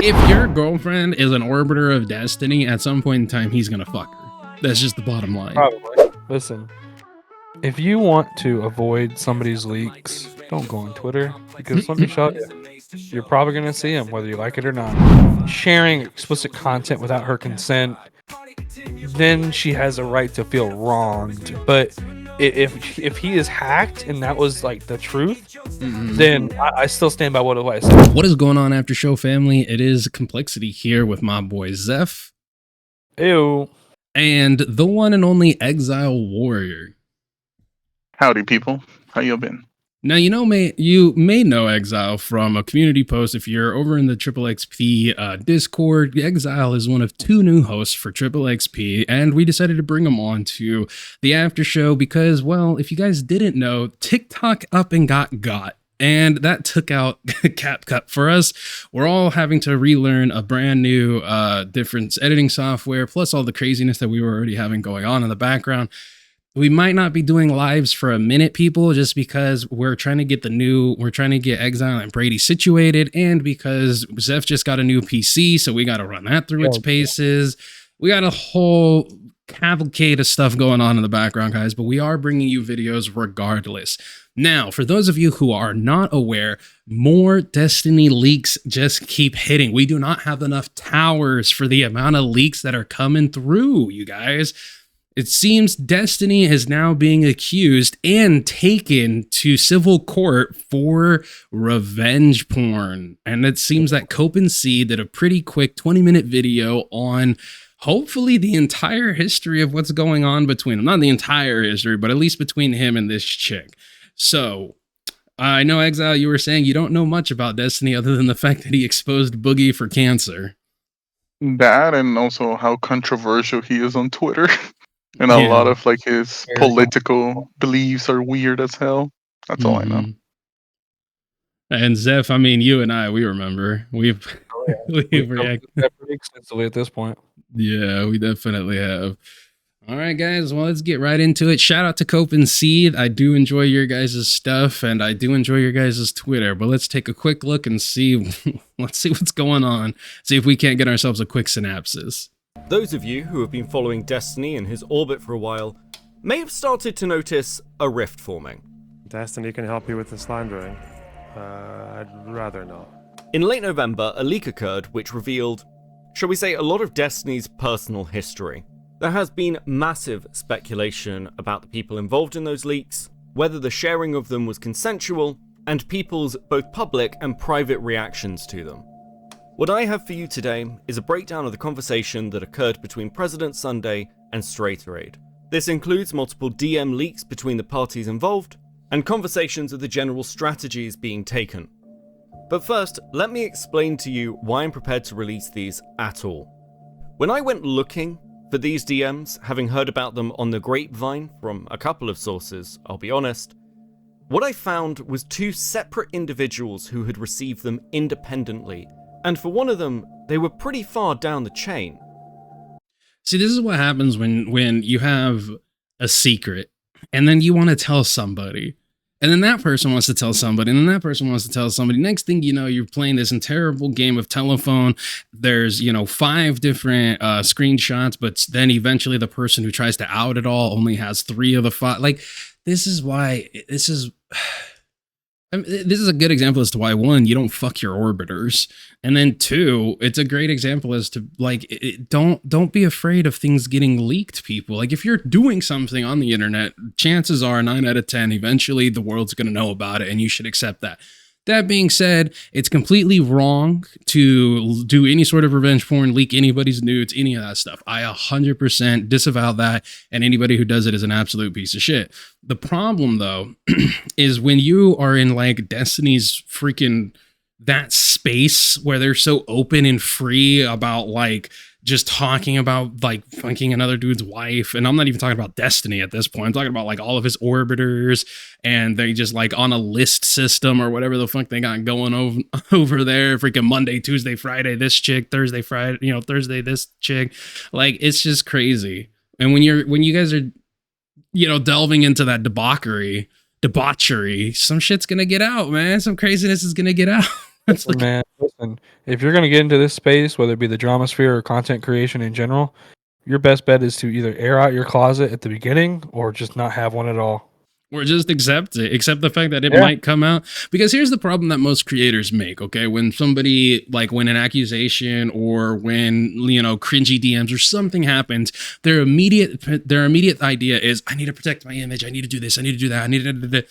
If your girlfriend is an orbiter of destiny, at some point in time, he's gonna fuck her. That's just the bottom line. Probably. Listen, if you want to avoid somebody's leaks, don't go on Twitter, because let me show you, you're probably going to see them, whether you like it or not. Sharing explicit content without her consent, then she has a right to feel wronged. But if he is hacked and that was like the truth, then I still stand by what I said. What is going on, after show family? It is Kmplxity here with my boy Zeph. Ew. And the one and only Exile Warrior. Howdy, people. How you been? Now, you may know Exile from a community post. If you're over in the Kmplxity Discord, Exile is one of 2 new hosts for Kmplxp, and we decided to bring him on to the after show because, well, if you guys didn't know, TikTok up and got. And that took out CapCut for us. We're all having to relearn a brand new different editing software, plus all the craziness that we were already having going on in the background. We might not be doing lives for a minute, people, just because we're trying to get Exile and Brady situated, and because Zeph just got a new PC, so we got to run that through its paces. We got a whole cavalcade of stuff going on in the background, guys, but we are bringing you videos regardless. Now, for those of you who are not aware, more Destiny leaks just keep hitting. We do not have enough towers for the amount of leaks that are coming through, you guys. It seems Destiny is now being accused and taken to civil court for revenge porn. And it seems that Kmplxity did a pretty quick 20-minute video on hopefully the entire history of what's going on between them. Not the entire history, but at least between him and this chick. So, I know, Exile, you were saying you don't know much about Destiny other than the fact that he exposed Boogie for cancer. That, and also how controversial he is on Twitter. And a lot of like his political beliefs are weird as hell. That's all I know. And Zeph, I mean, you and I, we remember. We've reacted pretty extensively at this point. Yeah, we definitely have. All right, guys. Well, let's get right into it. Shout out to Kmplxity. I do enjoy your guys' stuff, and I do enjoy your guys' Twitter. But let's take a quick look and see. Let's see what's going on. See if we can't get ourselves a quick synopsis. Those of you who have been following Destiny in his orbit for a while may have started to notice a rift forming. Destiny can help you with the slandering. I'd rather not. In late November, a leak occurred which revealed, shall we say, a lot of Destiny's personal history. There has been massive speculation about the people involved in those leaks, whether the sharing of them was consensual, and people's both public and private reactions to them. What I have for you today is a breakdown of the conversation that occurred between President Sunday and Straighteraid. This includes multiple DM leaks between the parties involved, and conversations of the general strategies being taken. But first, let me explain to you why I'm prepared to release these at all. When I went looking for these DMs, having heard about them on the grapevine from a couple of sources, I'll be honest, what I found was 2 separate individuals who had received them independently. And for one of them, they were pretty far down the chain. See, this is what happens when you have a secret, and then you want to tell somebody, and then that person wants to tell somebody, and then that person wants to tell somebody. Next thing you know, you're playing this terrible game of telephone. There's, 5 different screenshots, but then eventually the person who tries to out it all only has 3 of the 5. Like, this is why, this is a good example as to why, 1, you don't fuck your orbiters, and then 2, it's a great example as to, like, don't be afraid of things getting leaked, people. Like, if you're doing something on the internet, chances are 9 out of 10, eventually the world's going to know about it, and you should accept that. That being said, it's completely wrong to do any sort of revenge porn, leak anybody's nudes, any of that stuff. I 100% disavow that, and anybody who does it is an absolute piece of shit. The problem, though, is when you are in, like, Destiny's freaking that space where they're so open and free about, like, just talking about, like, fucking another dude's wife. And I'm not even talking about Destiny at this point. I'm talking about, like, all of his orbiters, and they just, like, on a list system or whatever the fuck they got going over there. Freaking Monday, Tuesday, Friday, this chick, Thursday, Friday, Thursday, this chick. Like, it's just crazy. And when you guys are, delving into that debauchery, some shit's gonna get out, man. Some craziness is gonna get out. Listen, listen, if you're going to get into this space, whether it be the drama sphere or content creation in general, your best bet is to either air out your closet at the beginning or just not have one at all. Or just accept it. Accept the fact that it might come out. Because here's the problem that most creators make, okay? When somebody, like when an accusation or when, you know, cringy DMs or something happens, their immediate idea is, I need to protect my image. I need to do this. I need to do that. I need to do that.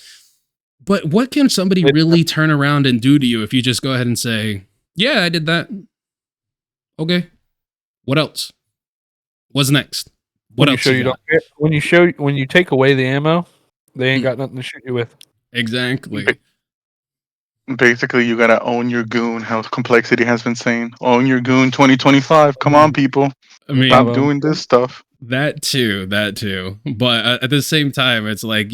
But what can somebody really turn around and do to you if you just go ahead and say, yeah, I did that. Okay. What else? What's next? What else? When you take away the ammo, they ain't got nothing to shoot you with. Exactly. Basically, you gotta own your goon. How Kmplxity has been saying, own your goon 2025. Come on, people. I mean, stop doing this stuff. That too. But at the same time, it's like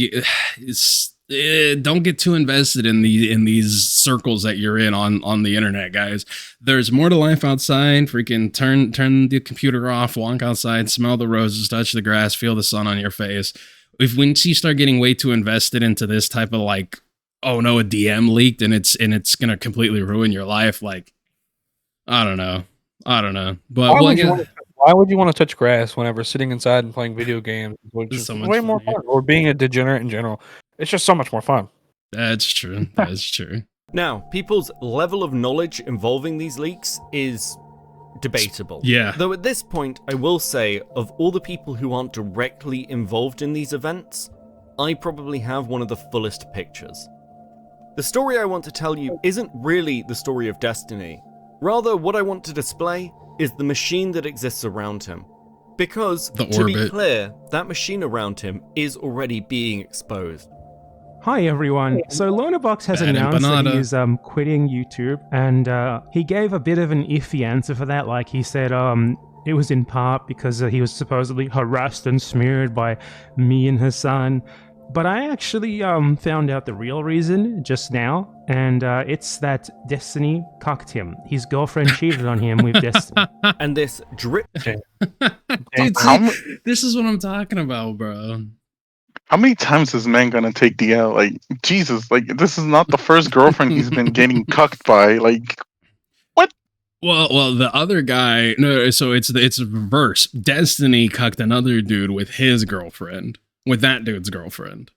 don't get too invested in these circles that you're in on the internet, guys. There's more to life outside. Freaking turn the computer off, walk outside, smell the roses, touch the grass, feel the sun on your face. Once you start getting way too invested into this type of like, oh no, a DM leaked and it's gonna completely ruin your life, like I don't know. But why would you want to touch grass whenever sitting inside and playing video games, which is so way more fun, or being a degenerate in general? It's just so much more fun. That's true. Now, people's level of knowledge involving these leaks is debatable. Yeah. Though at this point, I will say, of all the people who aren't directly involved in these events, I probably have one of the fullest pictures. The story I want to tell you isn't really the story of Destiny. Rather, what I want to display is the machine that exists around him. Because, to be clear, that machine around him is already being exposed. Hi everyone. So Lonabox has announced that he is quitting YouTube, and he gave a bit of an iffy answer for that. Like he said, it was in part because he was supposedly harassed and smeared by me and Hassan. But I actually found out the real reason just now, and it's that Destiny cucked him. His girlfriend cheated on him with Destiny. And this drip... Dude, this is what I'm talking about, bro. How many times is man gonna take the L? Like, Jesus, like, this is not the first girlfriend he's been getting cucked by. Like, what? Well, the other guy, no, so it's reverse. Destiny cucked another dude with his girlfriend, with that dude's girlfriend.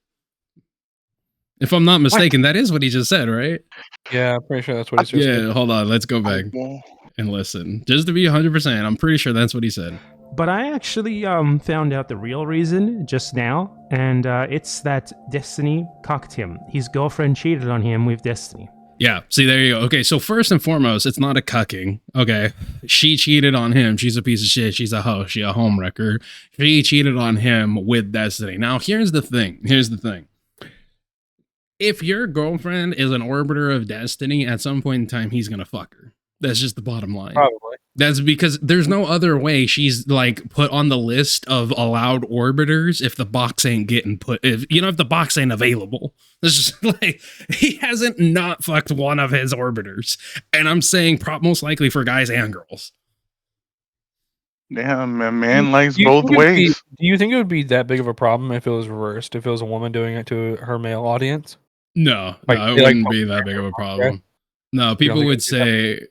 If I'm not mistaken, that is what he just said, right? Yeah, I'm pretty sure that's what he just said. Yeah, hold on, let's go back and listen. Just to be 100%, I'm pretty sure that's what he said. But I actually found out the real reason just now, and it's that Destiny cucked him. His girlfriend cheated on him with Destiny. Yeah, see, there you go. Okay, so first and foremost, it's not a cucking. Okay, she cheated on him. She's a piece of shit. She's a hoe. She's a homewrecker. She cheated on him with Destiny. Now, here's the thing. If your girlfriend is an orbiter of Destiny, at some point in time, he's gonna fuck her. That's just the bottom line. Probably. That's because there's no other way she's like put on the list of allowed orbiters if the box ain't getting put, if the box ain't available. It's just like, he hasn't not fucked one of his orbiters. And I'm saying most likely for guys and girls. Yeah, man likes both ways. Do you think it would be that big of a problem if it was reversed? If it was a woman doing it to her male audience? No, it wouldn't be that big of a problem. No, people would say...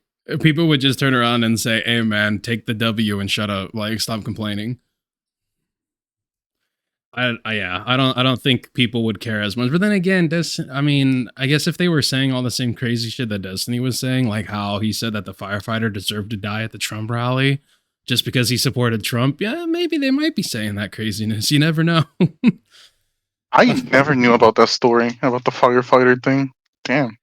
People would just turn around and say, hey man, take the W and shut up. Like, stop complaining. I don't think people would care as much. But then again, I guess if they were saying all the same crazy shit that Destiny was saying, like how he said that the firefighter deserved to die at the Trump rally just because he supported Trump, yeah, maybe they might be saying that craziness. You never know. I never knew about that story, about the firefighter thing. Damn.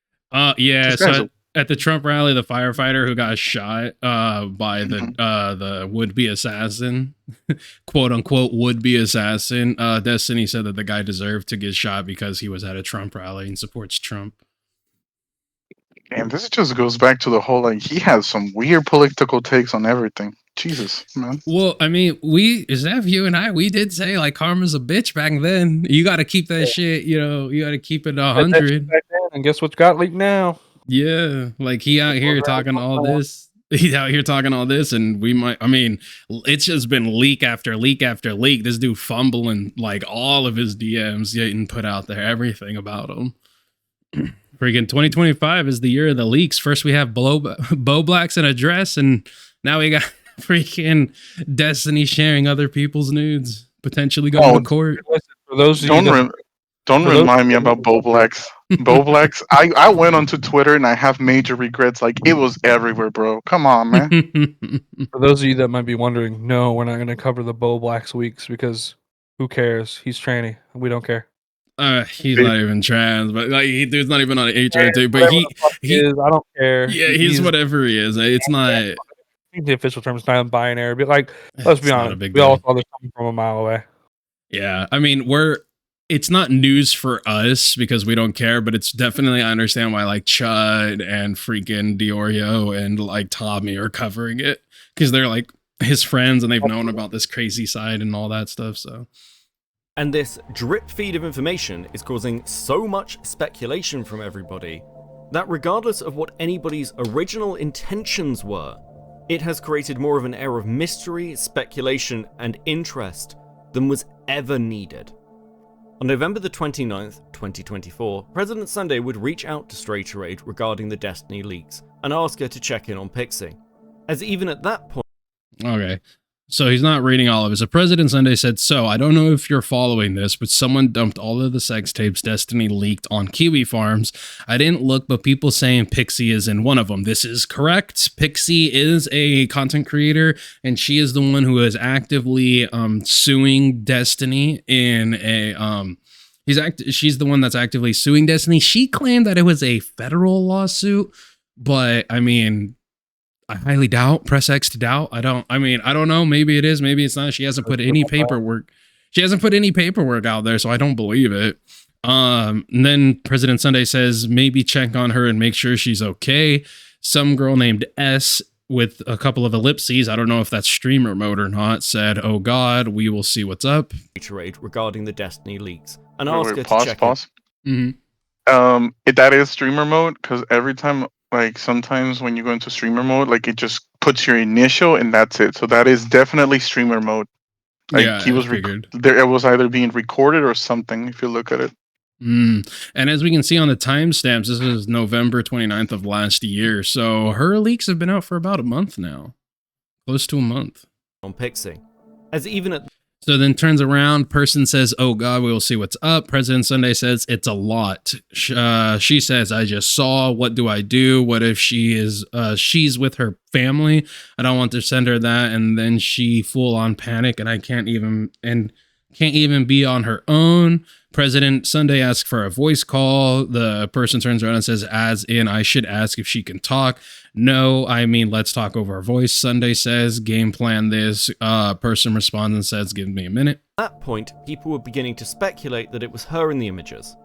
Yeah, so at the Trump rally, the firefighter who got shot by the would-be assassin, quote unquote would-be assassin, Destiny said that the guy deserved to get shot because he was at a Trump rally and supports Trump. And this just goes back to the whole, like, he has some weird political takes on everything. Jesus, man. Well, I mean, Zeph, you and I, we did say, like, karma's a bitch back then. You got to keep that shit, you got to keep it 100. And guess what's got leaked now? Yeah, like he out here talking all this. He's out here talking all this, and it's just been leak after leak after leak. This dude fumbling like all of his DMs getting put out there, everything about him. Freaking 2025 is the year of the leaks. First we have Bo Blacks in a dress, and now we got freaking Destiny sharing other people's nudes, potentially going to court. For those of you don't remind me about Bo Blacks. Bo Blacks. I went onto Twitter and I have major regrets. Like, it was everywhere, bro. Come on, man. For those of you that might be wondering, no, we're not going to cover the Bo Blacks weeks because who cares? He's tranny. We don't care. He's not even trans, but like dude's not even on an HRT. But he is, I don't care. Yeah, he's whatever he is. It's not. I think the official term is non-binary, but like, let's be honest, we all saw this coming from a mile away. Yeah, I mean, it's not news for us because we don't care, but it's definitely, I understand why like Chud and freaking Diorio and like Tommy are covering it because they're like his friends and they've known about this crazy side and all that stuff. So. And this drip feed of information is causing so much speculation from everybody that regardless of what anybody's original intentions were, it has created more of an air of mystery, speculation, and interest than was ever needed. On November the 29th, 2024, President Sunday would reach out to Stray Charade regarding the Destiny leaks and ask her to check in on Pixie, as even at that point... Okay. So he's not reading all of it. So President Sunday said, so I don't know if you're following this, but someone dumped all of the sex tapes Destiny leaked on Kiwi Farms. I didn't look, but people saying Pixie is in one of them. This is correct. Pixie is a content creator, and she is the one who is actively suing Destiny in a... she's the one that's actively suing Destiny. She claimed that it was a federal lawsuit, but I mean... I highly doubt. Press X to doubt. I don't know. Maybe it is. Maybe it's not. She hasn't put any paperwork. She hasn't put any paperwork out there, so I don't believe it. And then President Sunday says maybe check on her and make sure she's okay. Some girl named S with a couple of ellipses, I don't know if that's streamer mode or not, said, "Oh God, we will see what's up." Regarding the Destiny leaks, and ask her to check. Pause. Mm-hmm. That is streamer mode because every time. Like sometimes when you go into streamer mode, like it just puts your initial and that's it. So that is definitely streamer mode. Like yeah, he was there. It was either being recorded or something. If you look at it. And as we can see on the timestamps, this is November 29th of last year. So her leaks have been out for about a month now, close to a month. On Pixie, as even at. So then turns around, person says, "Oh God, we will see what's up." President Sunday says, "It's a lot." She says, "I just saw. What do I do? What if she's with her family? I don't want to send her that." And then she full on panic, and can't even be on her own. President Sunday asks for a voice call. The person turns around and says, as in, I should ask if she can talk. No, I mean, let's talk over a voice. Sunday says, game plan this. Person responds and says, give me a minute. At that point, people were beginning to speculate that it was her in the images.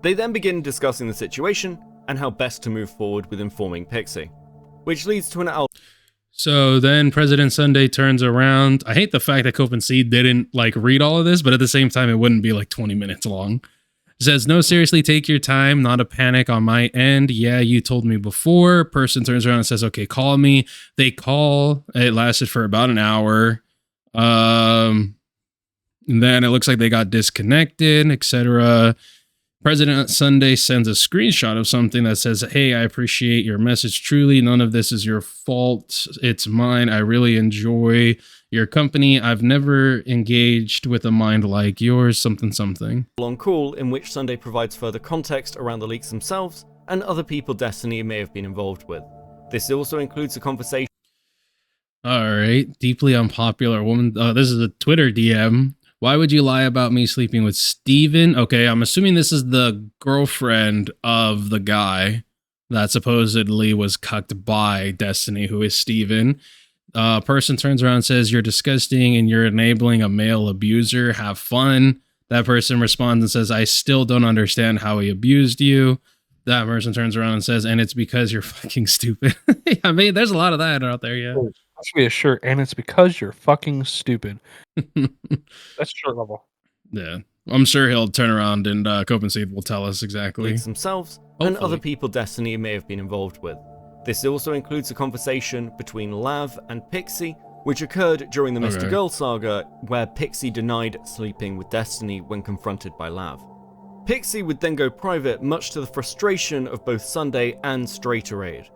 They then begin discussing the situation and how best to move forward with informing Pixie, which leads to an So then President Sunday turns around. I hate the fact that Kmplxity didn't read all of this, but at the same time, it wouldn't be 20 minutes long. Says, no, seriously, take your time. Not a panic on my end. Yeah, you told me before. Person turns around and says, okay, call me. They call. It lasted for about an hour. And then it looks like they got disconnected, etc. President Sunday sends a screenshot of something that says, hey, I appreciate your message. Truly, none of this is your fault. It's mine. I really enjoy your company. I've never engaged with a mind like yours, something. Long call in which Sunday provides further context around the leaks themselves and other people Destiny may have been involved with. This also includes a conversation. All right. Deeply unpopular woman. This is a Twitter DM. Why would you lie about me sleeping with Steven? Okay, I'm assuming this is the girlfriend of the guy that supposedly was cucked by Destiny, who is Steven. Person turns around and says, you're disgusting and you're enabling a male abuser. Have fun. That person responds and says, I still don't understand how he abused you. That person turns around and says, and it's because you're fucking stupid. I mean, there's a lot of that out there, yeah. That should be a shirt, and it's because you're fucking stupid. That's shirt level. Yeah. I'm sure he'll turn around and Kmplxity will tell us exactly. Themselves Hopefully. And other people Destiny may have been involved with. This also includes a conversation between Lav and Pixie, which occurred during the Mr. Girl saga, where Pixie denied sleeping with Destiny when confronted by Lav. Pixie would then go private, much to the frustration of both Sunday and Straighter Aid.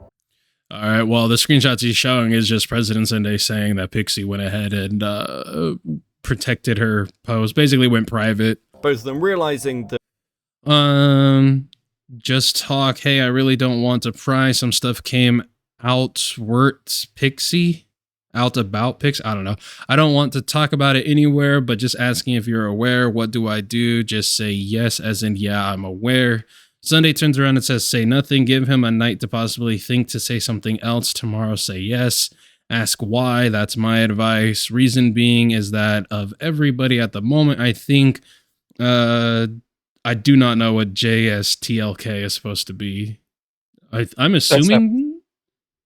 All right, well, the screenshots he's showing is just President Sunday saying that Pixie went ahead and protected her post, basically went private. Both of them realizing that just talk, hey, I really don't want to pry. Some stuff came out Pixie. Out about Pixie. I don't know. I don't want to talk about it anywhere, but just asking if you're aware. What do I do? Just say yes, as in, yeah, I'm aware. Sunday turns around and says, say nothing. Give him a night to possibly think to say something else. Tomorrow, say yes. Ask why. That's my advice. Reason being is that of everybody at the moment, I think I do not know what JSTLK is supposed to be. I'm assuming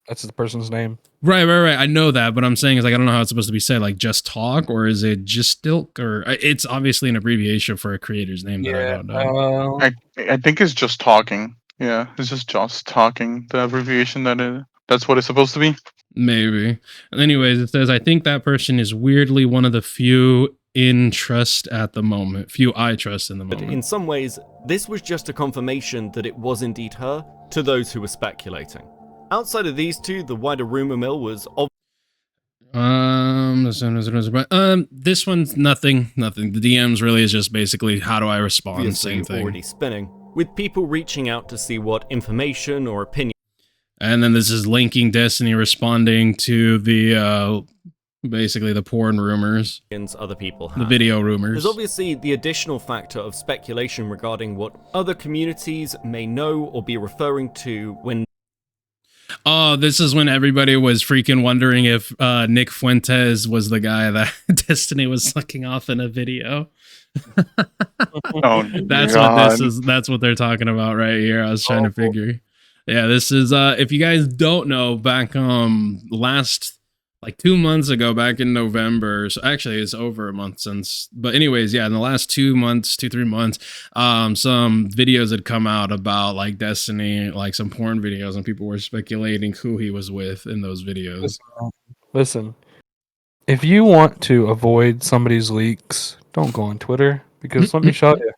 that's the person's name. Right. I know that, but I'm saying is like I don't know how it's supposed to be said. Like just talk, or is it just stilk, or it's obviously an abbreviation for a creator's name that I don't know. I think it's just talking. Yeah, it's just talking. The abbreviation that's what it's supposed to be. Maybe. Anyways, it says I think that person is weirdly one of the few in trust at the moment. Few I trust in the moment. But in some ways, this was just a confirmation that it was indeed her to those who were speculating. Outside of these two, the wider rumor mill was this one's nothing. The DMs really is just basically how do I respond? Same thing. Already spinning, with people reaching out to see what information or opinion. And then this is linking Destiny responding to the basically the porn rumors. Other people have. The video rumors. There's obviously the additional factor of speculation regarding what other communities may know or be referring to when. Oh, this is when everybody was freaking wondering if Nick Fuentes was the guy that Destiny was sucking off in a video. That's what they're talking about right here. I was trying to figure. Yeah, this is if you guys don't know, back last like 2 months ago, back in November. So actually it's over a month since, but anyways, yeah, in the last 3 months, some videos had come out about like Destiny, like some porn videos, and people were speculating who he was with in those videos. Listen, if you want to avoid somebody's leaks, don't go on Twitter, because let me show you,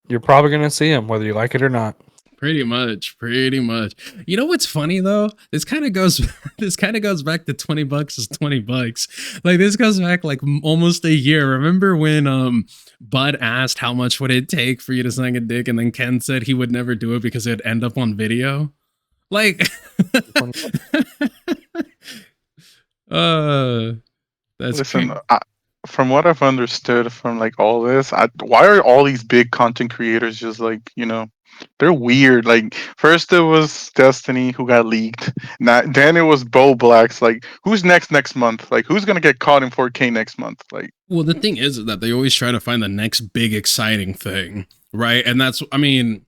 you're probably going to see them whether you like it or not. Pretty much. You know what's funny though? This kind of goes back to $20 is $20. Like this goes back like almost a year. Remember when Bud asked how much would it take for you to suck a dick, and then Ken said he would never do it because it'd end up on video? Like that's listen. From what I've understood from like all this, why are all these big content creators just like, they're weird. Like first it was Destiny who got leaked. Then it was Bo Black's. Like who's next month? Like who's gonna get caught in 4K next month? Like, well, the thing is that they always try to find the next big exciting thing, right? And that's, I mean,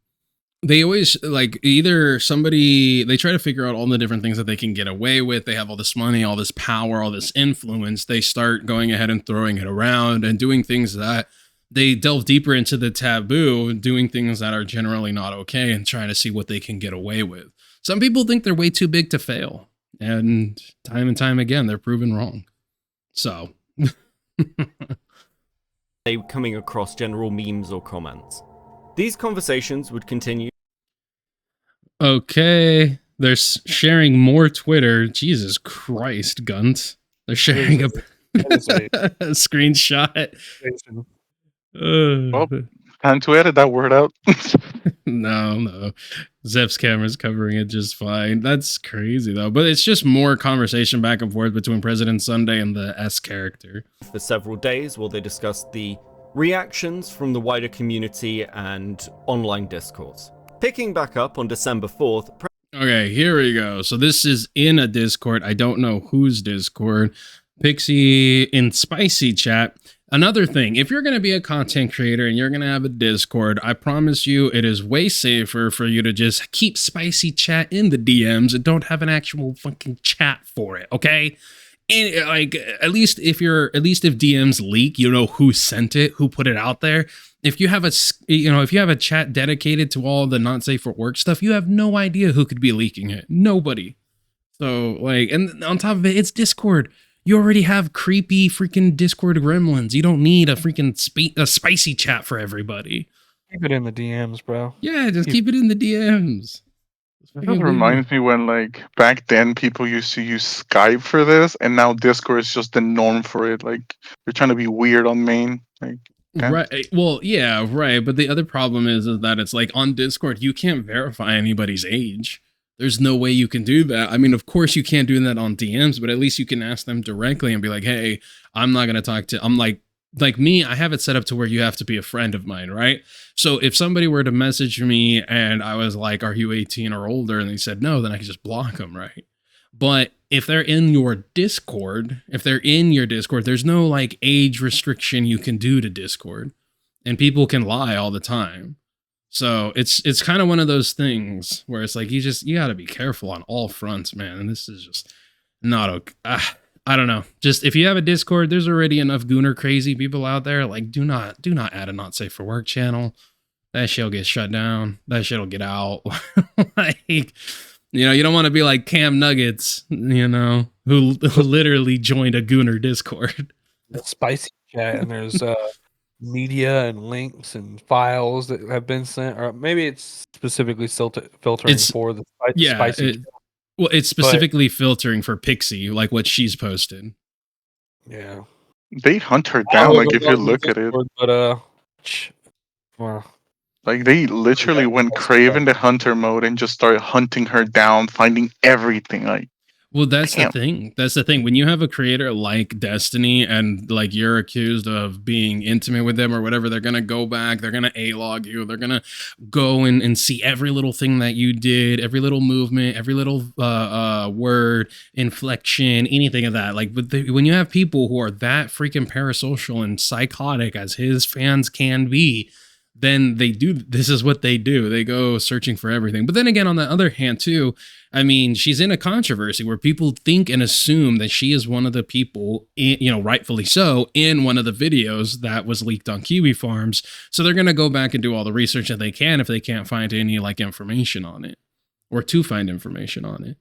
they always like they try to figure out all the different things that they can get away with. They have all this money, all this power, all this influence. They start going ahead and throwing it around and doing things that they delve deeper into the taboo, doing things that are generally not okay and trying to see what they can get away with. Some people think they're way too big to fail, and time again, they're proven wrong. So they coming across general memes or comments. These conversations would continue. Okay, they're sharing more Twitter. Jesus Christ, Gunt. They're sharing a screenshot. Well, time to edit that word out. No. Zeph's camera's covering it just fine. That's crazy, though. But it's just more conversation back and forth between President Sunday and the S character. For several days while they discussed the reactions from the wider community and online discourse. Picking back up on December 4th. Okay, here we go. So this is in a Discord. I don't know whose Discord. Pixie in Spicy Chat. Another thing, if you're going to be a content creator and you're going to have a Discord, I promise you it is way safer for you to just keep Spicy Chat in the DMs and don't have an actual fucking chat for it, okay? And like at least if DMs leak, you know who sent it, who put it out there. If you have a chat dedicated to all the not safe for work stuff, you have no idea who could be leaking it. Nobody. So like, and on top of it, it's Discord. You already have creepy freaking Discord gremlins. You don't need a freaking spicy chat for everybody. Keep it in the DMs, bro. Yeah, just keep it in the DMs. It just reminds me when, like, back then people used to use Skype for this, and now Discord is just the norm for it. Like, they're trying to be weird on main. Like, damn. Right. Well, yeah, right. But the other problem is that it's like on Discord, you can't verify anybody's age. There's no way you can do that. I mean, of course you can't do that on DMs, but at least you can ask them directly and be like, hey, I'm not going to talk to, I'm like me, I have it set up to where you have to be a friend of mine, right? So if somebody were to message me and I was like, are you 18 or older? And they said no, then I could just block them, right? But if they're in your Discord, there's no like age restriction you can do to Discord, and people can lie all the time. So it's kind of one of those things where it's like you got to be careful on all fronts, man. And this is just not okay. I don't know. Just if you have a Discord, there's already enough gooner crazy people out there. Like, do not add a not safe for work channel. That shit'll get shut down. That shit'll get out. Like, you don't want to be like Cam Nuggets, who literally joined a gooner Discord. The spicy chat, and there's media and links and files that have been sent, or maybe it's specifically filtering for the spicy. Well, it's specifically filtering for Pixie, like what she's posted. Yeah. They hunt her down, like, if you look at it. But, well. Like, they literally went Craven the Hunter mode and just started hunting her down, finding everything. Like, well, that's the thing. That's the thing. When you have a creator like Destiny and like you're accused of being intimate with them or whatever, they're gonna go back, they're gonna A-log you, they're gonna go and see every little thing that you did, every little movement, every little word, inflection, anything of that. Like when you have people who are that freaking parasocial and psychotic as his fans can be, then this is what they do. They go searching for everything. But then again, on the other hand too, I mean, she's in a controversy where people think and assume that she is one of the people, rightfully so, in one of the videos that was leaked on Kiwi Farms. So they're going to go back and do all the research that they can if they can't find any like information on it or to find information on it.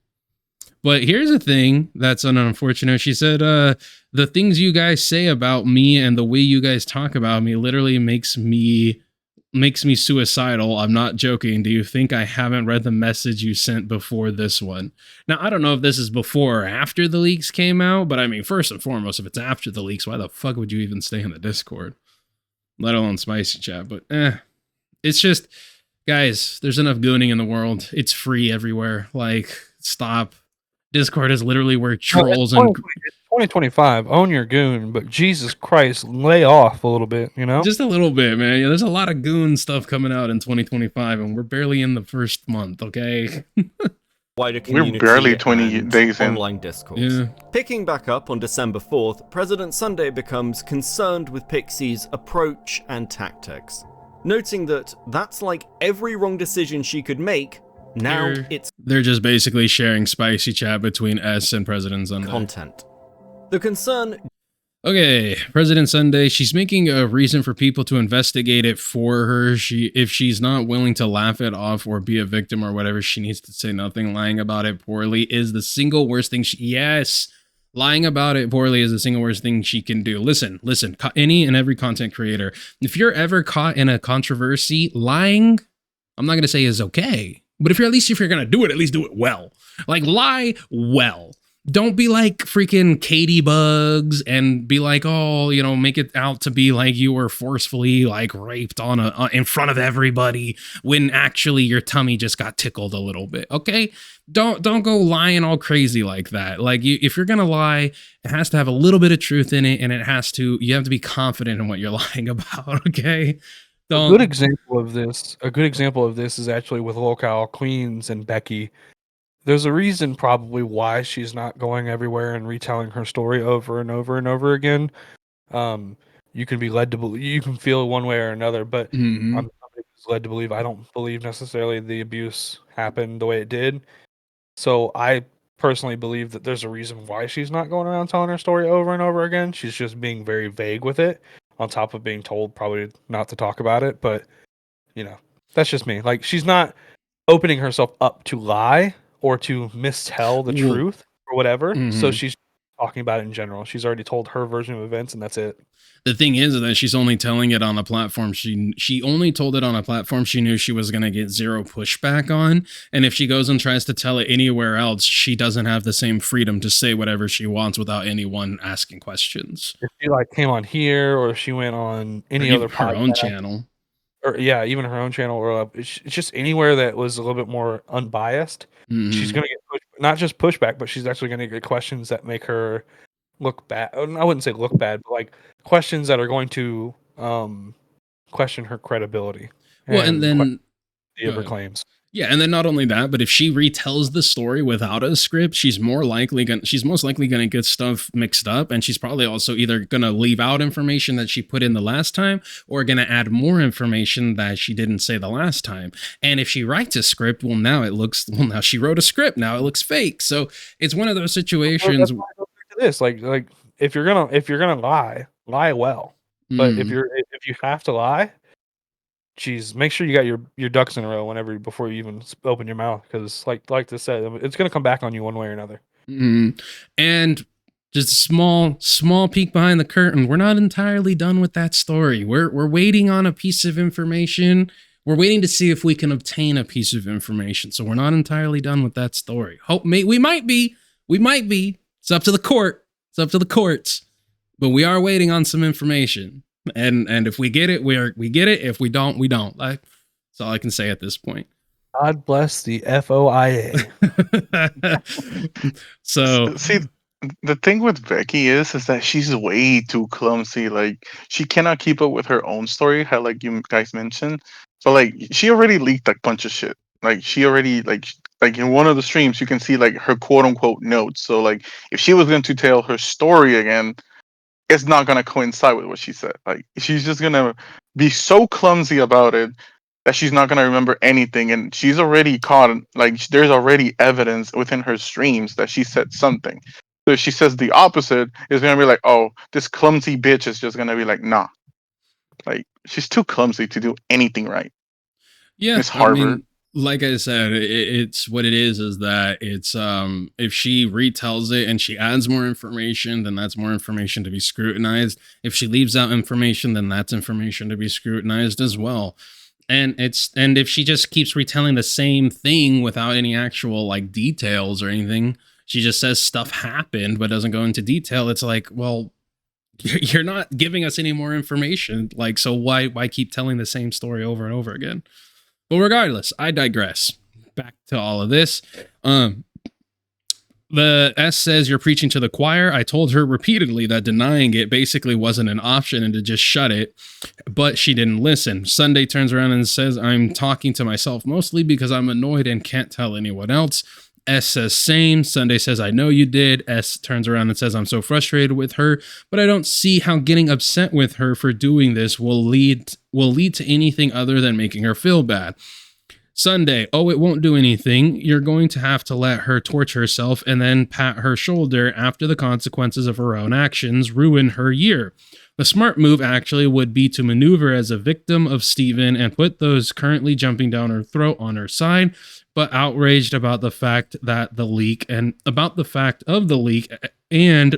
But here's a thing that's unfortunate. She said, the things you guys say about me and the way you guys talk about me literally makes me suicidal. I'm not joking. Do you think I haven't read the message you sent before this one? Now, I don't know if this is before or after the leaks came out, but I mean, first and foremost, if it's after the leaks, why the fuck would you even stay in the Discord? Let alone spicy chat. But it's just, guys, there's enough gooning in the world. It's free everywhere. Like, stop. Discord is literally where trolls and 2025, own your goon, but Jesus Christ, lay off a little bit, Just a little bit, man. Yeah, there's a lot of goon stuff coming out in 2025, and we're barely in the first month, okay? Wider community we're barely 20 days in. Online discourse. Yeah. Picking back up on December 4th, President Sunday becomes concerned with Pixie's approach and tactics, noting that that's like every wrong decision she could make. Now they're just basically sharing spicy chat between S and President Sunday. Content. The concern... Okay, President Sunday, she's making a reason for people to investigate it for her. If she's not willing to laugh it off or be a victim or whatever, she needs to say nothing. Lying about it poorly is the single worst thing lying about it poorly is the single worst thing she can do. Listen, any and every content creator, if you're ever caught in a controversy, lying, I'm not going to say is okay, but if you're going to do it, at least do it well. Like, lie well. Don't be like freaking Katie Bugs and be like, oh, make it out to be like you were forcefully like raped in front of everybody when actually your tummy just got tickled a little bit. Okay, don't go lying all crazy like that. Like, if you're gonna lie, it has to have a little bit of truth in it, and you have to be confident in what you're lying about. Okay. A good example of this is actually with Locale Queens and Becky. There's a reason probably why she's not going everywhere and retelling her story over and over and over again. You can be led to believe, you can feel one way or another, but I'm led to believe, I don't believe necessarily the abuse happened the way it did. So I personally believe that there's a reason why she's not going around telling her story over and over again. She's just being very vague with it, on top of being told probably not to talk about it. But, that's just me. Like, she's not opening herself up to lie or to mistell the truth or whatever. So talking about it in general. She's already told her version of events, and that's it. The thing is that she's only telling it on a platform. She only told it on a platform she knew she was going to get zero pushback on. And if she goes and tries to tell it anywhere else, she doesn't have the same freedom to say whatever she wants without anyone asking questions. If she like came on here, or if she went on any other her own channel, or even her own channel, or it's just anywhere that was a little bit more unbiased, she's going to get not just pushback, but she's actually going to get questions that make her look bad. I wouldn't say look bad, but like questions that are going to question her credibility. Well, and then her claims. Yeah, and then not only that, but if she retells the story without a script, she's most likely gonna get stuff mixed up, and she's probably also either gonna leave out information that she put in the last time, or gonna add more information that she didn't say the last time. And if she writes a script, now she wrote a script. Now it looks fake. So it's one of those situations. This like if you're gonna lie well, but if you have to lie, geez, make sure you got your ducks in a row before you even open your mouth, because like this said, it's gonna come back on you one way or another. And just a small peek behind the curtain, we're not entirely done with that story. We're waiting on a piece of information. We're waiting to see if we can obtain a piece of information. So we're not entirely done with that story. We might be. It's up to the court. It's up to the courts. But we are waiting on some information. And if we get it, we get it. If we don't, we don't. That's all I can say at this point. God bless the FOIA. So see, the thing with Becky is that she's way too clumsy. Like, she cannot keep up with her own story, how like you guys mentioned. So like, she already leaked a bunch of shit. Like, she already like in one of the streams you can see like her quote unquote notes. So like, if she was going to tell her story again, it's not going to coincide with what she said. Like, she's just going to be so clumsy about it that she's not going to remember anything. And she's already caught, like, there's already evidence within her streams that she said something. So if she says the opposite, it's going to be like, oh, this clumsy bitch is just going to be like, nah. Like, she's too clumsy to do anything right. Yeah. It's Harvard. I mean, like I said, it's what it is that it's if she retells it and she adds more information, then that's more information to be scrutinized. If she leaves out information, then that's information to be scrutinized as well. And if she just keeps retelling the same thing without any actual like details or anything, she just says stuff happened but doesn't go into detail. It's like, well, you're not giving us any more information. Like, so why keep telling the same story over and over again? But regardless, I digress. Back to all of this. The S says, you're preaching to the choir. I told her repeatedly that denying it basically wasn't an option and to just shut it, but she didn't listen. Sunday turns around and says, I'm talking to myself mostly because I'm annoyed and can't tell anyone else. S says same. Sunday says, I know you did. S turns around and says, I'm so frustrated with her, but I don't see how getting upset with her for doing this will lead to anything other than making her feel bad. Sunday, oh, it won't do anything. You're going to have to let her torture herself and then pat her shoulder after the consequences of her own actions ruin her year. The smart move actually would be to maneuver as a victim of Steven and put those currently jumping down her throat on her side, but outraged about the fact of the leak and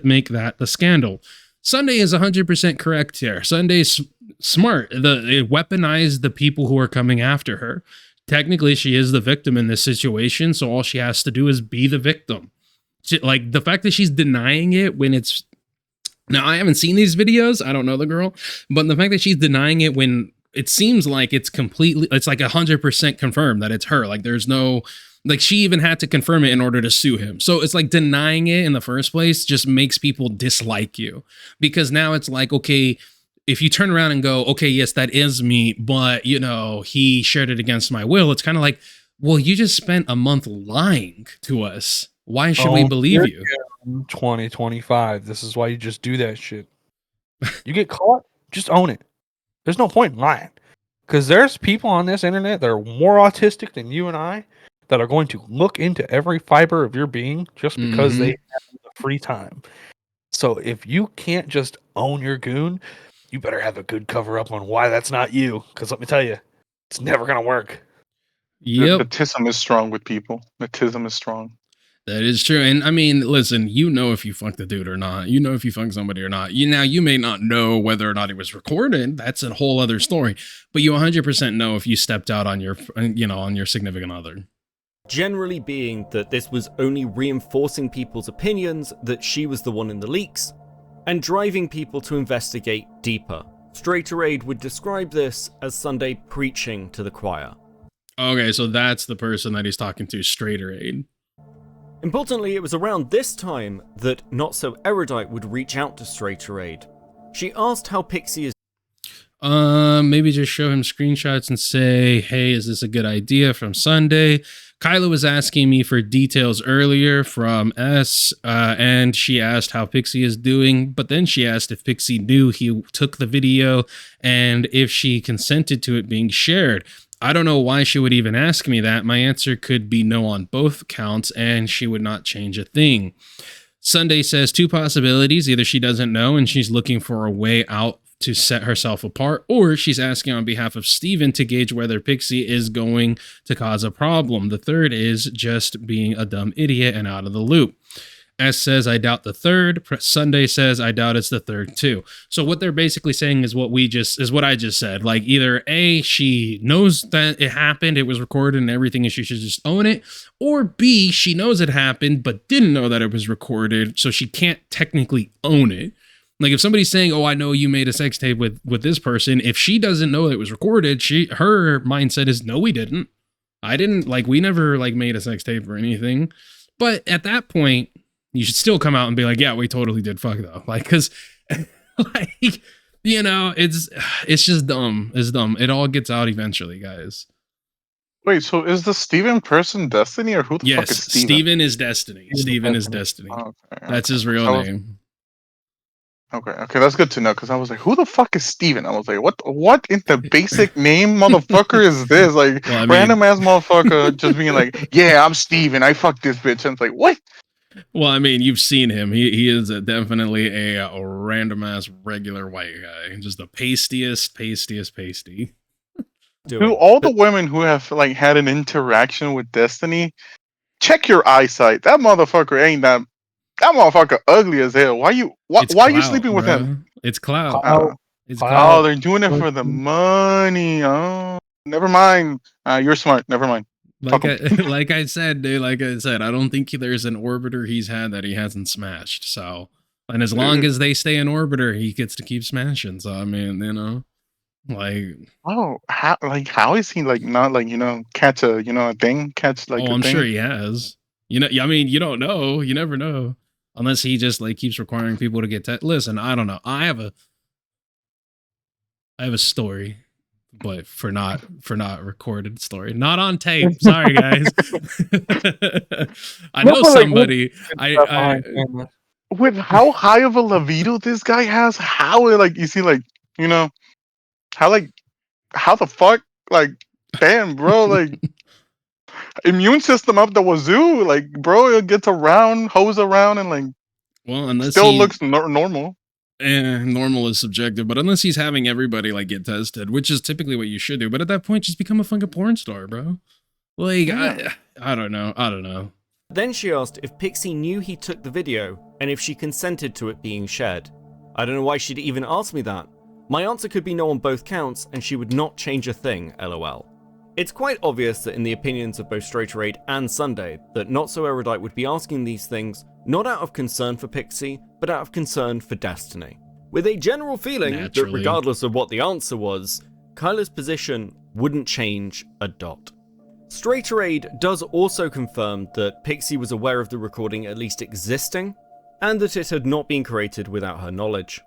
make that the scandal. Sunday is 100% correct here. Sunday's smart. It weaponized the people who are coming after her. Technically, she is the victim in this situation, so all she has to do is be the victim. Like, the fact that she's denying it when it's... Now, I haven't seen these videos. I don't know the girl. But the fact that she's denying it when it seems like it's like 100% confirmed that it's her. Like, there's no... Like, she even had to confirm it in order to sue him. So it's like denying it in the first place just makes people dislike you. Because now it's like, okay... If you turn around and go, okay, yes, that is me, but, he shared it against my will, it's kind of like, well, you just spent a month lying to us. Why should we believe you? 2025. This is why you just do that shit. You get caught, just own it. There's no point in lying. Because there's people on this internet that are more autistic than you and I that are going to look into every fiber of your being just because they have the free time. So if you can't just own your goon, you better have a good cover up on why that's not you. Because let me tell you, it's never going to work. Yep. Nepotism is strong with people. Nepotism is strong. That is true. And I mean, listen, you know if you fucked the dude or not. You know if you fucked somebody or not. You may not know whether or not it was recorded. That's a whole other story. But you 100% know if you stepped out on your, on your significant other. Generally being that this was only reinforcing people's opinions that she was the one in the leaks, and driving people to investigate deeper. Straighter Aid would describe this as Sunday preaching to the choir. Okay, so that's the person that he's talking to, Straighter Aid. Importantly, it was around this time that Not So Erudite would reach out to Straighter Aid. She asked how Pixie is. Maybe just show him screenshots and say, hey, is this a good idea from Sunday? Kyla was asking me for details earlier from S, and she asked how Pixie is doing, but then she asked if Pixie knew he took the video and if she consented to it being shared. I don't know why she would even ask me that. My answer could be no on both counts, and she would not change a thing. Sunday says 2 possibilities. Either she doesn't know and she's looking for a way out to set herself apart, or she's asking on behalf of Steven to gauge whether Pixie is going to cause a problem. The third is just being a dumb idiot and out of the loop. S says, I doubt the third. Sunday says, I doubt it's the third too. So what they're basically saying is what I just said. Like, either A, she knows that it happened, it was recorded and everything, and she should just own it, or B, she knows it happened but didn't know that it was recorded, so she can't technically own it. Like, if somebody's saying, oh, I know you made a sex tape with this person, if she doesn't know it was recorded, her mindset is, no, we didn't. I didn't, we never made a sex tape or anything. But at that point, you should still come out and be like, yeah, we totally did fuck though. Because, it's just dumb. It's dumb. It all gets out eventually, guys. Wait, so is the Steven person Destiny, or who the fuck is Steven? Steven is Destiny. Steven is Destiny. Okay, That's his real name. Okay, that's good to know, because I was like, who the fuck is Steven? I was like, what in the basic name, motherfucker, is this? Like, random ass motherfucker just being like, yeah, I'm Steven, I fucked this bitch. And it's like, what? Well, I mean, you've seen him. He is definitely a random ass regular white guy. Just the pastiest pasty. To all the women who have had an interaction with Destiny, check your eyesight. That motherfucker ain't that motherfucker ugly as hell. Why you sleeping with him? It's clout. Oh, they're doing it for the money. Oh, never mind. You're smart. Never mind. Like I said, dude, I don't think there's an orbiter he's had that he hasn't smashed. So, and as long as they stay in orbiter, he gets to keep smashing. So, I mean, how is he not catch a thing? Catch a I'm thing? sure he has. I mean, you don't know. You never know. Unless he just keeps requiring people to get listen, I don't know. I have a story, but for not recorded story, not on tape. Sorry, guys. I know somebody. With how high of a libido this guy has, how you see how the fuck damn, bro, immune system up the wazoo, bro, it gets around, hose around, and unless still looks normal. Normal is subjective, but unless he's having everybody get tested, which is typically what you should do. But at that point, just become a fucking porn star, bro. I don't know. Then she asked if Pixie knew he took the video and if she consented to it being shared. I don't know why she'd even ask me that. My answer could be no on both counts, and she would not change a thing, lol. It's quite obvious that in the opinions of both Straighter Aid and Sunday, that Not So Erudite would be asking these things not out of concern for Pixie, but out of concern for Destiny. With a general feeling that regardless of what the answer was, Kyla's position wouldn't change a dot. Straighter Aid does also confirm that Pixie was aware of the recording at least existing, and that it had not been created without her knowledge.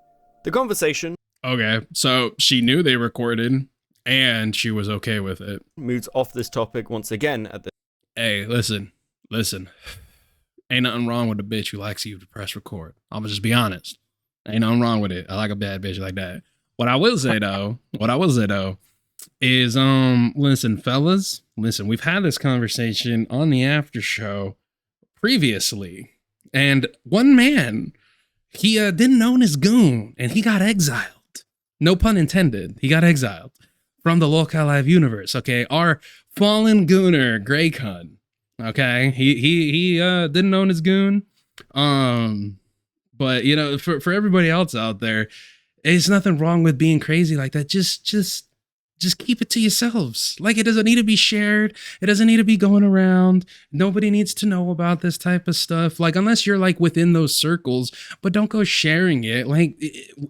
The conversation... Okay, so she knew they recorded, and she was okay with it. Moves off this topic once again at the... Hey, listen. Ain't nothing wrong with a bitch who likes you to press record. I'm gonna just be honest. Ain't nothing wrong with it. I like a bad bitch like that. What I will say though is, listen, fellas, we've had this conversation on the after show previously, and one man, he didn't own his goon, and he got exiled. No pun intended. He got exiled from the Local Live universe. Okay, our fallen gooner, Grey Kun. Okay, he didn't own his goon. But you know, for everybody else out there, there's nothing wrong with being crazy like that. Just keep it to yourselves. Like, it doesn't need to be shared. It doesn't need to be going around. Nobody needs to know about this type of stuff. Like, unless you're like within those circles, but don't go sharing it. Like,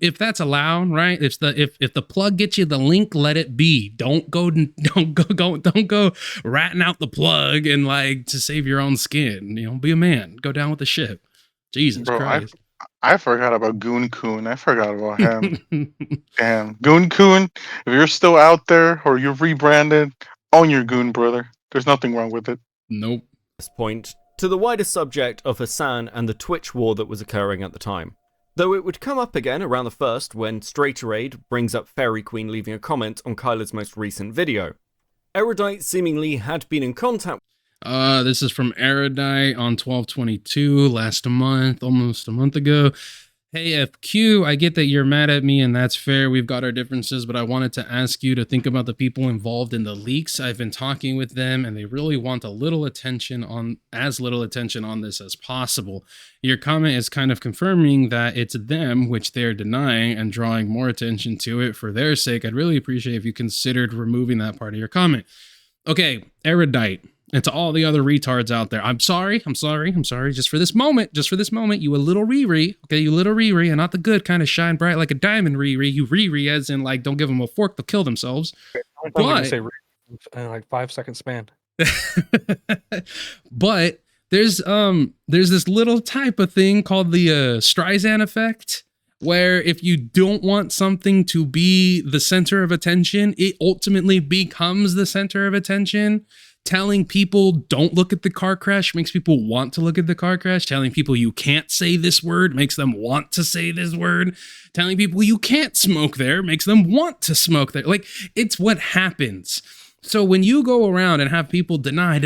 if that's allowed, right? If the plug gets you the link, let it be. Don't go ratting out the plug and like to save your own skin. You know, be a man. Go down with the ship. Jesus Bro, Christ. I forgot about Goon Coon. I forgot about him. Damn. Goon Coon, if you're still out there or you're rebranded, own your goon, brother. There's nothing wrong with it. Nope. This point to the wider subject of Hassan and the Twitch war that was occurring at the time. Though it would come up again around the 1st when Straighterade brings up Fairy Queen leaving a comment on Kyla's most recent video. Erudite seemingly had been in contact. This is from Erudite on 12/22 last month, almost a month ago. Hey, FQ, I get that you're mad at me and that's fair. We've got our differences, but I wanted to ask you to think about the people involved in the leaks. I've been talking with them and they really want as little attention on this as possible. Your comment is kind of confirming that it's them, which they're denying, and drawing more attention to it for their sake. I'd really appreciate if you considered removing that part of your comment. Okay, Erudite. And to all the other retards out there, I'm sorry. Just for this moment, you a little Riri, okay? You little Riri, and not the good kind of shine bright like a diamond Riri. You Riri as in like, don't give them a fork, they'll kill themselves. But say in like 5 second span. But there's this little type of thing called the Streisand effect, where if you don't want something to be the center of attention, it ultimately becomes the center of attention. Telling people don't look at the car crash makes people want to look at the car crash. Telling people you can't say this word makes them want to say this word. Telling people you can't smoke there makes them want to smoke there. Like, it's what happens. So when you go around and have people deny,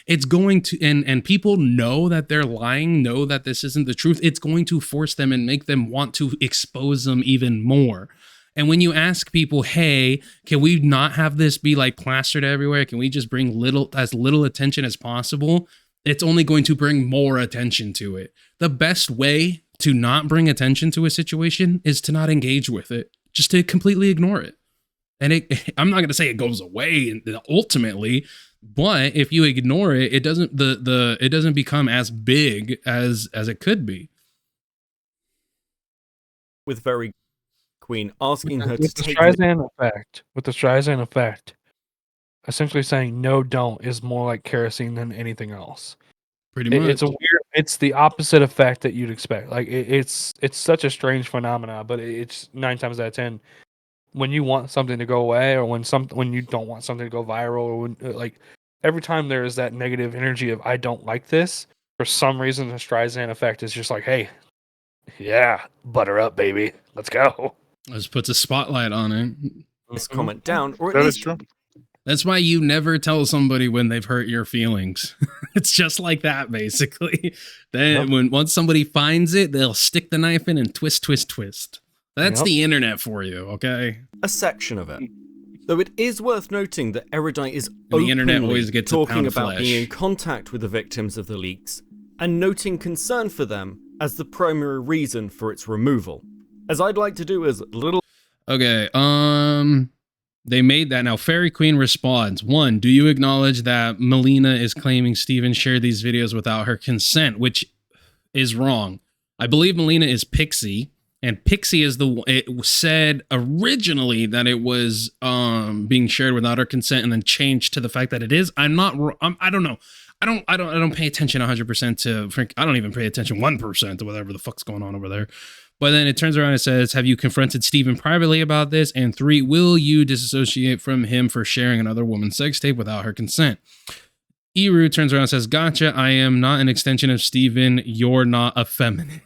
it's going to, and people know that they're lying, know that this isn't the truth, it's going to force them and make them want to expose them even more. And when you ask people, hey, can we not have this be like plastered everywhere? Can we just bring as little attention as possible? It's only going to bring more attention to it. The best way to not bring attention to a situation is to not engage with it, just to completely ignore it. And I'm not going to say it goes away ultimately, but if you ignore it, it doesn't become as big as it could be. With Very Queen asking her with to the take Streisand effect, essentially saying no, don't is more like kerosene than anything else. Pretty much. It's the opposite effect that you'd expect. Like it's such a strange phenomenon, but it's 9 times out of 10 when you want something to go away, or when you don't want something to go viral, or when, like every time there is that negative energy of I don't like this, for some reason the Streisand effect is just like, hey, yeah, butter up, baby, let's go. Just puts a spotlight on it. This comment down, or at That least is true. That's why you never tell somebody when they've hurt your feelings. It's just like that, basically. Then once somebody finds it, they'll stick the knife in and twist. That's the internet for you, okay? a section of it. Though it is worth noting that Erudite is the internet always gets a talking pound of about flesh. being in contact with the victims of the leaks and noting concern for them as the primary reason for its removal. As I'd like to do as little... Okay, they made that. Now, Fairy Queen responds. 1, do you acknowledge that Melina is claiming Steven shared these videos without her consent, which is wrong. I believe Melina is Pixie, and Pixie is it said originally that it was being shared without her consent and then changed to the fact that it is. I don't know. I don't pay attention 100% to Frank. I don't even pay attention 1% to whatever the fuck's going on over there. But then it turns around and says, have you confronted Steven privately about this? And 3, will you disassociate from him for sharing another woman's sex tape without her consent? Eru turns around and says, gotcha, I am not an extension of Steven. You're not a feminine.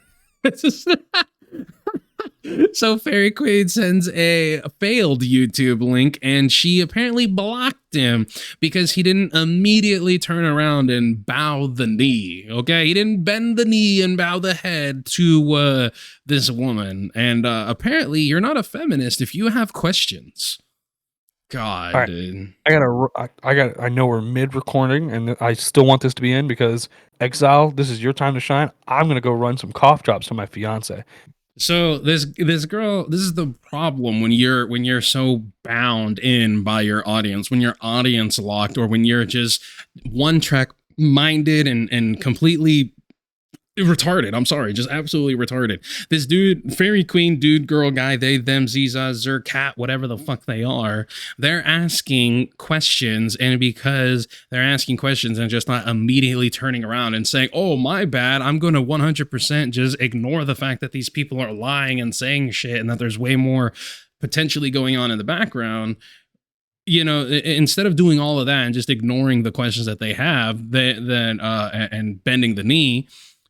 So Fairy Queen sends a failed YouTube link, and she apparently blocked him because he didn't immediately turn around and bow the knee. Okay, he didn't bend the knee and bow the head to this woman. And apparently, you're not a feminist if you have questions. God, All right. dude. I know we're mid recording, and I still want this to be in because Exile, this is your time to shine. I'm gonna go run some cough drops to my fiance. So this girl, this is the problem when you're so bound in by your audience, when your audience locked, or when you're just one track minded and completely retarded. I'm sorry, just absolutely retarded. This dude, fairy queen, dude, girl, guy, they, them, ziza, zer, cat, whatever the fuck they are, they're asking questions, and because they're asking questions and just not immediately turning around and saying, oh, my bad, I'm going to 100% just ignore the fact that these people are lying and saying shit and that there's way more potentially going on in the background. You know, instead of doing all of that and just ignoring the questions that they have, and bending the knee,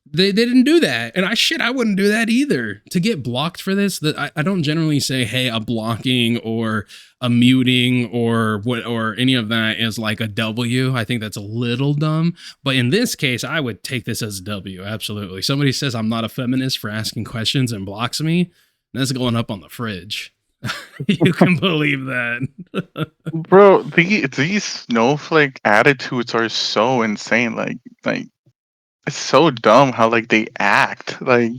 they didn't do that. And I wouldn't do that either. To get blocked for this, I don't generally say, hey, a blocking or a muting or what or any of that is like a W. I think that's a little dumb. But in this case, I would take this as a W. Absolutely. Somebody says I'm not a feminist for asking questions and blocks me. That's going up on the fridge. You can believe that. Bro, these snowflake attitudes are so insane. Like it's so dumb how like they act. Like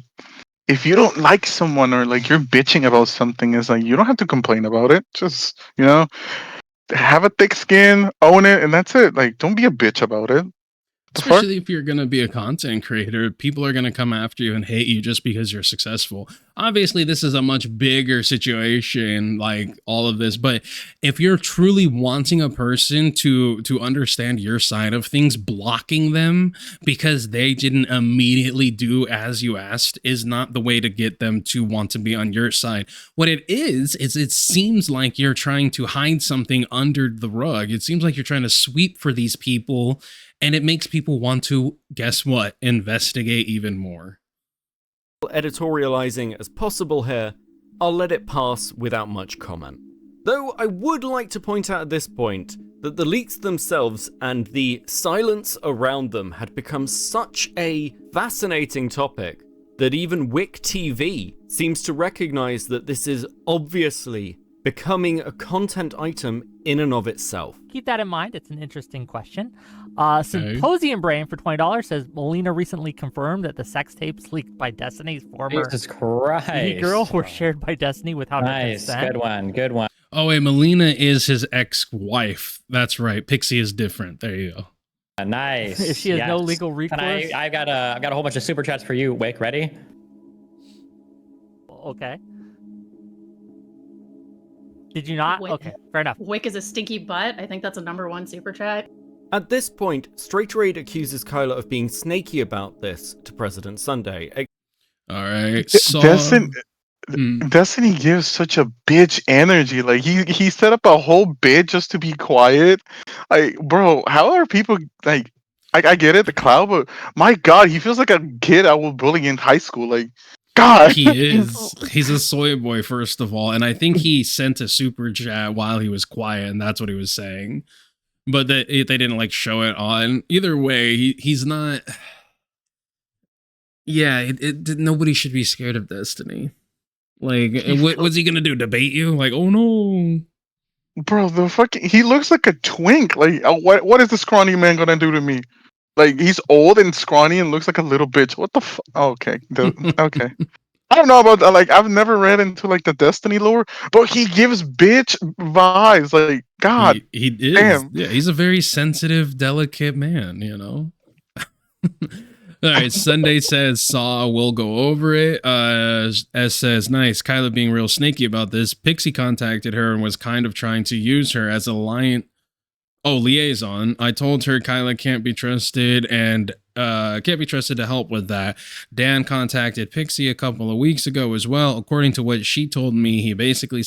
if you don't like someone or like you're bitching about something, it's like you don't have to complain about it. Just have a thick skin, own it, and that's it. Like don't be a bitch about it. Especially if you're going to be a content creator, people are going to come after you and hate you just because you're successful. Obviously, this is a much bigger situation, like all of this. But if you're truly wanting a person to understand your side of things, blocking them because they didn't immediately do as you asked is not the way to get them to want to be on your side. What it is it seems like you're trying to hide something under the rug. It seems like you're trying to sweep for these people. And it makes people want to, guess what, investigate even more. Editorializing as possible here, I'll let it pass without much comment. Though I would like to point out at this point that the leaks themselves and the silence around them had become such a fascinating topic that even Wick TV seems to recognize that this is obviously becoming a content item in and of itself. Keep that in mind. It's an interesting question. Symposium Brain for $20 says Molina recently confirmed that the sex tapes leaked by Destiny's former girl were shared by Destiny without her consent. Good one. Oh wait, Molina is his ex-wife. That's right. Pixie is different. There you go. Nice. If she has no legal recourse. I've got a whole bunch of super chats for you. Wick, ready? Okay. Did you not? Wick. Okay, fair enough. Wick is a stinky butt. I think that's a #1 super chat. At this point, Straight Raid accuses Kyla of being snaky about this to President Sunday. All right. Destiny gives such a bitch energy. Like he set up a whole bid just to be quiet. Like, bro, how are people like? I get it, the cloud, but my God, he feels like a kid I was bullying in high school. Like, God, he is. He's a soy boy, first of all, and I think he sent a super chat while he was quiet, and that's what he was saying. But they didn't like show it on. Either way, he's not. Yeah, nobody should be scared of Destiny. Like, what's he gonna do? Debate you? Like, oh no, bro, he looks like a twink. Like, what is the scrawny man gonna do to me? Like, he's old and scrawny and looks like a little bitch. What the fuck? Oh, okay, okay. I don't know about that. Like, I've never read into like the Destiny lore, but he gives bitch vibes. Like, God, he is. Damn. Yeah, he's a very sensitive, delicate man. You know. All right, Sunday says Saw will go over it. S says, nice. Kyla being real snaky about this. Pixie contacted her and was kind of trying to use her as a liaison. I told her Kyla can't be trusted and can't be trusted to help with that. Dan contacted Pixie a couple of weeks ago as well. According to what she told me, he basically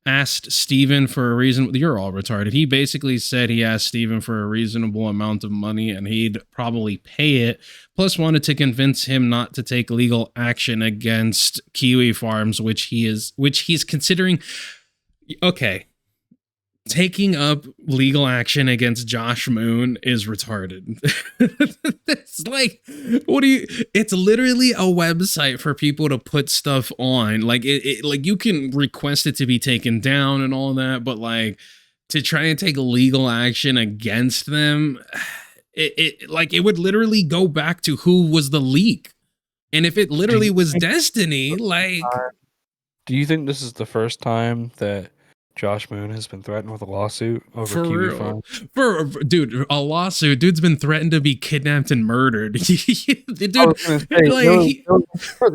asked Steven for a reason. You're all retarded. He basically said he asked Steven for a reasonable amount of money and he'd probably pay it. Plus wanted to convince him not to take legal action against Kiwi Farms, which he's considering. Okay. taking up legal action against Josh Moon is retarded. It's like, what do you? It's literally a website for people to put stuff on. Like like you can request it to be taken down and all that, but like to try and take legal action against them, it would literally go back to who was the leak, and if it literally was Destiny, like. Do you think this is the first time that Josh Moon has been threatened with a lawsuit over Kiwi Farms? Dude, a lawsuit. Dude's been threatened to be kidnapped and murdered. Dude, it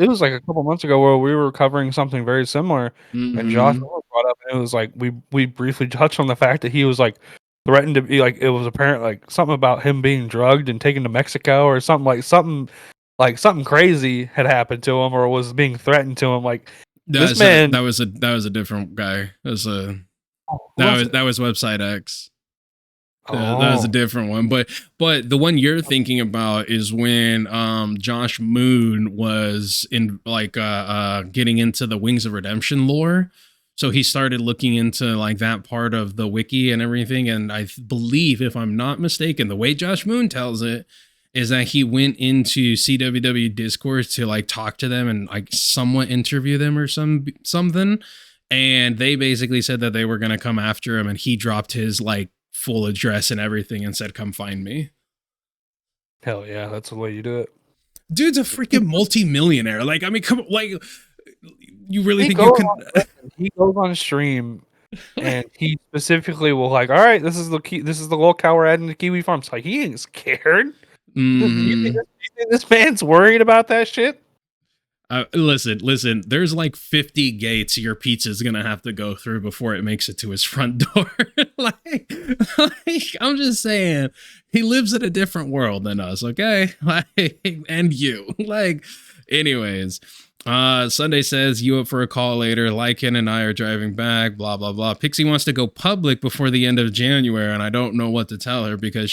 was like a couple months ago where we were covering something very similar, and Josh Moon brought up, and it was like we briefly touched on the fact that he was like threatened to be like, it was apparent like something about him being drugged and taken to Mexico or something crazy had happened to him or was being threatened to him. Like that was a different guy. That was Website X. That was a different one. But the one you're thinking about is when Josh Moon was in like getting into the Wings of Redemption lore. So he started looking into like that part of the wiki and everything. And I believe, if I'm not mistaken, the way Josh Moon tells it is that he went into CWW Discord to like talk to them and like somewhat interview them or something. And they basically said that they were going to come after him, and he dropped his like full address and everything and said, "Come find me." Hell yeah, that's the way you do it. Dude's a freaking multi-millionaire. Like, I mean, come on, like, you really think you can? He goes on stream and he specifically will like, all right, this is the locale we're adding to Kiwi Farms. Like, he ain't scared. You think this man's worried about that shit? Listen, there's like 50 gates your pizza's gonna have to go through before it makes it to his front door. like I'm just saying, he lives in a different world than us, okay? Like, and you. Like, anyways. Sunday says, you up for a call later. Lycan and I are driving back, blah, blah, blah. Pixie wants to go public before the end of January, and I don't know what to tell her because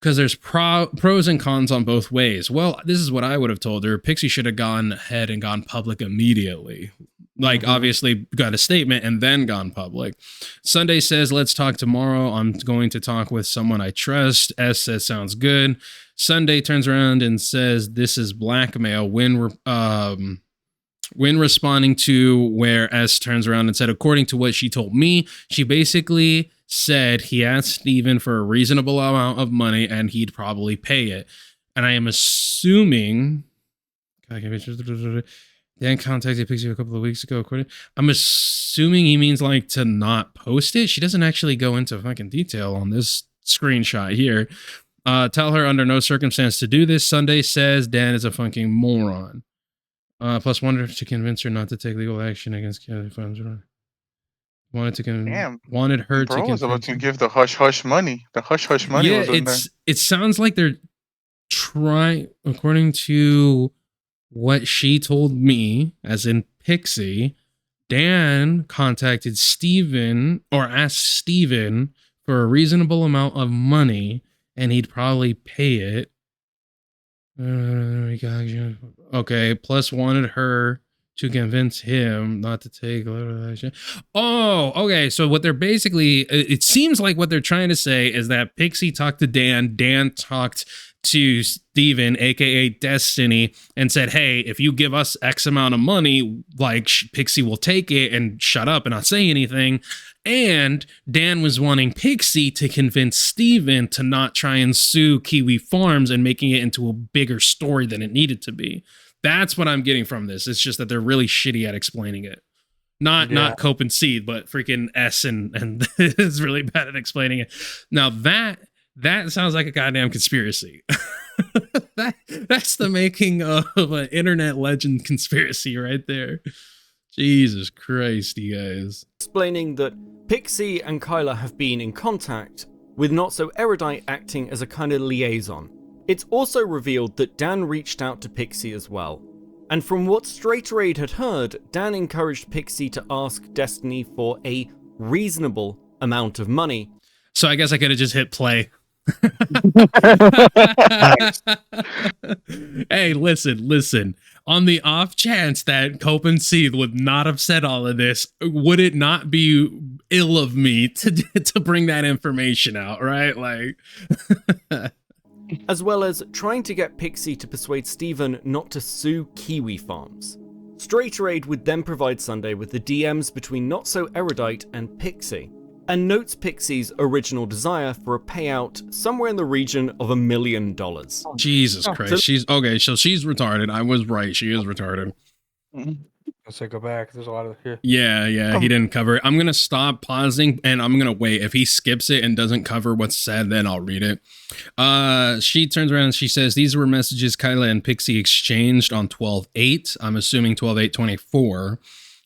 there's pros and cons on both ways. Well, this is what I would have told her. Pixie should have gone ahead and gone public immediately. Like, obviously got a statement and then gone public. Sunday says, let's talk tomorrow. I'm going to talk with someone I trust. S says, sounds good. Sunday turns around and says, this is blackmail. When responding to where S turns around and said, according to what she told me, she basically said he asked Steven for a reasonable amount of money and he'd probably pay it. And I am assuming... Dan contacted Pixie a couple of weeks ago. I'm assuming he means like to not post it. She doesn't actually go into fucking detail on this screenshot here. Tell her under no circumstance to do this. Sunday says Dan is a fucking moron. Plus wanted to convince her not to take legal action against Kelly Farms. Wanted her to was about to give the hush hush money. The hush hush money was in there. It sounds like they're trying, according to what she told me, as in Pixie, Dan contacted Steven or asked Steven for a reasonable amount of money and he'd probably pay it. Okay, plus wanted her to convince him not to take action. Oh, okay. So what they're basically, it seems like what they're trying to say is that Pixie talked to Dan, Dan talked to Steven, aka Destiny, and said, hey, if you give us X amount of money, like Pixie will take it and shut up and not say anything. And Dan was wanting Pixie to convince Steven to not try and sue Kiwi Farms and making it into a bigger story than it needed to be. That's what I'm getting from this. It's just that they're really shitty at explaining it. Not Kmplxity, but freaking S and is really bad at explaining it. Now that sounds like a goddamn conspiracy. That's the making of an internet legend conspiracy right there. Jesus Christ, you guys. Explaining that Pixie and Kyla have been in contact, with Not So Erudite acting as a kind of liaison. It's also revealed that Dan reached out to Pixie as well. And from what Straight Raid had heard, Dan encouraged Pixie to ask Destiny for a reasonable amount of money. So I guess I could have just hit play. Hey, listen. On the off chance that Kmplxity would not have said all of this, would it not be ill of me to bring that information out, right? Like, as well as trying to get Pixie to persuade Steven not to sue Kiwi Farms. Straighterade would then provide Sunday with the DMs between Not So Erudite and Pixie, and notes Pixie's original desire for a payout somewhere in the region of $1 million. Jesus Christ, she's okay. So she's retarded. I was right. She is retarded. Let's go back. There's a lot of here. Yeah, he didn't cover it. I'm gonna stop pausing and I'm gonna wait. If he skips it and doesn't cover what's said, then I'll read it. She turns around and she says, "These were messages Kyla and Pixie exchanged on 12/8. I'm assuming 12/8/24.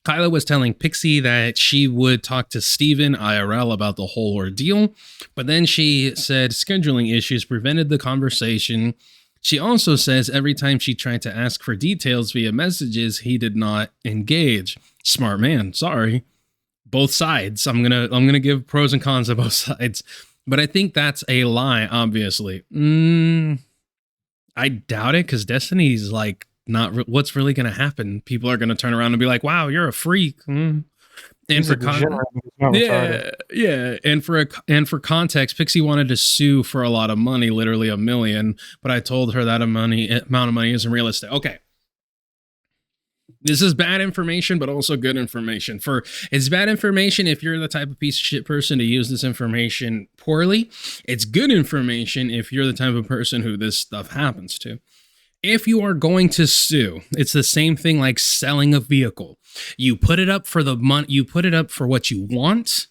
Kyla was telling Pixie that she would talk to Steven IRL about the whole ordeal, but then she said scheduling issues prevented the conversation. She also says every time she tried to ask for details via messages, he did not engage. Smart man, sorry. Both sides. I'm gonna give pros and cons of both sides. But I think that's a lie, obviously. I doubt it, because Destiny's like not what's really gonna happen. People are gonna turn around and be like, wow, you're a freak. And for and for context, Pixie wanted to sue for a lot of money, literally $1 million, but I told her that amount of money isn't realistic. Okay. This is bad information, but also good information. It's bad information if you're the type of piece of shit person to use this information poorly. It's good information if you're the type of person who this stuff happens to. If you are going to sue, it's the same thing like selling a vehicle. You put it up for the money. You put it up for what you want.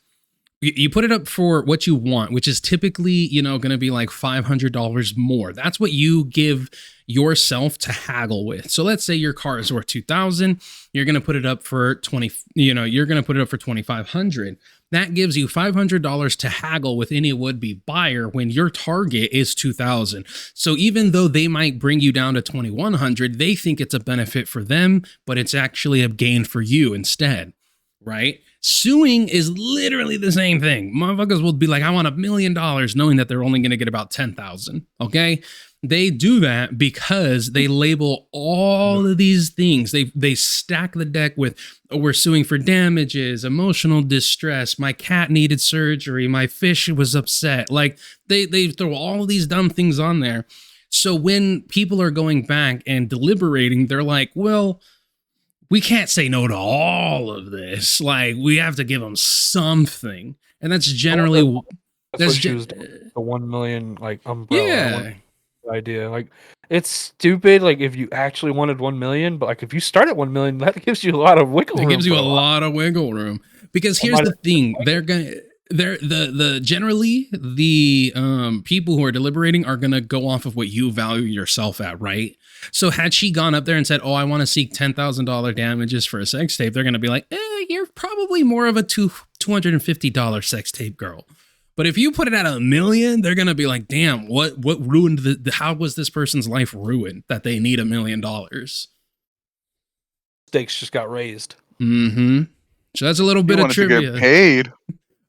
You put it up for what you want, which is typically, going to be like $500 more. That's what you give yourself to haggle with. So let's say your car is worth $2,000. You're going to put it up for you're going to put it up for $2,500. That gives you $500 to haggle with any would-be buyer when your target is $2,000. So even though they might bring you down to $2,100, they think it's a benefit for them, but it's actually a gain for you instead, right? Suing is literally the same thing. Motherfuckers will be like, I want $1 million, knowing that they're only going to get about 10,000. Okay. They do that because they label all of these things. They stack the deck with, we're suing for damages, emotional distress, my cat needed surgery, my fish was upset. Like they throw all of these dumb things on there. So when people are going back and deliberating, they're like, well, we can't say no to all of this. Like, we have to give them something. And that's generally... That's what she was doing, the 1 million, like, umbrella idea. Like, it's stupid, like, if you actually wanted 1 million, but, like, if you start at 1 million, that gives you a lot of wiggle room. It gives you a lot of wiggle room. Because here's the thing. Generally the people who are deliberating are going to go off of what you value yourself at, right? So had she gone up there and said, oh, I want to seek $10,000 damages for a sex tape, they're going to be like, you're probably more of a $250 sex tape girl. But if you put it at $1 million, they're going to be like, damn, what ruined how was this person's life ruined that they need $1 million? Stakes just got raised. Mm-hmm. So that's a little bit of trivia. To get paid.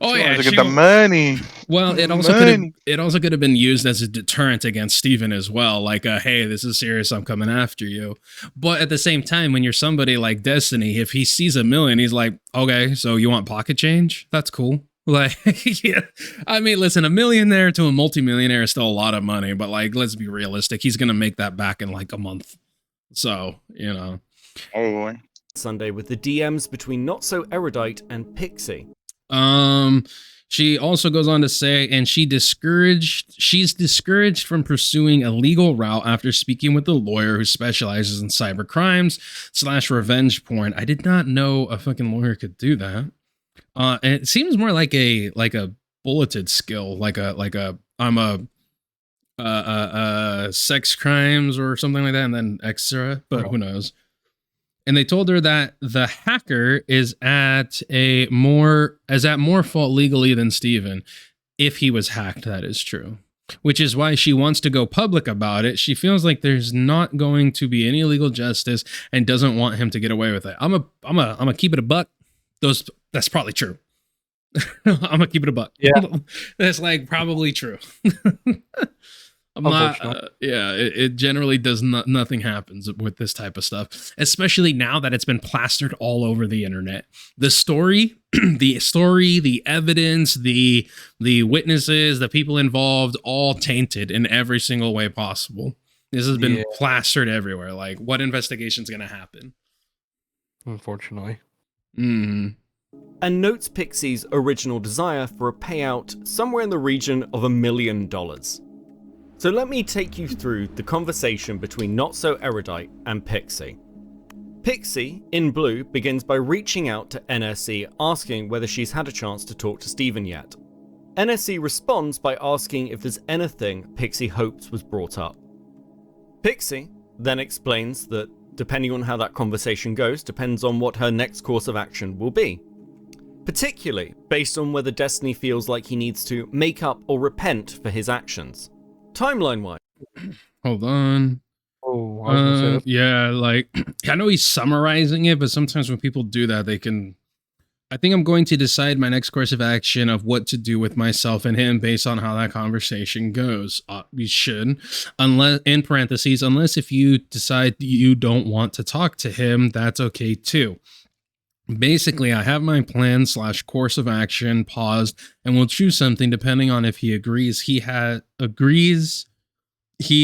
Oh yeah, to get the money. Well, it also could have been used as a deterrent against Steven as well. Like, hey, this is serious. I'm coming after you. But at the same time, when you're somebody like Destiny, if he sees $1 million, he's like, okay, so you want pocket change? That's cool. Like, yeah. I mean, listen, $1 millionaire to a multimillionaire is still a lot of money, but like, let's be realistic. He's gonna make that back in like a month. So, Oh boy. Sunday with the DMs between Not So Erudite and Pixie. She also goes on to say, and she's discouraged from pursuing a legal route after speaking with a lawyer who specializes in cyber crimes / revenge porn. I did not know a fucking lawyer could do that. And it seems more like a bulleted skill, like I'm a sex crimes or something like that, and then extra, but who knows. And they told her that the hacker is at more fault legally than Steven. If he was hacked, that is true. Which is why she wants to go public about it. She feels like there's not going to be any legal justice and doesn't want him to get away with it. I'm a keep it a buck. That's probably true. I'm gonna keep it a buck. Yeah. That's like probably true. It generally does not. Nothing happens with this type of stuff, especially now that it's been plastered all over the internet. The story, the evidence, the witnesses, the people involved, all tainted in every single way possible. This has been plastered everywhere. Like, what investigation's going to happen? Unfortunately. Mm. And notes Pixie's original desire for a payout somewhere in the region of $1 million. So let me take you through the conversation between Not So Erudite and Pixie. Pixie, in blue, begins by reaching out to NSE asking whether she's had a chance to talk to Steven yet. NSE responds by asking if there's anything Pixie hopes was brought up. Pixie then explains that depending on how that conversation goes depends on what her next course of action will be. Particularly based on whether Destiny feels like he needs to make up or repent for his actions. Timeline-wise. Hold on. Oh, I was gonna say yeah, like, I know he's summarizing it, but sometimes when people do that, they can... I think I'm going to decide my next course of action of what to do with myself and him based on how that conversation goes. You should, unless, in parentheses, unless if you decide you don't want to talk to him, that's okay too. Basically, I have my plan / course of action paused, and we'll choose something depending on if he agrees. He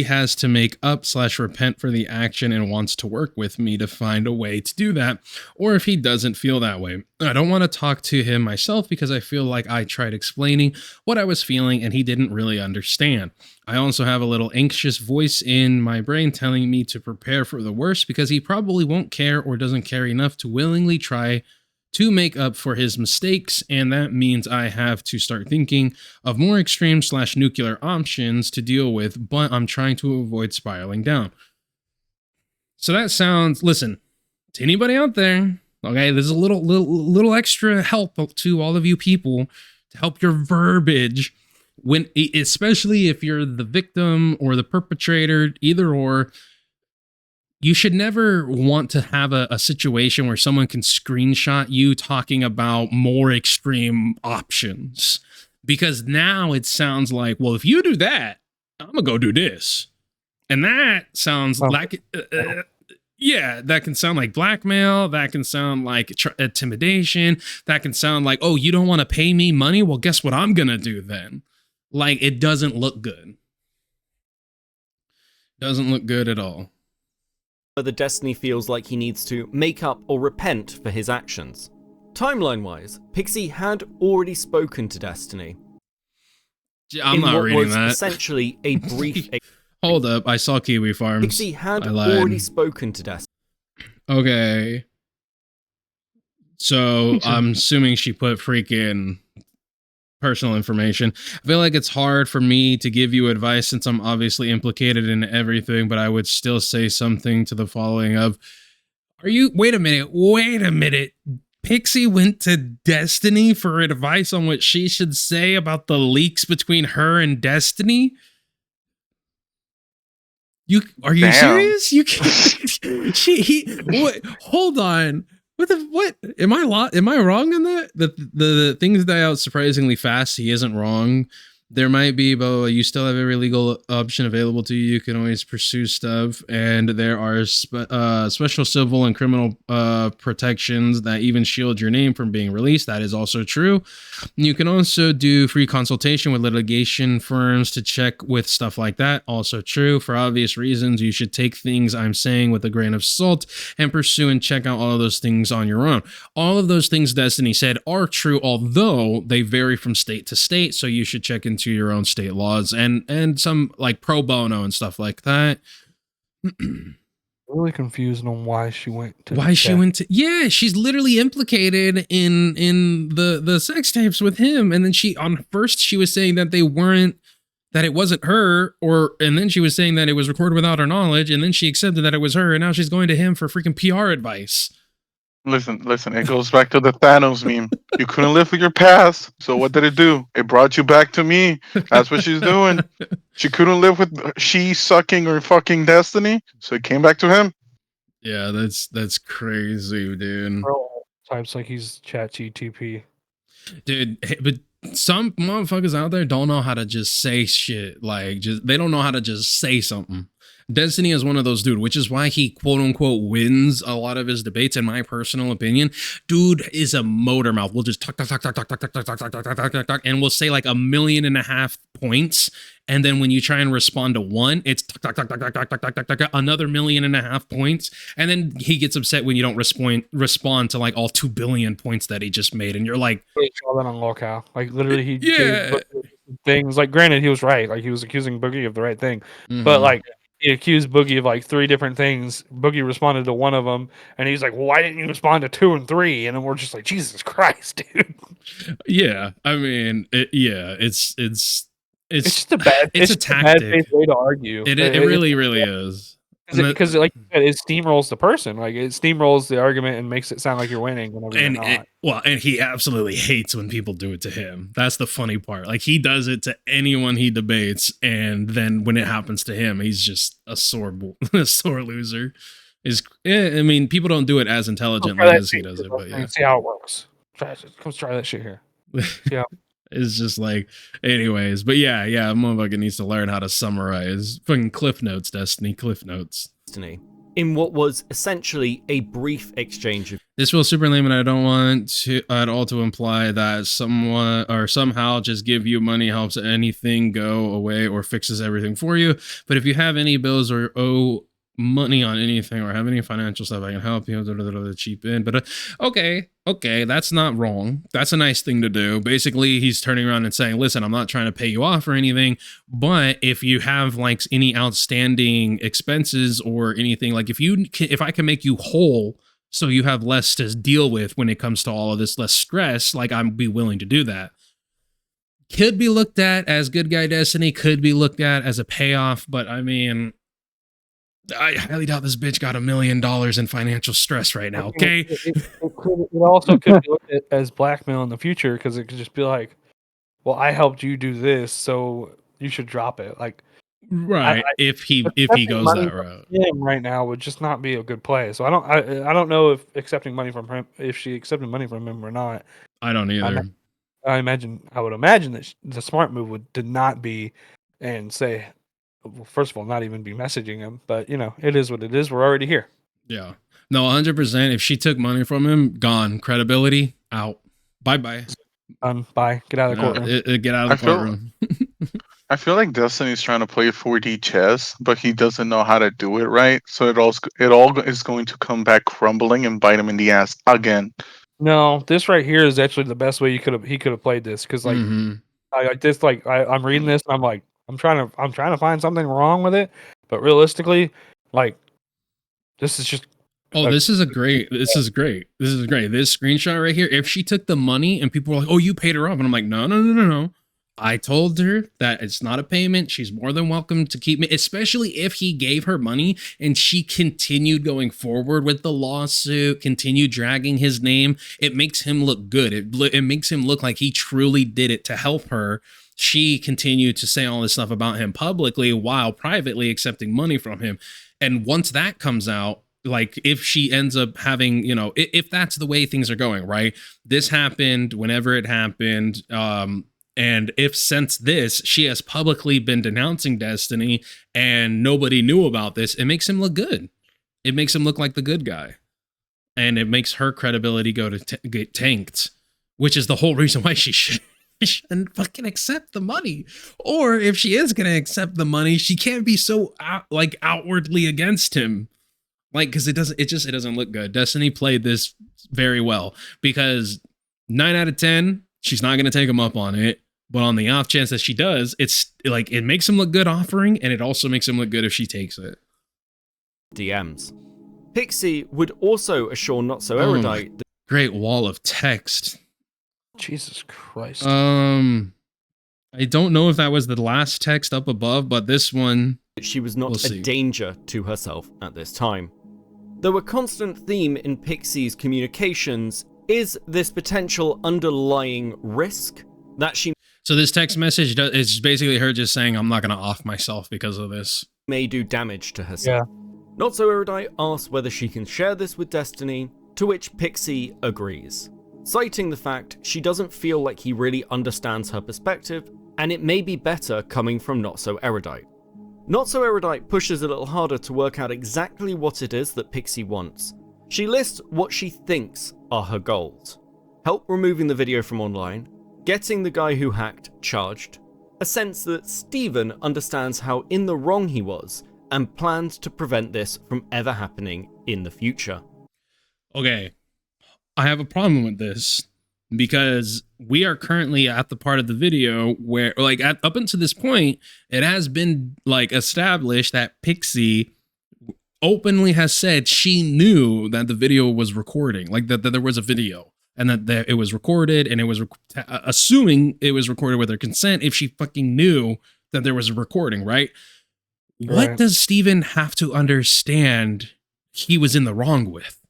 has to make up / repent for the action and wants to work with me to find a way to do that, or if he doesn't feel that way. I don't want to talk to him myself because I feel like I tried explaining what I was feeling and he didn't really understand. I also have a little anxious voice in my brain telling me to prepare for the worst because he probably won't care or doesn't care enough to willingly try to make up for his mistakes, and that means I have to start thinking of more extreme / nuclear options to deal with, but I'm trying to avoid spiraling down. So that sounds, listen, to anybody out there, okay, there's a little extra help to all of you people to help your verbiage, when, especially if you're the victim or the perpetrator, either or. You should never want to have a situation where someone can screenshot you talking about more extreme options. Because now it sounds like, well, if you do that, I'm going to go do this. And that sounds like, that can sound like blackmail. That can sound like intimidation. That can sound like, oh, you don't want to pay me money? Well, guess what I'm going to do then? Like, it doesn't look good. Doesn't look good at all. Whether Destiny feels like he needs to make up or repent for his actions. Timeline-wise, Pixie had already spoken to Destiny. I'm not reading that. Essentially a brief... Hold up, I saw Kiwi Farms. Pixie had already spoken to Destiny. Okay. So, I'm assuming she put freaking personal information. I feel like it's hard for me to give you advice since I'm obviously implicated in everything, but I would still say something to the following of, wait a minute. Pixie went to Destiny for advice on what she should say about the leaks between her and Destiny? Are you serious? You can't. Hold on. What? Am I wrong on that? The things die out surprisingly fast. He isn't wrong. There might be, but you still have every legal option available to you. You can always pursue stuff, and there are special civil and criminal protections that even shield your name from being released. That is also true. You can also do free consultation with litigation firms to check with stuff like that. Also true. For obvious reasons, you should take things I'm saying with a grain of salt and pursue and check out all of those things on your own. All of those things Destiny said are true, although they vary from state to state, so you should check into your own state laws and some like pro bono and stuff like that. Really confused on why she went to yeah, she's literally implicated in the sex tapes with him, and then she was saying that it wasn't her, and then she was saying that it was recorded without her knowledge, and then she accepted that it was her, and now she's going to him for freaking PR advice. Listen, it goes back to the Thanos meme. You couldn't live with your past, so what did it do? It brought you back to me. That's what she's doing. She couldn't live with she sucking or fucking Destiny, so it came back to him. Yeah, that's crazy, dude. Types like he's ChatGTP. Dude, but some motherfuckers out there don't know how to just say shit. Like, they don't know how to just say something. Destiny is one of those dude, which is why he quote unquote wins a lot of his debates. In my personal opinion, dude is a motor mouth. We'll just talk, and we'll say like 1.5 million points. And then when you try and respond to one, it's another 1.5 million points. And then he gets upset when you don't respond to like all 2 billion points that he just made. And you're like, he saw that on locale. Like literally, he gave things. Like, granted, he was right. Like he was accusing Boogie of the right thing, but like. He accused Boogie of like 3 different things. Boogie responded to one of them, and he's like, "Well, why didn't you respond to 2 and 3?" And then we're just like, "Jesus Christ, dude!" Yeah, I mean, it's just a bad. It's a tactic. Bad way to argue. It really is. Because like it steamrolls the person, like it steamrolls the argument and makes it sound like you're winning whenever you're not. And he absolutely hates when people do it to him. That's the funny part. Like he does it to anyone he debates, and then when it happens to him, he's just a sore loser. I mean, people don't do it as intelligently as he does it, but yeah. See how it works. Come try that shit here. Yeah. It's just like, anyways, but yeah, motherfucker needs to learn how to summarize. Fucking Cliff Notes, Destiny, Cliff Notes. Destiny. In what was essentially a brief exchange of. This feels super lame, and I don't want to at all to imply that someone or somehow just give you money helps anything go away or fixes everything for you. But if you have any bills or owe money on anything or have any financial stuff, I can help you. Cheap in, but okay, that's not wrong. That's a nice thing to do. Basically, he's turning around and saying, listen, I'm not trying to pay you off or anything, but if you have like any outstanding expenses or anything, like if I can make you whole so you have less to deal with when it comes to all of this, less stress, like I'd be willing to do that. Could be looked at as good guy Destiny, could be looked at as a payoff, but I mean, I highly doubt this bitch got $1 million in financial stress right now, okay? It also could be looked at as blackmail in the future, because it could just be like, well, I helped you do this, so you should drop it. Like, right, if he goes that route. Him right now would just not be a good play. So I don't know if accepting money from him, if she accepted money from him or not. I don't either. I would imagine that the smart move did not be and say, well, first of all, not even be messaging him, but you know, it is what it is. We're already here. Yeah. No, 100%. If she took money from him, gone. Credibility, out. Bye-bye. Bye. Get out of the courtroom. Get out of the courtroom. I feel like Destiny's trying to play 4D chess, but he doesn't know how to do it right. So it all is going to come back crumbling and bite him in the ass again. No, this right here is actually the best way he could have played this, because like I'm reading this and I'm like, I'm trying to find something wrong with it, but realistically, like, this is just. This is great. This screenshot right here. If she took the money and people were like, "Oh, you paid her off," and I'm like, no. I told her that it's not a payment. She's more than welcome to keep me, especially if he gave her money and she continued going forward with the lawsuit, continued dragging his name. It makes him look good. It makes him look like he truly did it to help her. She continued to say all this stuff about him publicly while privately accepting money from him. And once that comes out, like if she ends up having, you know, if that's the way things are going, right? This happened whenever it happened. And if since this, she has publicly been denouncing Destiny and nobody knew about this, it makes him look good. It makes him look like the good guy. And it makes her credibility get tanked, which is the whole reason why she shouldn't fucking accept the money. Or if she is going to accept the money, she can't be so outwardly against him. Like, because it doesn't look good. Destiny played this very well, because 9 out of 10, she's not going to take him up on it. But on the off chance that she does, it's like, it makes him look good offering, and it also makes him look good if she takes it. DMs. Pixie would also assure Not So Erudite. Great wall of text. Jesus Christ. I don't know if that was the last text up above, but this one. She was not a danger to herself at this time. Though a constant theme in Pixie's communications is this potential underlying risk that she. So this text message is basically her just saying, I'm not going to off myself because of this. May do damage to herself. Yeah. Not So Erudite asks whether she can share this with Destiny, to which Pixie agrees. citing the fact she doesn't feel like he really understands her perspective, and it may be better coming from Not So Erudite. Not So Erudite pushes a little harder to work out exactly what it is that Pixie wants. She lists what she thinks are her goals: help removing the video from online, getting the guy who hacked charged, a sense that Steven understands how in the wrong he was, and plans to prevent this from ever happening in the future. Okay, I have a problem with this because we are currently at the part of the video where, like, up until this point, it has been like established that Pixie openly has said she knew that the video was recording, like that there was a video and that it was recorded, and it was assuming it was recorded with her consent if she fucking knew that there was a recording, right? What does Steven have to understand he was in the wrong with?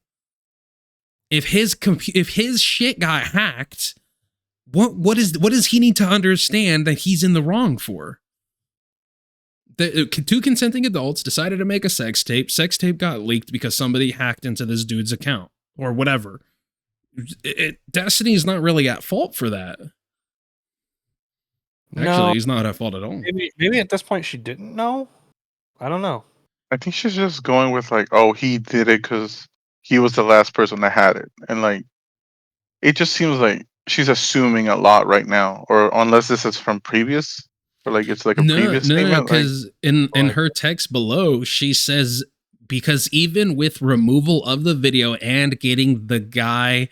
If his shit got hacked, what does he need to understand that he's in the wrong for? Two consenting adults decided to make a sex tape. Sex tape got leaked because somebody hacked into this dude's account or whatever. Destiny's not really at fault for that. Actually, he's not at fault at all. Maybe at this point she didn't know. I don't know. I think she's just going with like, oh, he did it because he was the last person that had it, and like, it just seems like she's assuming a lot right now, or unless this is from previous, or like it's like a previous statement. No, because in her text below, she says, because even with removal of the video and getting the guy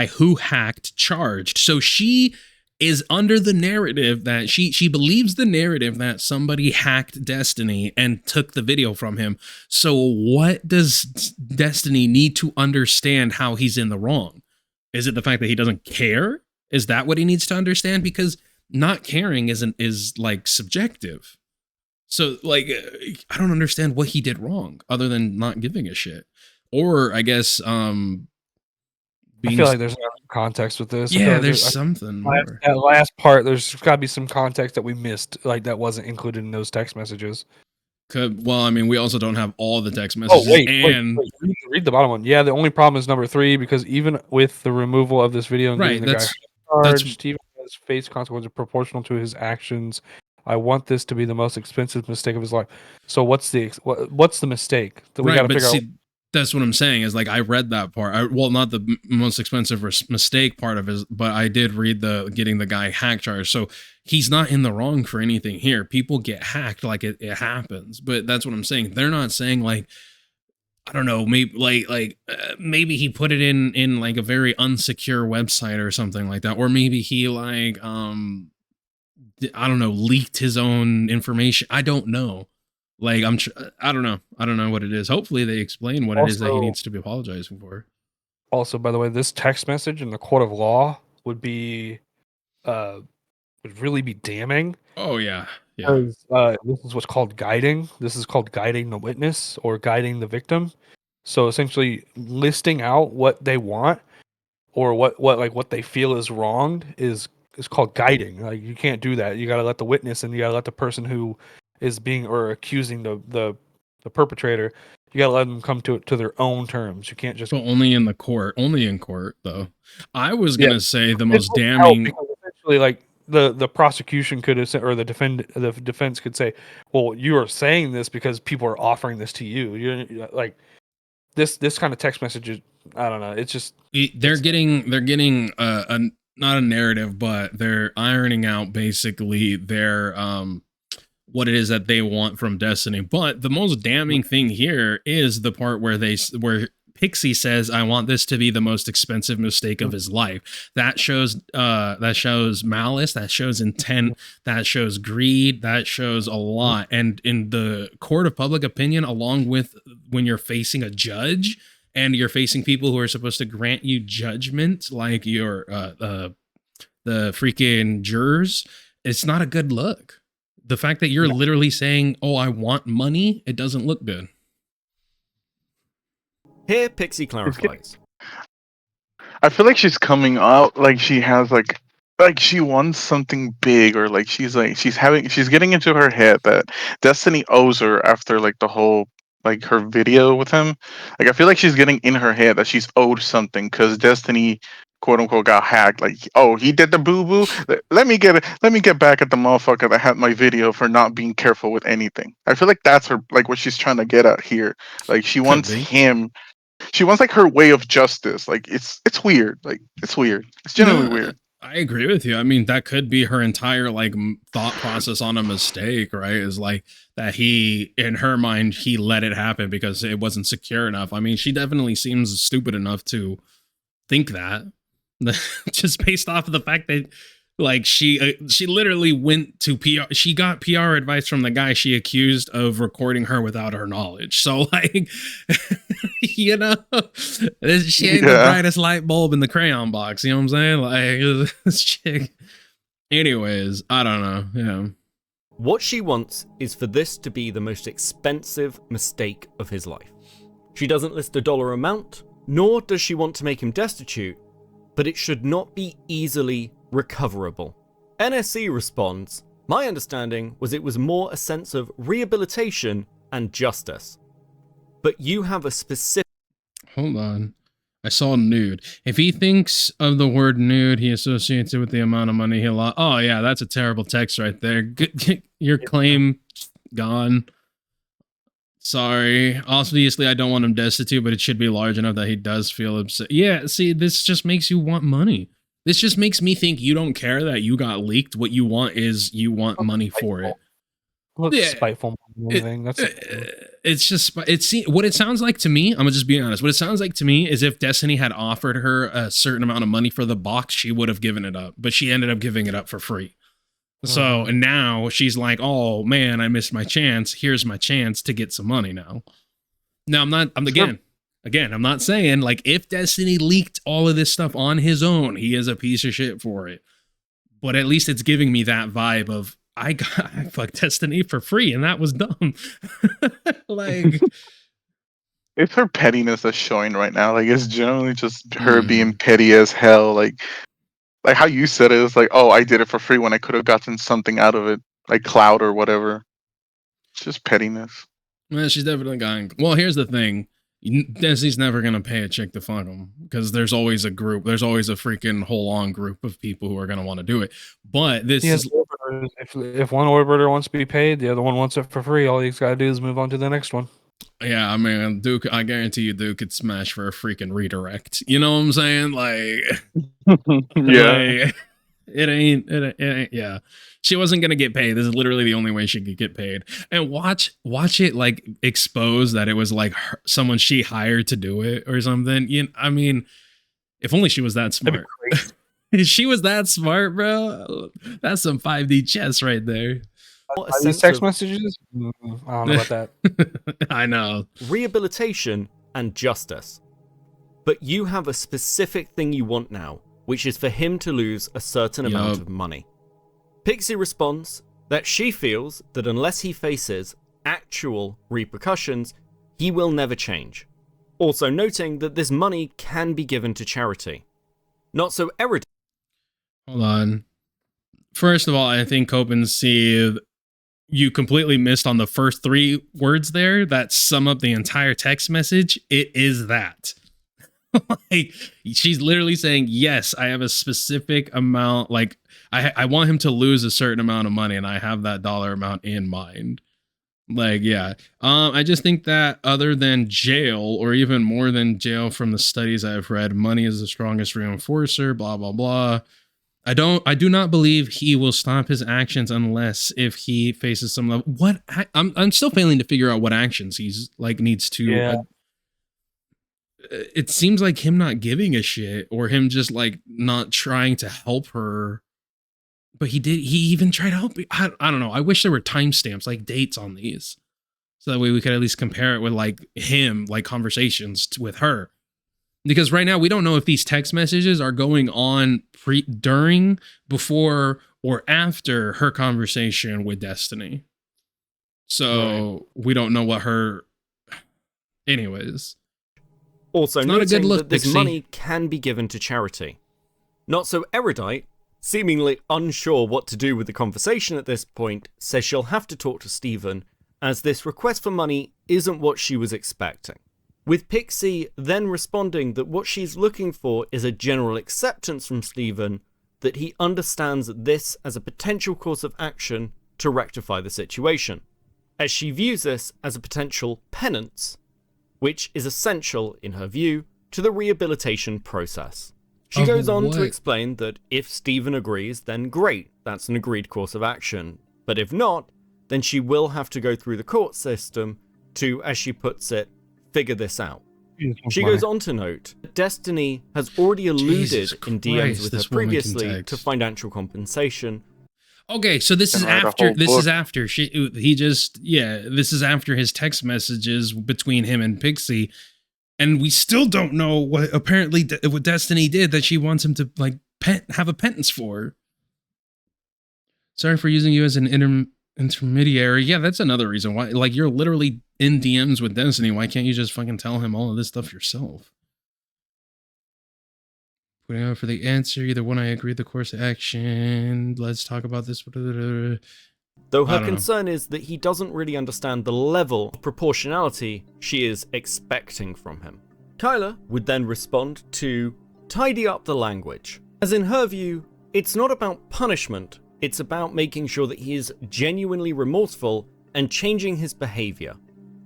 who hacked charged, so she is under the narrative that she believes the narrative that somebody hacked Destiny and took the video from him. So what does Destiny need to understand how he's in the wrong? Is it the fact that he doesn't care? Is that what he needs to understand? Because not caring is like subjective. So like, I don't understand what he did wrong other than not giving a shit. Or I guess, I feel like there's no context with this. Yeah, like there's something more. That last part, there's got to be some context that we missed, like that wasn't included in those text messages. Well, I mean, we also don't have all the text messages. Oh, wait. Read the bottom one. Yeah, the only problem is number 3, because even with the removal of this video and getting the guy charged, Steven has faced consequences proportional to his actions. I want this to be the most expensive mistake of his life. So what's the mistake that we got to figure out? That's what I'm saying is, like, I read that part. Well, not the most expensive mistake part of it, but I did read the getting the guy hack charge. So he's not in the wrong for anything here. People get hacked, like it happens. But that's what I'm saying. They're not saying like, I don't know, maybe maybe he put it in like a very unsecure website or something like that, or maybe he like I don't know, leaked his own information. I don't know. Like, I don't know what it is. Hopefully they explain what it is that he needs to be apologizing for. Also, by the way, this text message in the court of law would be, would really be damning. Oh yeah. This is what's called guiding. This is called guiding the witness or guiding the victim. So essentially listing out what they want or what they feel is wronged is called guiding. Like, you can't do that. You got to let the witness and you got to let the person who is being or accusing the perpetrator, you gotta let them come to their own terms. You can't just only in court though. I was gonna say the most damning, essentially, like the prosecution could have said, or the defense could say, well, you are saying this because people are offering this to you. You're like this kind of text messages. I don't know. It's just they're getting not a narrative, but they're ironing out basically their what it is that they want from Destiny. But the most damning thing here is the part where Pixie says, I want this to be the most expensive mistake of his life. That shows malice, that shows intent, that shows greed, that shows a lot. And in the court of public opinion, along with when you're facing a judge and you're facing people who are supposed to grant you judgment, like your the freaking jurors, it's not a good look. The fact that you're literally saying, oh, I want money, it doesn't look good. Here, Pixie clarifies. I feel like she's coming out like she has like she wants something big, or like she's getting into her head that Destiny owes her after like the whole like her video with him. Like I feel like she's getting in her head that she's owed something because Destiny, quote unquote, got hacked. Like, oh, he did the boo boo. Let me get back at the motherfucker that had my video for not being careful with anything. I feel like that's her, like what she's trying to get at here. Like she wants him. She wants like her way of justice. Like it's weird. Like it's weird. It's genuinely weird. I agree with you. I mean, that could be her entire like thought process on a mistake, right? Is like that he, in her mind, he let it happen because it wasn't secure enough. I mean, she definitely seems stupid enough to think that, just based off of the fact that like she literally went to PR. She got PR advice from the guy she accused of recording her without her knowledge. So like, you know, she ain't the brightest light bulb in the crayon box. You know what I'm saying? Like this chick. Anyways, I don't know. Yeah. What she wants is for this to be the most expensive mistake of his life. She doesn't list a dollar amount, nor does she want to make him destitute, but it should not be easily recoverable. NSC responds, my understanding was it was more a sense of rehabilitation and justice. But you have a specific... Hold on. I saw nude. If he thinks of the word nude, he associates it with the amount of money he lost. Oh yeah, that's a terrible text right there. Your claim gone. Sorry. Obviously, I don't want him destitute, but it should be large enough that he does feel upset. Yeah, see, this just makes you want money. This just makes me think you don't care that you got leaked. What you want is you want money for it. Spiteful. It's just what it sounds like to me. I'm gonna just be honest. What it sounds like to me is if Destiny had offered her a certain amount of money for the box, she would have given it up, but she ended up giving it up for free. So, and now she's like, oh man, I missed my chance. Here's my chance to get some money now. Now I'm not saying like if Destiny leaked all of this stuff on his own, he is a piece of shit for it. But at least it's giving me that vibe of I fucked Destiny for free and that was dumb. Like it's her pettiness that's showing right now. Like it's generally just her being petty as hell. Like how you said it was like, oh, I did it for free when I could have gotten something out of it, like clout or whatever. It's just pettiness. Well, she's definitely going. Well, here's the thing. Desi's never going to pay a chick to fuck him because there's always a group. There's always a freaking whole-on group of people who are going to want to do it. But this is... If one orbiter wants to be paid, the other one wants it for free. All he's got to do is move on to the next one. Yeah, I mean, Duke, I guarantee you Duke could smash for a freaking redirect. You know what I'm saying? Like... yeah. Like, it ain't, yeah. She wasn't gonna get paid. This is literally the only way she could get paid. And watch it like expose that it was like someone she hired to do it or something. You know, I mean, if only she was that smart. If she was that smart, bro, that's some 5D chess right there. These text messages? I don't know about that. I know. Rehabilitation and justice. But you have a specific thing you want now, which is for him to lose a certain amount of money. Pixie responds that she feels that unless he faces actual repercussions, he will never change. Also noting that this money can be given to charity. Not so erudite. Hold on. First of all, I think Kmplxity, you completely missed on the first 3 words there that sum up the entire text message. It is that. Like she's literally saying, yes, I have a specific amount, like I want him to lose a certain amount of money and I have that dollar amount in mind. Like, yeah. I just think that other than jail, or even more than jail from the studies I've read, money is the strongest reinforcer, blah, blah, blah. I do not believe he will stop his actions unless if he faces some level. I'm still failing to figure out what actions he's like needs to. It seems like him not giving a shit or him just like not trying to help her. But he even tried to help me. I don't know. I wish there were timestamps, like dates on these. So that way we could at least compare it with like him, like conversations with her. Because right now we don't know if these text messages are going on during, before, or after her conversation with Destiny. So we don't know what her... Anyways. Also noting that this money can be given to charity. Not so erudite, seemingly unsure what to do with the conversation at this point, says she'll have to talk to Steven as this request for money isn't what she was expecting. With Pixie then responding that what she's looking for is a general acceptance from Steven that he understands this as a potential course of action to rectify the situation, as she views this as a potential penance, which is essential, in her view, to the rehabilitation process. She goes on to explain that if Steven agrees, then great, that's an agreed course of action, but if not, then she will have to go through the court system to, as she puts it, figure this out. She goes on to note that Destiny has already alluded in DMs with her previously to financial compensation. Okay, so this is after this is after this is after his text messages between him and Pixie, and we still don't know what apparently what Destiny did that she wants him to like have a penance for. Sorry for using you as an intermediary. Yeah, that's another reason why. Like, you're literally in DMs with Destiny. Why can't you just fucking tell him all of this stuff yourself? Putting out for the answer, either one, I agree with the course of action. Let's talk about this. Though her concern is that he doesn't really understand the level of proportionality she is expecting from him. Kyla would then respond to tidy up the language, as in her view, it's not about punishment, it's about making sure that he is genuinely remorseful and changing his behavior.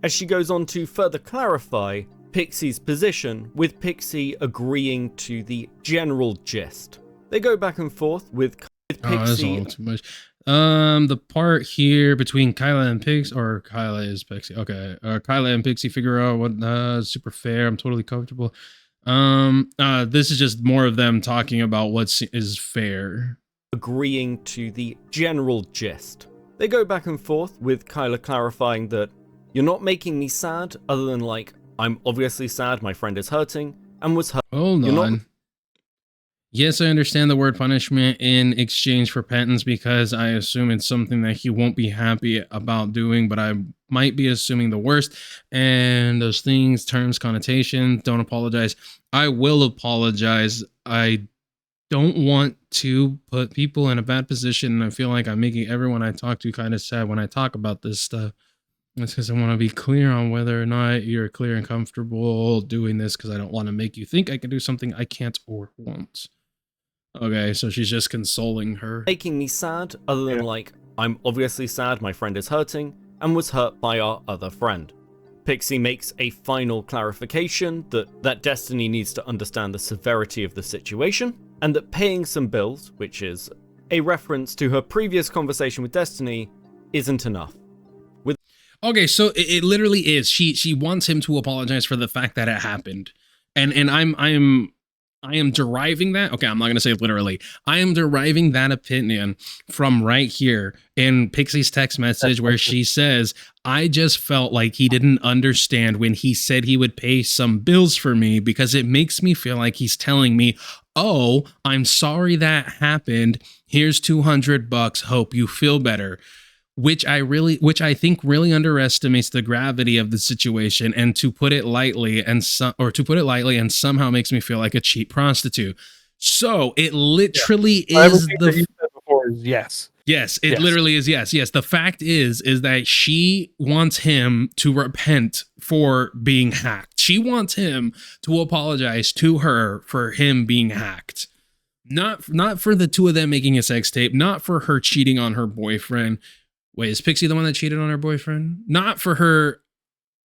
As she goes on to further clarify Pixie's position, with Pixie agreeing to the general gist. They go back and forth with Pixie. Oh, that's a little too much. The part here between Kyla and Pixie, or Kyla is Pixie. Okay, Kyla and Pixie figure out what super fair. I'm totally comfortable. This is just more of them talking about what is fair. Agreeing to the general gist. They go back and forth with Kyla clarifying that you're not making me sad, other than like, I'm obviously sad my friend is hurting, and was hurt. Hold on. Yes, I understand the word punishment in exchange for penance because I assume it's something that he won't be happy about doing, but I might be assuming the worst. And those things, terms, connotations, don't apologize. I will apologize. I don't want to put people in a bad position, and I feel like I'm making everyone I talk to kind of sad when I talk about this stuff. That's because I want to be clear on whether or not you're clear and comfortable doing this, because I don't want to make you think I can do something I can't or won't. Okay, so she's just consoling her. Making me sad, other than like, I'm obviously sad my friend is hurting, and was hurt by our other friend. Pixie makes a final clarification that Destiny needs to understand the severity of the situation, and that paying some bills, which is a reference to her previous conversation with Destiny, isn't enough. Okay, so it literally is. She wants him to apologize for the fact that it happened, and I am deriving that. Okay, I'm not gonna say literally. I am deriving that opinion from right here in Pixie's text message where she says, "I just felt like he didn't understand when he said he would pay some bills for me because it makes me feel like he's telling me, oh, I'm sorry that happened. Here's $200. Hope you feel better." Which I think really underestimates the gravity of the situation, and to put it lightly and somehow makes me feel like a cheap prostitute. So it literally is the you said before is yes. Yes, it literally is yes. Yes, the fact is that she wants him to repent for being hacked. She wants him to apologize to her for him being hacked. Not for the two of them making a sex tape, not for her cheating on her boyfriend. Wait, is Pixie the one that cheated on her boyfriend? Not for her,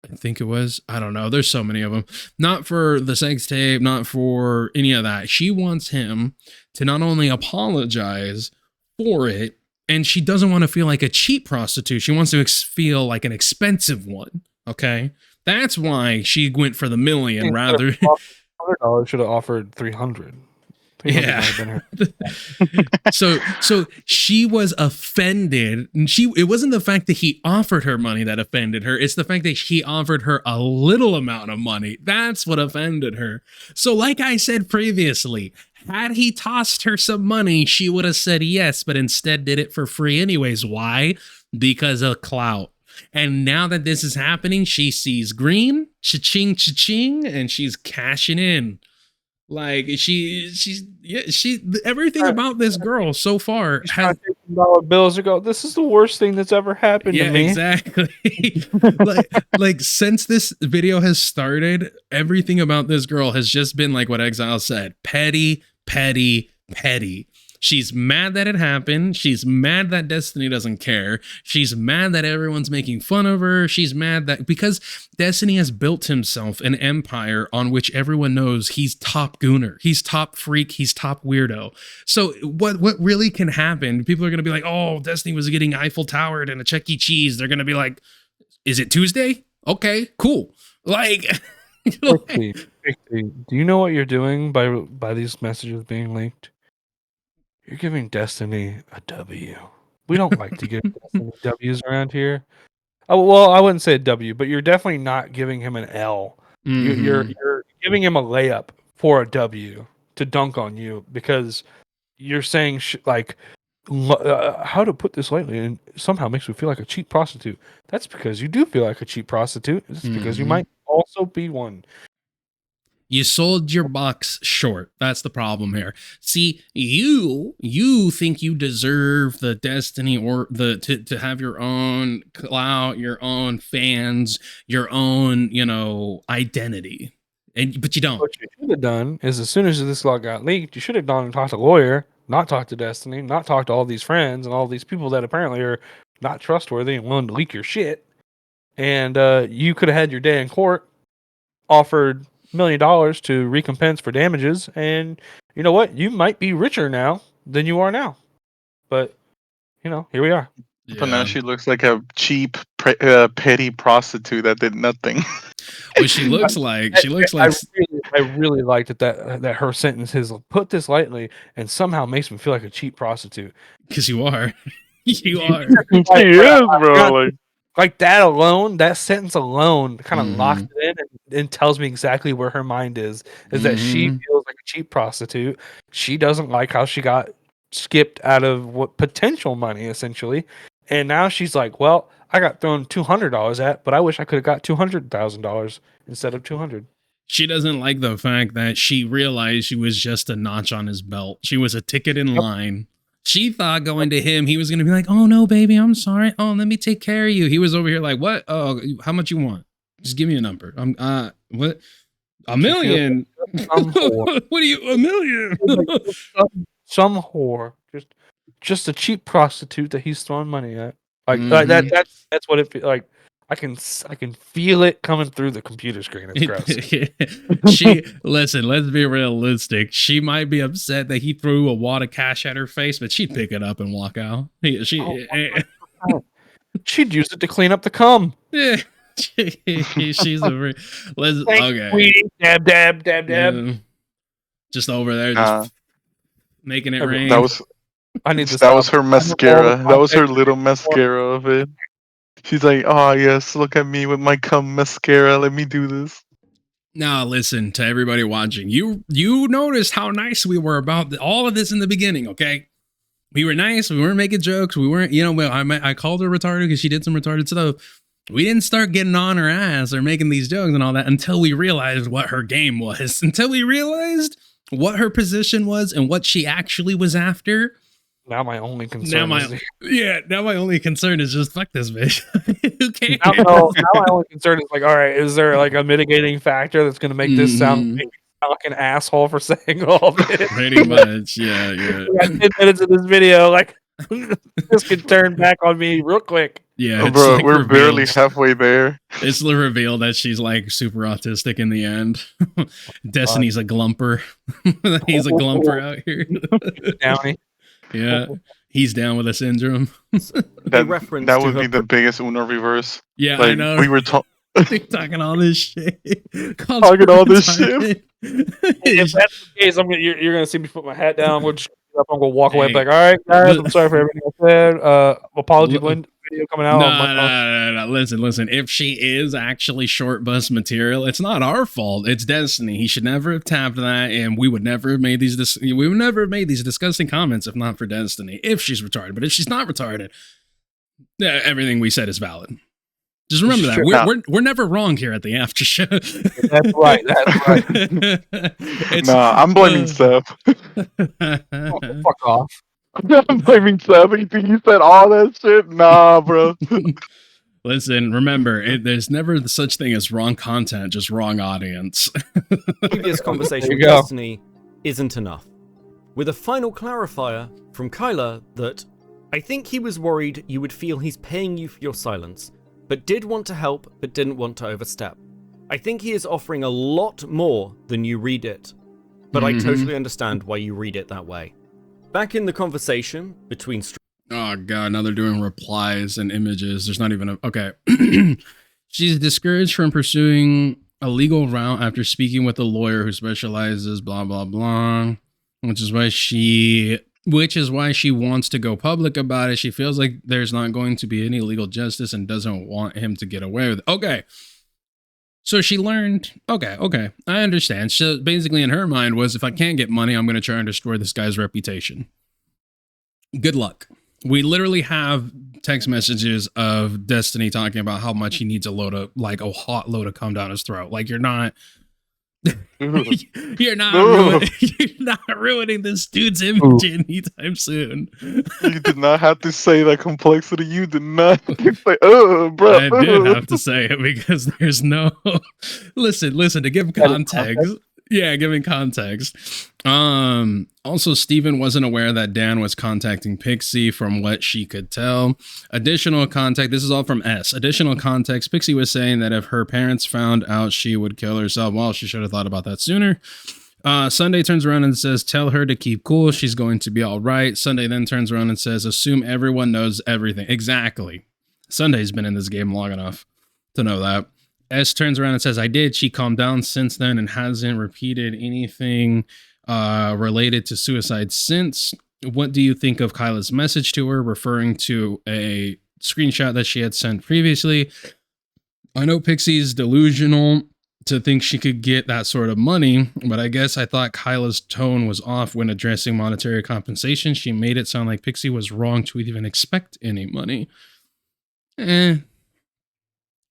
I think it was. I don't know. There's so many of them. Not for the sex tape, not for any of that. She wants him to not only apologize for it, and she doesn't want to feel like a cheap prostitute. She wants to feel like an expensive one. Okay? That's why she went for the million rather. $100 should have offered 300. Yeah. So she was offended. And it wasn't the fact that he offered her money that offended her. It's the fact that he offered her a little amount of money. That's what offended her. So like I said previously, had he tossed her some money, she would have said yes, but instead did it for free anyways. Why? Because of clout. And now that this is happening, she sees green, cha-ching, cha-ching, and she's cashing in. Like everything about this girl so far has dollar bills to go. This is the worst thing that's ever happened to me. Exactly. like since this video has started, everything about this girl has just been like what Exile said: petty, petty, petty. She's mad that it happened. She's mad that Destiny doesn't care. She's mad that everyone's making fun of her. She's mad that because Destiny has built himself an empire on which everyone knows he's top gooner. He's top freak. He's top weirdo. So what really can happen? People are going to be like, oh, Destiny was getting Eiffel Towered and a Chuck E. Cheese. They're going to be like, is it Tuesday? Okay, cool. Like, do you know what you're doing by these messages being leaked? You're giving Destiny a W. We don't like to give Destiny W's around here. Oh, well, I wouldn't say a W, but you're definitely not giving him an L. Mm-hmm. You're giving him a layup for a W to dunk on you because you're saying how to put this lightly, and somehow makes me feel like a cheap prostitute. That's because you do feel like a cheap prostitute. It's because you might also be one. You sold your box short. That's the problem here. See, you think you deserve the Destiny or to have your own clout, your own fans, your own, identity. But you don't. What you should have done is as soon as this law got leaked, you should have gone and talked to a lawyer, not talked to Destiny, not talked to all these friends and all these people that apparently are not trustworthy and willing to leak your shit. And you could have had your day in court, offered $1 million to recompense for damages, and you know what? You might be richer now than you are now. But here we are. Yeah. But now she looks like a cheap, petty prostitute that did nothing. Well, she looks like. I really liked that her sentence is put this lightly and somehow makes me feel like a cheap prostitute. Because you are. You are. She is, bro. Like that alone, that sentence alone kind of locks it in and tells me exactly where her mind is that she feels like a cheap prostitute. She doesn't like how she got skipped out of what potential money, essentially. And now she's like, well, I got thrown $200 at, but I wish I could have got $200,000 instead of 200. She doesn't like the fact that she realized she was just a notch on his belt. She was a ticket in line. She thought going to him, he was going to be like, oh, no, baby, I'm sorry. Oh, let me take care of you. He was over here like, what? Oh, how much you want? Just give me a number. What? $1 million? What are you, $1 million? Some whore. Just a cheap prostitute that he's throwing money at. Like that's what it feels like. I can feel it coming through the computer screen. It's gross. Listen, let's be realistic. She might be upset that he threw a wad of cash at her face, but she'd pick it up and walk out. She'd use it to clean up the cum. Yeah. She's okay. Dab, dab, dab, dab. Just over there, just making it rain. That was her mascara. That was her little mascara of it. She's like, oh, yes, look at me with my cum mascara. Let me do this. Now, listen to everybody watching. You noticed how nice we were about all of this in the beginning, okay? We were nice. We weren't making jokes. We weren't, I called her retarded because she did some retarded stuff. We didn't start getting on her ass or making these jokes and all that until we realized what her game was. Until we realized what her position was and what she actually was after. Now my only concern is just fuck this bitch. Who cares? Now my only concern is like, all right, is there like a mitigating factor that's going to make this sound like an asshole for saying all of it? Pretty much, yeah. We got 10 minutes of this video, like this could turn back on me real quick. Yeah, bro, we're barely halfway there. It's the reveal that she's like super autistic in the end. Destiny's a glumper. He's a glumper out here. Downy. Yeah, he's down with a syndrome. That would be the biggest Uno reverse. Yeah, I know. We were talking all this shit. Talking all this shit. If that's the case, you're gonna see me put my hat down. I'm gonna walk away. Like, all right, guys, I'm sorry for everything I said. Apology video coming out. No. Listen. If she is actually short bus material, it's not our fault. It's Destiny. He should never have tapped that, and we would never have made these. We would never have made these disgusting comments if not for Destiny. If she's retarded, but if she's not retarded, everything we said is valid. Just remember that Sure. we're never wrong here at the after show. That's right. I'm blaming Zeph. Fuck off. I'm blaming Zeph. You think he said all that shit? Nah, bro. Listen, remember, there's never such thing as wrong content, just wrong audience. Previous conversation with Destiny isn't enough. With a final clarifier from Kyler that I think he was worried you would feel he's paying you for your silence, but did want to help, but didn't want to overstep. I think he is offering a lot more than you read it, but I totally understand why you read it that way. Back in the conversation between... Oh god, now they're doing replies and images. There's not even a... Okay. She's discouraged from pursuing a legal route after speaking with a lawyer who specializes blah, blah, blah, which is why she wants to go public about it. She feels like there's not going to be any legal justice and doesn't want him to get away with it. Okay. So she learned, okay, I understand. So basically in her mind was, if I can't get money, I'm going to try and destroy this guy's reputation. Good luck. We literally have text messages of Destiny talking about how much he needs a hot load to come down his throat. Like, you're not ruining this dude's image anytime soon. You did not have to say that, Kmplxity. You did not have to say, oh, bro. I did have to say it because there's no... Listen, to give context. Yeah, giving context. Also, Steven wasn't aware that Dan was contacting Pixie from what she could tell. Additional context, this is all from S. Additional context, Pixie was saying that if her parents found out, she would kill herself. Well, she should have thought about that sooner. Sunday turns around and says, tell her to keep cool. She's going to be all right. Sunday then turns around and says, assume everyone knows everything. Exactly. Sunday's been in this game long enough to know that. S turns around and says, I did. She calmed down since then and hasn't repeated anything related to suicide since. What do you think of Kyla's message to her, referring to a screenshot that she had sent previously? I know Pixie's delusional to think she could get that sort of money, but I guess I thought Kyla's tone was off when addressing monetary compensation. She made it sound like Pixie was wrong to even expect any money.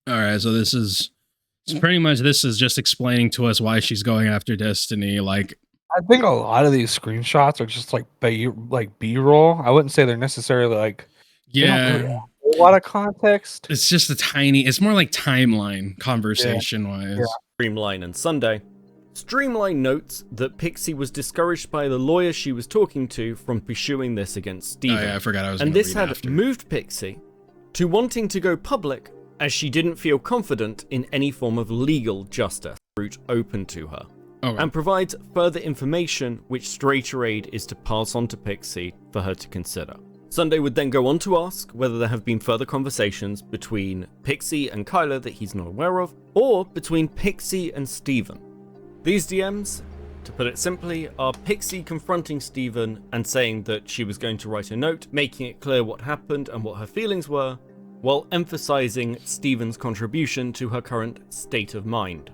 All right, so this is just explaining to us why she's going after Destiny. Like, I think a lot of these screenshots are just like B-roll. I wouldn't say they're necessarily like really a lot of context. It's just it's more like timeline conversation wise. Yeah. Streamline and Sunday. Streamline notes that Pixie was discouraged by the lawyer she was talking to from pursuing this against Steven. Oh yeah, I forgot I was. And this had moved Pixie to wanting to go public, as she didn't feel confident in any form of legal justice route open to her, and provides further information which Straighterade is to pass on to Pixie for her to consider. Sunday would then go on to ask whether there have been further conversations between Pixie and Kyla that he's not aware of, or between Pixie and Steven. These DMs, to put it simply, are Pixie confronting Steven and saying that she was going to write a note, making it clear what happened and what her feelings were, while emphasizing Steven's contribution to her current state of mind.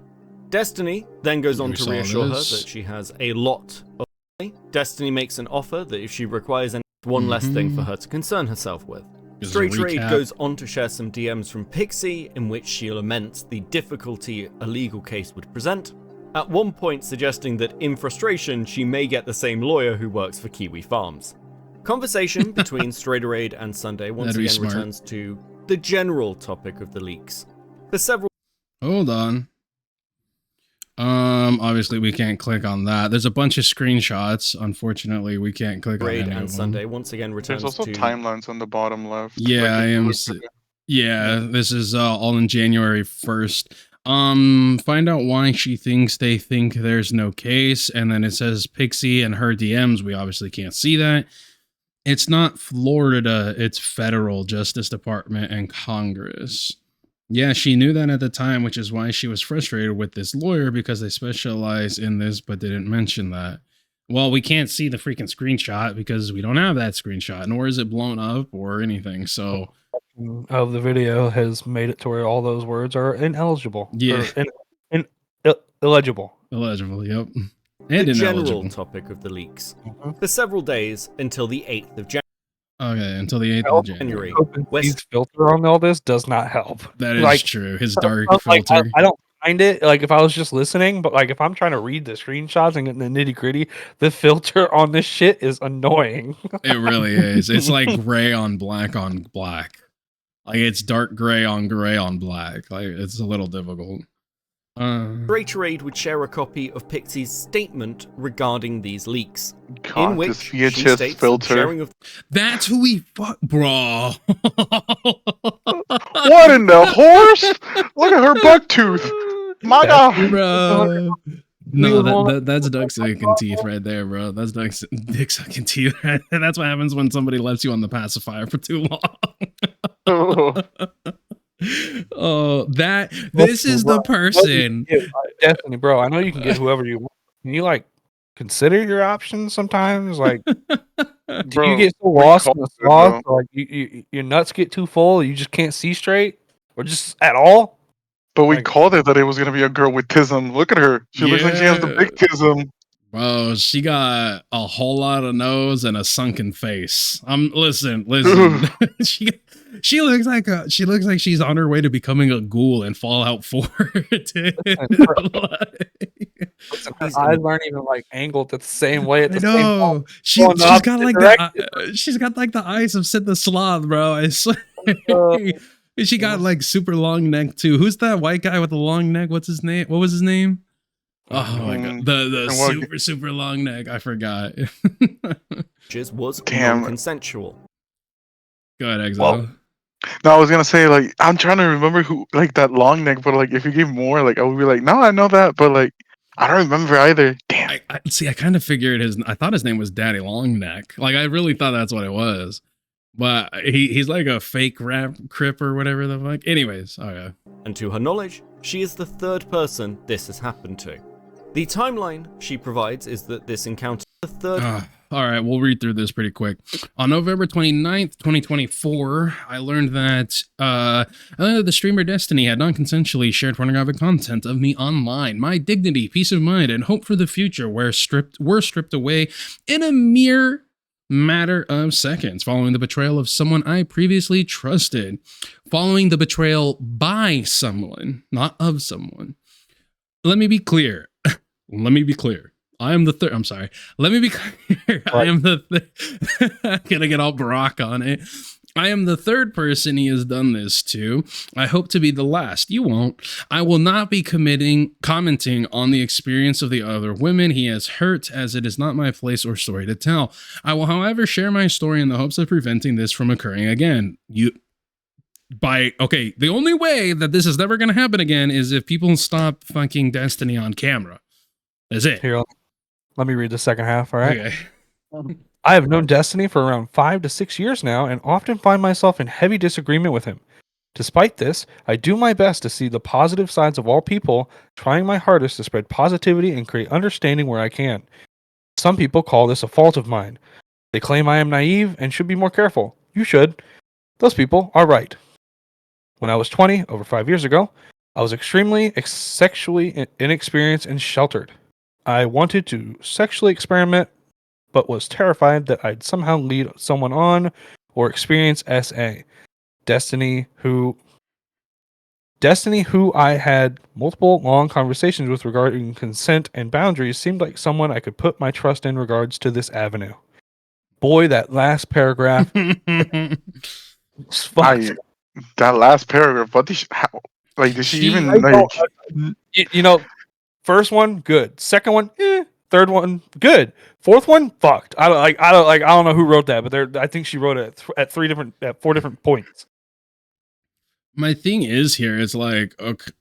Destiny then goes on to reassure her that she has a lot of money. Destiny makes an offer that if she requires one less thing for her to concern herself with. Straighterade goes on to share some DMs from Pixie in which she laments the difficulty a legal case would present, at one point suggesting that in frustration she may get the same lawyer who works for Kiwi Farms. Conversation between Straighterade and Sunday once again returns to the general topic of the leaks. For several... Hold on. Obviously we can't click on that. There's a bunch of screenshots. Unfortunately, we can't click on any of them. And Sunday once again returns to... There's also timelines on the bottom left. Yeah, I am... Yeah, this is all in January 1st. Find out why she thinks they think there's no case, and then it says Pixie and her DMs. We obviously can't see that. It's not Florida, it's federal Justice Department and Congress. Yeah, she knew that at the time, which is why she was frustrated with this lawyer because they specialize in this, but didn't mention that. Well, we can't see the freaking screenshot because we don't have that screenshot, nor is it blown up or anything, so... Of the video has made it to where all those words are ineligible. Yeah. Illegible. Illegible, yep. And the general topic of the leaks. For several days until the 8th of January. Okay, until the 8th of January. His filter on all this does not help. That is true. His dark filter. I don't mind it. Like if I was just listening, but like if I'm trying to read the screenshots and get the nitty gritty, the filter on this shit is annoying. It really is. It's like gray on black on black. Like it's dark gray on black. Like it's a little difficult. Greater Aid would share a copy of Pixie's statement regarding these leaks, God, in which this she VHS states filter. sharing of That's who we fuck, bro. What in the horse? Look at her buck tooth. My God, bro. No, that's duck sucking teeth right there, bro. That's dick sucking teeth. That's what happens when somebody lets you on the pacifier for too long. Oh, this is the person. Destiny, bro. I know you can get whoever you want. Can you like consider your options sometimes? Like, do you get so lost in the sauce, or, like your nuts get too full, you just can't see straight, or just at all? But we called it that it was gonna be a girl with tism. Look at her. She looks like she has the big tism. Bro, she got a whole lot of nose and a sunken face. Listen. she looks like she's on her way to becoming a ghoul in Fallout 4. Listen, her eyes aren't even like angled the same way at the same time. She's got like the eyes of Sid the Sloth, bro. I swear. She got like super long neck too. Who's that white guy with the long neck? What's his name? What was his name? Oh my God, the super long neck. I forgot. was non-consensual. Go ahead, Exile. Well, no, I was gonna say like I'm trying to remember who like that long neck, but like if you gave more, like I would be like, no, I know that, but like I don't remember either. Damn. I kind of figured I thought his name was Daddy Longneck. Like I really thought that's what it was. But he's like a fake rap crip or whatever the fuck. Anyways, okay. And to her knowledge, she is the third person this has happened to. The timeline she provides is that this encounter is the third. All right, we'll read through this pretty quick. On November 29th, 2024, I learned that the streamer Destiny had non-consensually shared pornographic content of me online. My dignity, peace of mind, and hope for the future were stripped away in a mere matter of seconds following the betrayal of someone I previously trusted. Following the betrayal by someone, not of someone. Let me be clear. I am the third. I'm sorry. Let me be clear. I am the gonna get all Barack on it. I am the third person he has done this to. I hope to be the last. You won't. I will not be commenting on the experience of the other women he has hurt, as it is not my place or story to tell. I will, however, share my story in the hopes of preventing this from occurring again. The only way that this is never going to happen again is if people stop fucking Destiny on camera. That's it. Here, let me read the second half, all right? Okay. I have known Destiny for around 5 to 6 years now and often find myself in heavy disagreement with him. Despite this, I do my best to see the positive sides of all people, trying my hardest to spread positivity and create understanding where I can. Some people call this a fault of mine. They claim I am naive and should be more careful. You should. Those people are right. When I was 20, over 5 years ago, I was extremely sexually inexperienced and sheltered. I wanted to sexually experiment, but was terrified that I'd somehow lead someone on or experience SA. Destiny, who I had multiple long conversations with regarding consent and boundaries, seemed like someone I could put my trust in regards to this avenue. Boy, that last paragraph. That last paragraph, what did she even like? You know, first one, good. Second one, Third one, good. Fourth one, fucked. I don't know who wrote that, but I think she wrote it at 4 different points. My thing is here is like, okay,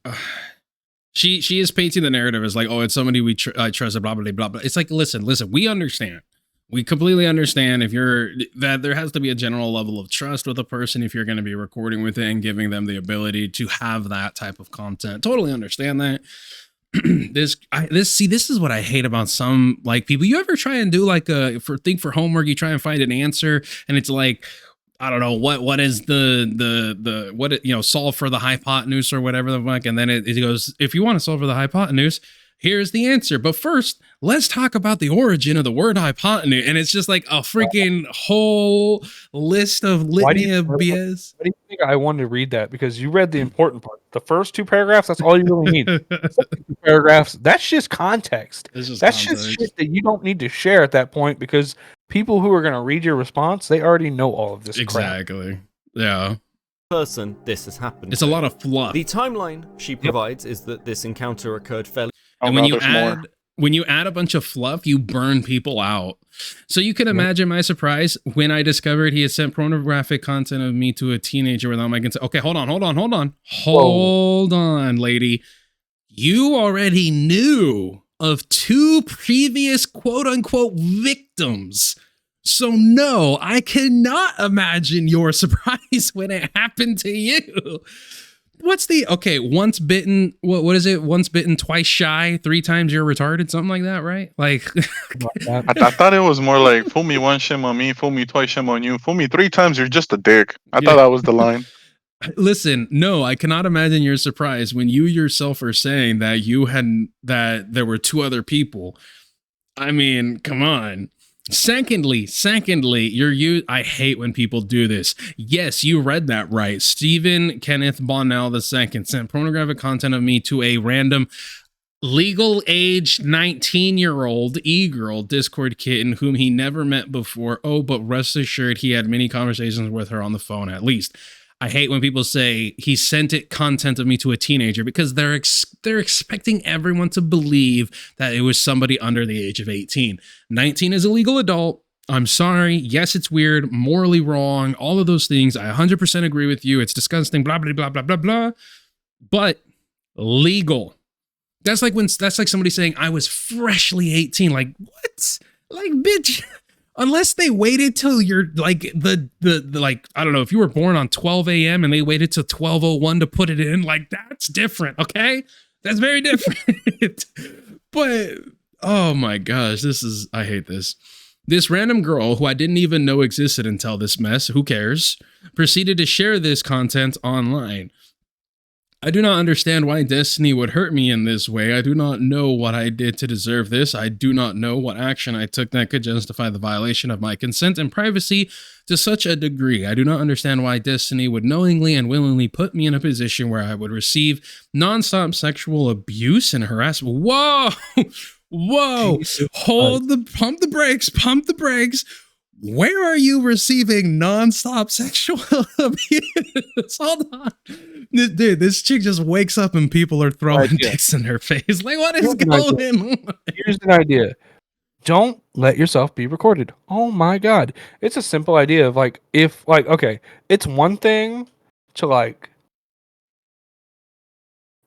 she is painting the narrative as like, oh, it's somebody I trust, blah blah blah blah. It's like, listen, we understand. We completely understand that there has to be a general level of trust with a person if you're going to be recording with it and giving them the ability to have that type of content. Totally understand that. This is what I hate about some like people. You ever try and do like for homework, you try and find an answer and it's like, I don't know what is solve for the hypotenuse or whatever the fuck, and then it goes, if you want to solve for the hypotenuse, here's the answer. But first, let's talk about the origin of the word hypotenuse. And it's just like a freaking whole list of litany of BS. Why do you think I wanted to read that? Because you read the important part. The first 2 paragraphs, that's all you really need. The second 2 paragraphs, that's just context. That's just shit that you don't need to share at that point, because people who are going to read your response, they already know all of this Exactly. crap. Yeah. Person this has happened. It's a lot of fluff. The timeline she provides is that this encounter occurred fairly. And when you add a bunch of fluff, you burn people out. So you can imagine my surprise when I discovered he had sent pornographic content of me to a teenager without my consent. Okay, hold on, lady. You already knew of 2 previous quote unquote victims. So no, I cannot imagine your surprise when it happened to you. What's the once bitten, what is it? Once bitten, twice shy, 3 times you're retarded, something like that, right? Like I thought it was more like fool me once, shame on me, fool me twice, shame on you, fool me 3 times, you're just a dick. I thought that was the line. Listen, no, I cannot imagine your surprise when you yourself are saying that there were 2 other people. I mean, come on. Secondly, I hate when people do this. Yes, you read that right. Stephen Kenneth Bonnell II sent pornographic content of me to a random legal age 19-year-old e-girl Discord kitten whom he never met before. Oh, but rest assured he had many conversations with her on the phone at least. I hate when people say he sent it content of me to a teenager, because they're expecting everyone to believe that it was somebody under the age of 18. 19 is a legal adult. I'm sorry. Yes, it's weird, morally wrong, all of those things. I 100% agree with you. It's disgusting, blah, blah, blah, blah, blah, blah. But legal. That's like somebody saying I was freshly 18. Like, what? Like, bitch. Unless they waited till you're like the like, I don't know, if you were born on 12 a.m. and they waited till 12:01 to put it in, like, that's different, okay? That's very different. But oh my gosh, I hate this. This random girl who I didn't even know existed until this mess, who cares, proceeded to share this content online. I do not understand why Destiny would hurt me in this way. I do not know what I did to deserve this. I do not know what action I took that could justify the violation of my consent and privacy to such a degree. I do not understand why Destiny would knowingly and willingly put me in a position where I would receive nonstop sexual abuse and harassment. Whoa! Whoa! Pump the brakes. Where are you receiving nonstop sexual abuse? Hold on. Dude, this chick just wakes up and people are throwing dicks in her face. Like, what is going on? Here's an idea. Don't let yourself be recorded. Oh my God. It's a simple idea of like, it's one thing to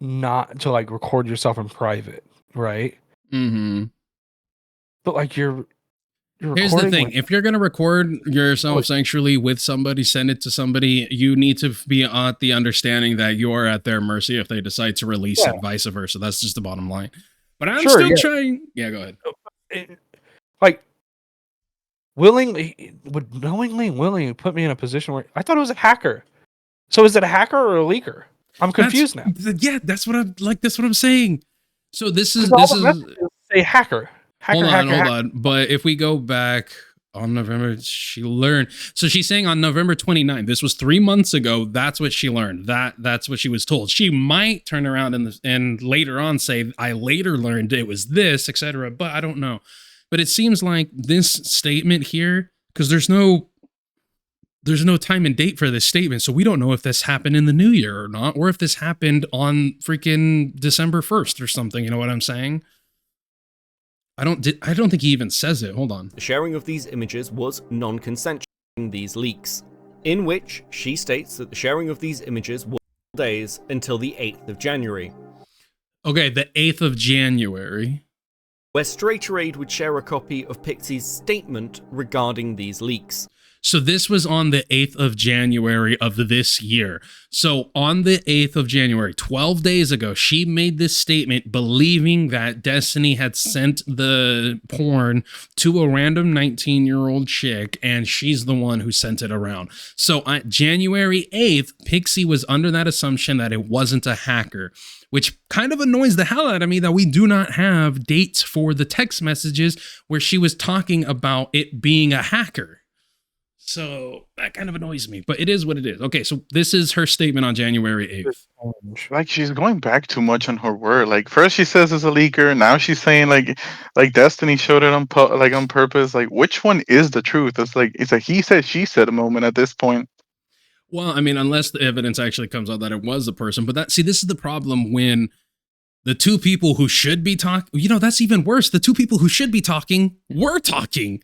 not to record yourself in private, right? Mm-hmm. But here's the thing. If you're going to record yourself sexually with somebody, send it to somebody, you need to be at the understanding that you're at their mercy if they decide to release it, vice versa. That's just the bottom line. But I'm still trying. Yeah, go ahead. Willingly put me in a position where I thought it was a hacker. So is it a hacker or a leaker? I'm confused now. Yeah, that's what I'm saying. So this is a hacker. Hold on. But if we go back on November, she learned. So she's saying on November 29th, this was 3 months ago. That's what she learned. That's what she was told. She might turn around and later on say, I later learned it was this, etc. But I don't know. But it seems like this statement here, because there's no time and date for this statement. So we don't know if this happened in the new year or not, or if this happened on freaking December 1st or something. You know what I'm saying? I don't think he even says it. Hold on. The sharing of these images was non-consensual in these leaks, in which she states that the sharing of these images was days until the 8th of January. Okay, the 8th of January. Where Straighter Aid would share a copy of Pixie's statement regarding these leaks. So this was on the 8th of January of this year. So on the 8th of January, 12 days ago, she made this statement believing that Destiny had sent the porn to a random 19-year-old chick, and she's the one who sent it around. So on January 8th, Pixie was under that assumption that it wasn't a hacker, which kind of annoys the hell out of me that we do not have dates for the text messages where she was talking about it being a hacker. So that kind of annoys me, but it is what it is. Okay, so this is her statement on January 8th. Like, she's going back too much on her word. Like, first she says it's a leaker, now she's saying like Destiny showed it on on purpose. Like, which one is the truth? It's a he said she said a moment at this point. Well, I mean, unless the evidence actually comes out that it was the person, but this is the problem when the two people who should be talking, that's even worse. The two people who should be talking were talking.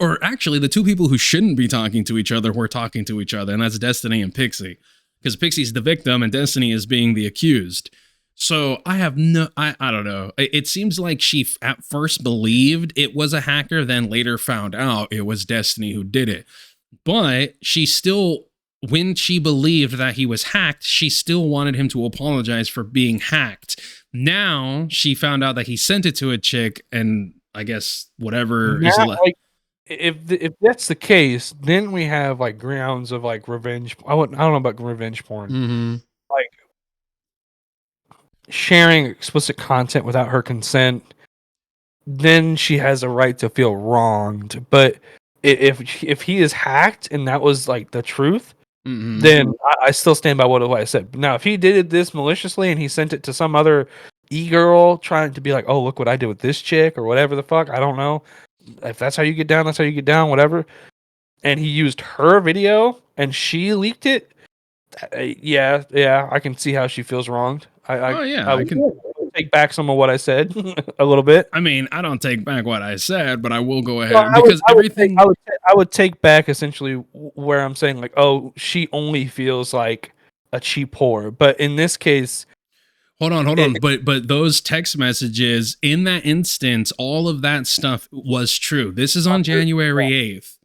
Or actually the two people who shouldn't be talking to each other were talking to each other, and that's Destiny and Pixie, because Pixie's the victim and Destiny is being the accused. So I don't know. It seems like she at first believed it was a hacker, then later found out it was Destiny who did it. But she still, when she believed that he was hacked, she still wanted him to apologize for being hacked. Now she found out that he sent it to a chick, and I guess whatever is left. If that's the case, then we have like grounds of like revenge. I don't know about revenge porn. Mm-hmm. Like sharing explicit content without her consent. Then she has a right to feel wronged. But if he is hacked and that was like the truth, mm-hmm. then I still stand by what I said. Now, if he did this maliciously and he sent it to some other e-girl trying to be like, oh, look what I did with this chick or whatever the fuck, I don't know. If that's how you get down, that's how you get down, whatever. And he used her video and she leaked it. Yeah, I can see how she feels wronged. I can take back some of what I said a little bit. I mean, I don't take back what I said, but I will go ahead I would take back essentially where I'm saying like, oh, she only feels like a cheap whore. But in this case, hold on. But those text messages in that instance, all of that stuff was true. This is on January 8th.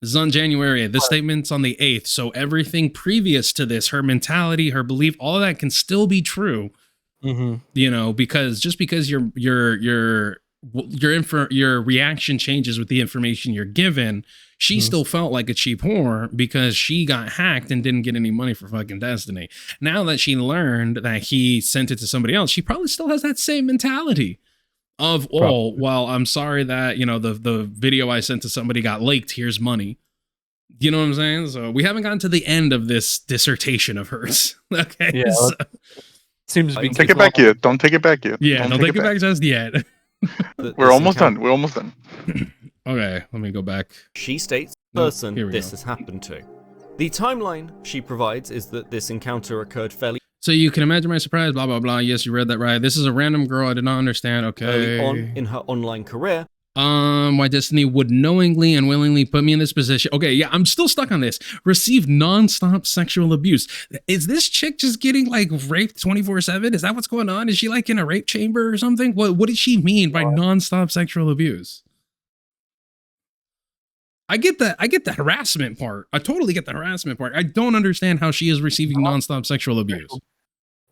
This is on January 8th. This statement's on the 8th. So everything previous to this, her mentality, her belief, all of that can still be true. Mm-hmm. Because just because your reaction changes with the information you're given, she still felt like a cheap whore because she got hacked and didn't get any money for fucking Destiny. Now that she learned that he sent it to somebody else, she probably still has that same mentality of, well, I'm sorry that, the video I sent to somebody got leaked. Here's money. You know what I'm saying? So we haven't gotten to the end of this dissertation of hers. Okay. Yeah. So, seems to be. Don't take it back yet. Don't take it back yet. Yeah, don't take it back just yet. We're almost done. We're almost done. Okay, let me go back. She states the person this has happened to. The timeline she provides is that this encounter occurred fairly. So you can imagine my surprise, blah, blah, blah. Yes, you read that right. This is a random girl I did not understand. Okay. Early on in her online career. Why Destiny would knowingly and willingly put me in this position. Okay, yeah, I'm still stuck on this. Receive nonstop sexual abuse. Is this chick just getting like raped 24/7? Is that what's going on? Is she like in a rape chamber or something? What did she mean by nonstop sexual abuse? I get the harassment part. I totally get the harassment part. I don't understand how she is receiving nonstop sexual abuse.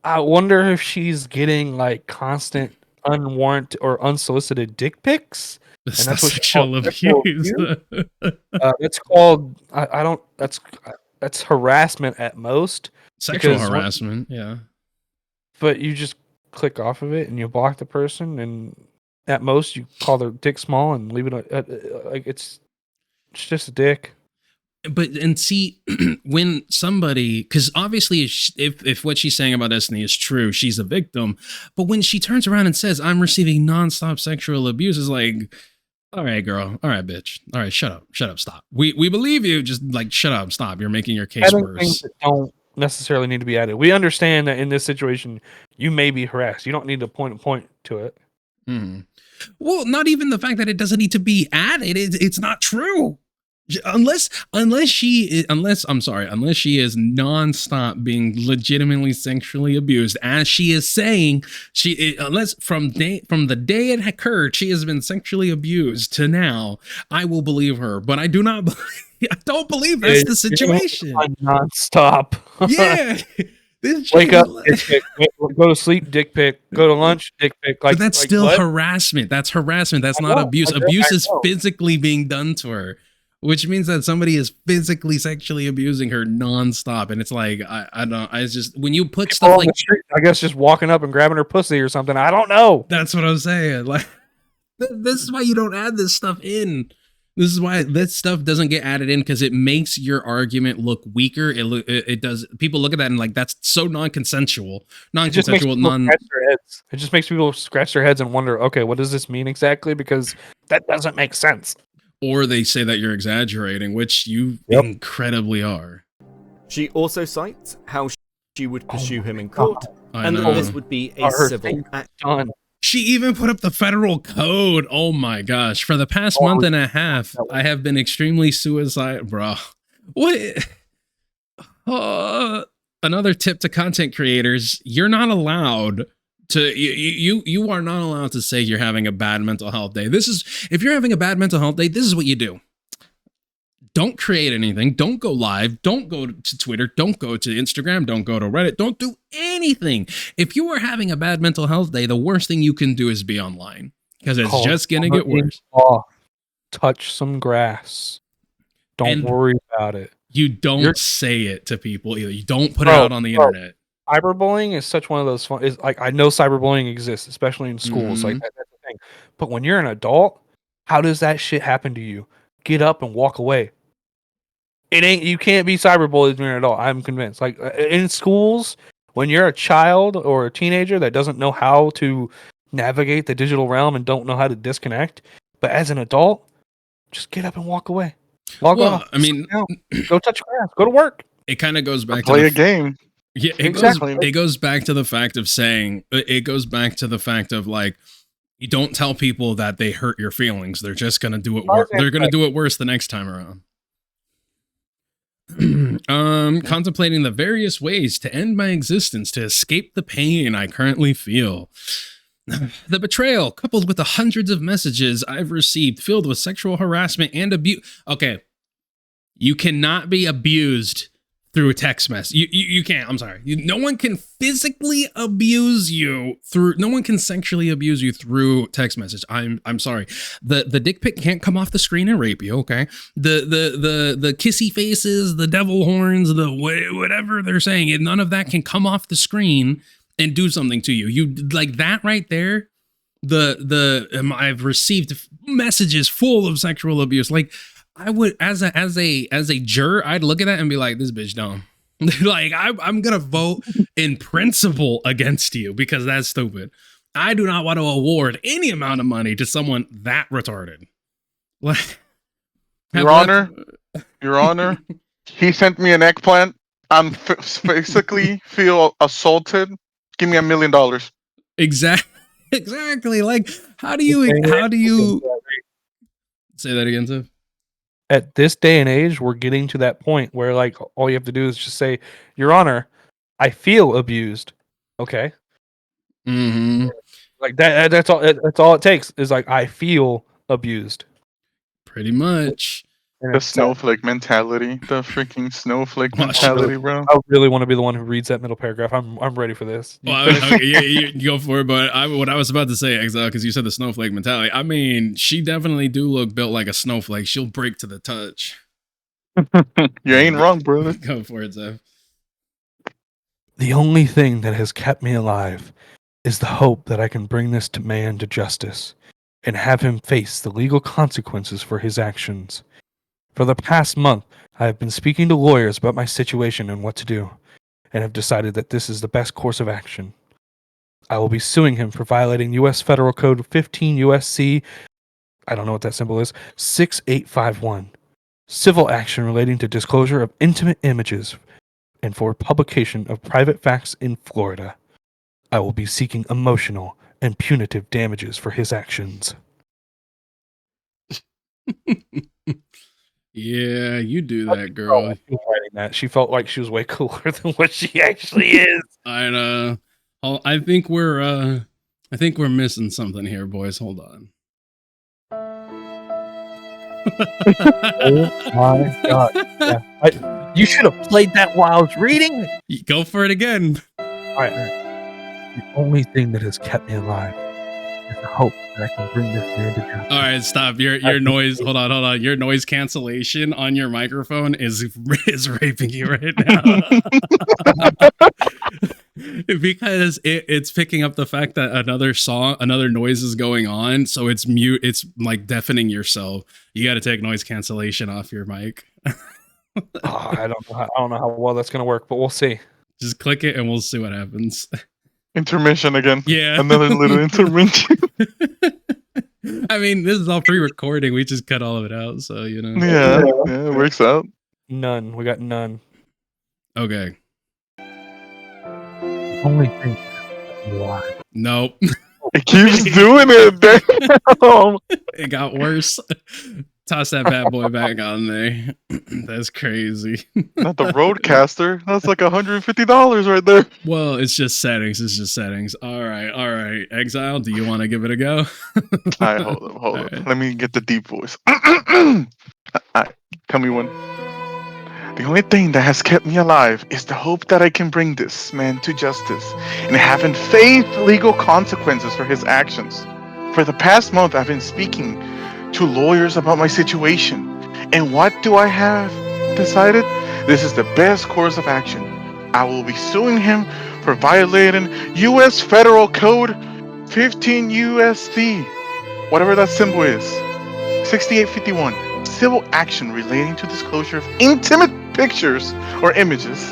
I wonder if she's getting like constant unwarranted or unsolicited dick pics. That's not sexual abuse. It's called that's harassment at most. Sexual harassment, yeah. But you just click off of it and you block the person, and at most you call their dick small and leave it like it's just a dick. And see, when somebody, because obviously if what she's saying about Destiny is true, she's a victim. But when she turns around and says, I'm receiving nonstop sexual abuse, is like, all right, girl. All right, bitch. All right, shut up, stop. We believe you. Just like, shut up, stop. You're making your case worse. Things that don't necessarily need to be added. We understand that in this situation, you may be harassed. You don't need to point to it. Mm-hmm. Well, not even the fact that it doesn't need to be added. It's not true. Unless she is nonstop being legitimately sexually abused, as she is saying, unless from the day it occurred, she has been sexually abused to now, I will believe her. But I do not I don't believe that's the situation. Nonstop. Yeah. Wake up, dick pic. Go to sleep, dick pic. Go to lunch, dick pic. Like, but that's still harassment. That's harassment. That's not abuse. Abuse is physically being done to her, which means that somebody is physically sexually abusing her nonstop. And it's like, it's just, when you put stuff like, I guess just walking up and grabbing her pussy or something. I don't know. That's what I'm saying. Like, this is why you don't add this stuff in. This is why this stuff doesn't get added in, because it makes your argument look weaker. It does. People look at that and like, that's so non-consensual. It just makes people scratch their heads and wonder, okay, what does this mean exactly? Because that doesn't make sense. Or they say that you're exaggerating, which you incredibly are. She also cites how she would pursue him in court, and that this would be a civil action. She even put up the federal code. Oh my gosh. For the past month and a half, I have been extremely suicidal. Bro. What? Another tip to content creators. You're not allowed to, you are not allowed to say you're having a bad mental health day. If you're having a bad mental health day, this is what you do. Don't create anything. Don't go live. Don't go to Twitter. Don't go to Instagram. Don't go to Reddit. Don't do anything. If you are having a bad mental health day, the worst thing you can do is be online, because it's just going to get worse. Touch some grass. Don't worry about it. You don't say it to people either. You don't put it out on the internet. Cyberbullying is such one of those fun. Is like, I know cyberbullying exists, especially in schools. Like that's the thing. But when you're an adult, how does that shit happen to you? Get up and walk away. You can't be cyberbullied when you're an adult. I'm convinced. Like in schools, when you're a child or a teenager that doesn't know how to navigate the digital realm and don't know how to disconnect, but as an adult, just get up and walk away. Log off. I mean, go touch grass. Go to work. It kind of goes back to play a game. Yeah, it goes back to the fact of saying, it goes back to the fact of like, you don't tell people that they hurt your feelings. They're just going to do it worse. They're going to do it worse the next time around. Contemplating the various ways to end my existence to escape the pain I currently feel. The betrayal, coupled with the hundreds of messages I've received filled with sexual harassment and abuse. Okay. You cannot be abused through a text message. You can't. I'm sorry. No one can physically abuse you through. No one can sexually abuse you through text message. I'm sorry. The dick pic can't come off the screen and rape you. Okay. The kissy faces, the devil horns, the whatever they're saying, none of that can come off the screen and do something to you. You like that right there. I've received messages full of sexual abuse. Like, I would, as a juror, I'd look at that and be like, this bitch dumb. Like, I'm gonna vote in principle against you because that's stupid. I do not want to award any amount of money to someone that retarded. Like, Your Honor, he sent me an eggplant. I'm basically feel assaulted. Give me $1 million. Exactly. Like, how do you say that again, Zeph? At this day and age, we're getting to that point where like all you have to do is just say, Your Honor, I feel abused. Okay. Mm-hmm. Like that. That's all. That's all it takes is like, I feel abused. Pretty much. The snowflake mentality. The freaking snowflake mentality, bro. I really want to be the one who reads that middle paragraph. I'm ready for this. Well, you go for it, but what I was about to say, because you said the snowflake mentality. I mean, she definitely do look built like a snowflake. She'll break to the touch. You ain't wrong, brother. Go for it, Zeph. The only thing that has kept me alive is the hope that I can bring this man to justice and have him face the legal consequences for his actions. For the past month, I have been speaking to lawyers about my situation and what to do, and have decided that this is the best course of action. I will be suing him for violating U.S. Federal Code 15 U.S.C. I don't know what that symbol is. 6851. Civil action relating to disclosure of intimate images and for publication of private facts in Florida. I will be seeking emotional and punitive damages for his actions. Yeah, you do that, girl. She felt like she was way cooler than what she actually is. I know. I think we're missing something here, boys. Hold on. Oh my god! Yeah. You should have played that while I was reading. Go for it again. All right. The only thing that has kept me alive is the hope that I can bring this man to justice. All right, stop. Your noise. Hold on. Your noise cancellation on your microphone is raping you right now. Because it's picking up the fact that another noise is going on, so it's mute. It's like deafening yourself. You got to take noise cancellation off your mic. I don't know how well that's gonna work, but we'll see. Just click it and we'll see what happens. Intermission again. Yeah. Another little intervention. I mean, this is all pre-recording. We just cut all of it out, so you know. Yeah, it works out. None. We got none. Okay. Only thing. Nope. It keeps doing it. Damn. It got worse. Toss that bad boy back on there. That's crazy. Not the Roadcaster. That's like $150 right there. Well, it's just settings. All right. Exile, do you want to give it a go? All right, hold up. Right. Let me get the deep voice. All right, tell me one. The only thing that has kept me alive is the hope that I can bring this man to justice and having faith legal consequences for his actions. For the past month, I've been speaking to lawyers about my situation. And what do I have decided? This is the best course of action. I will be suing him for violating U.S. Federal Code 15 USC, whatever that symbol is, 6851. Civil action relating to disclosure of intimate pictures or images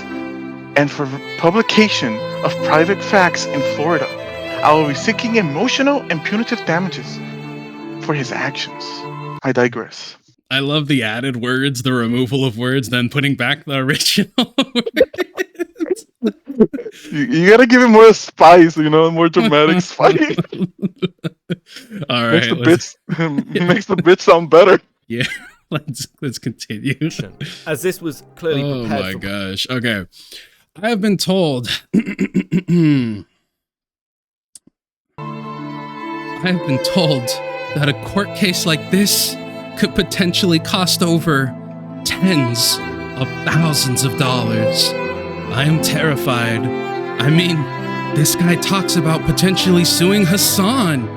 and for publication of private facts in Florida. I will be seeking emotional and punitive damages for his actions. I digress. I love the added words, the removal of words, then putting back the original words. You gotta give it more spice, more dramatic spice. All right, makes the bitch sound better. Yeah, let's continue. As this was clearly prepared. Oh my gosh. Okay, I have been told. I have been told that a court case like this could potentially cost over tens of thousands of dollars. I am terrified. I mean, this guy talks about potentially suing Hassan.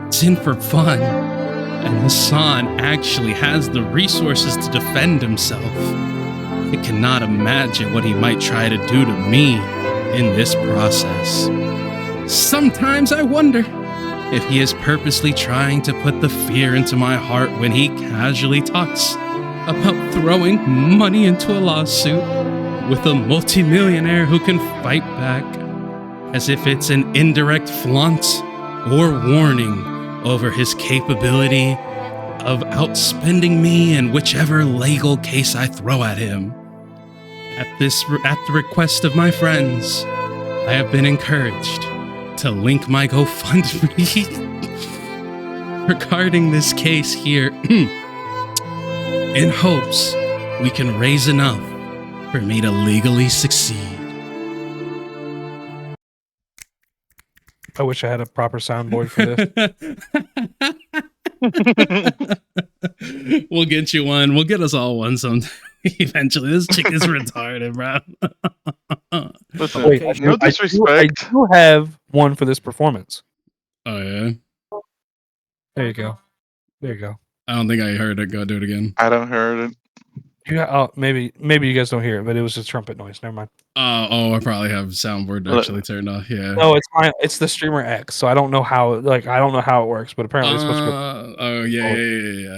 It's in for fun. And Hassan actually has the resources to defend himself. I cannot imagine what he might try to do to me in this process. Sometimes I wonder if he is purposely trying to put the fear into my heart when he casually talks about throwing money into a lawsuit with a multimillionaire who can fight back, as if it's an indirect flaunt or warning over his capability of outspending me in whichever legal case I throw at him. At the request of my friends, I have been encouraged to link my GoFundMe regarding this case here in hopes we can raise enough for me to legally succeed. I wish I had a proper soundboard for this. We'll get you one. We'll get us all one sometime. Eventually, this chick is retarded, bro. Listen, wait, no disrespect. I do have one for this performance. Oh yeah. There you go. There you go. I don't think I heard it. Go do it again. I don't heard it. Yeah. Oh, maybe you guys don't hear it, but it was a trumpet noise. Never mind. I probably have soundboard actually turned off. Yeah. No, it's fine. It's the Streamer X, so I don't know how. I don't know how it works, but apparently it's supposed to go. Oh yeah.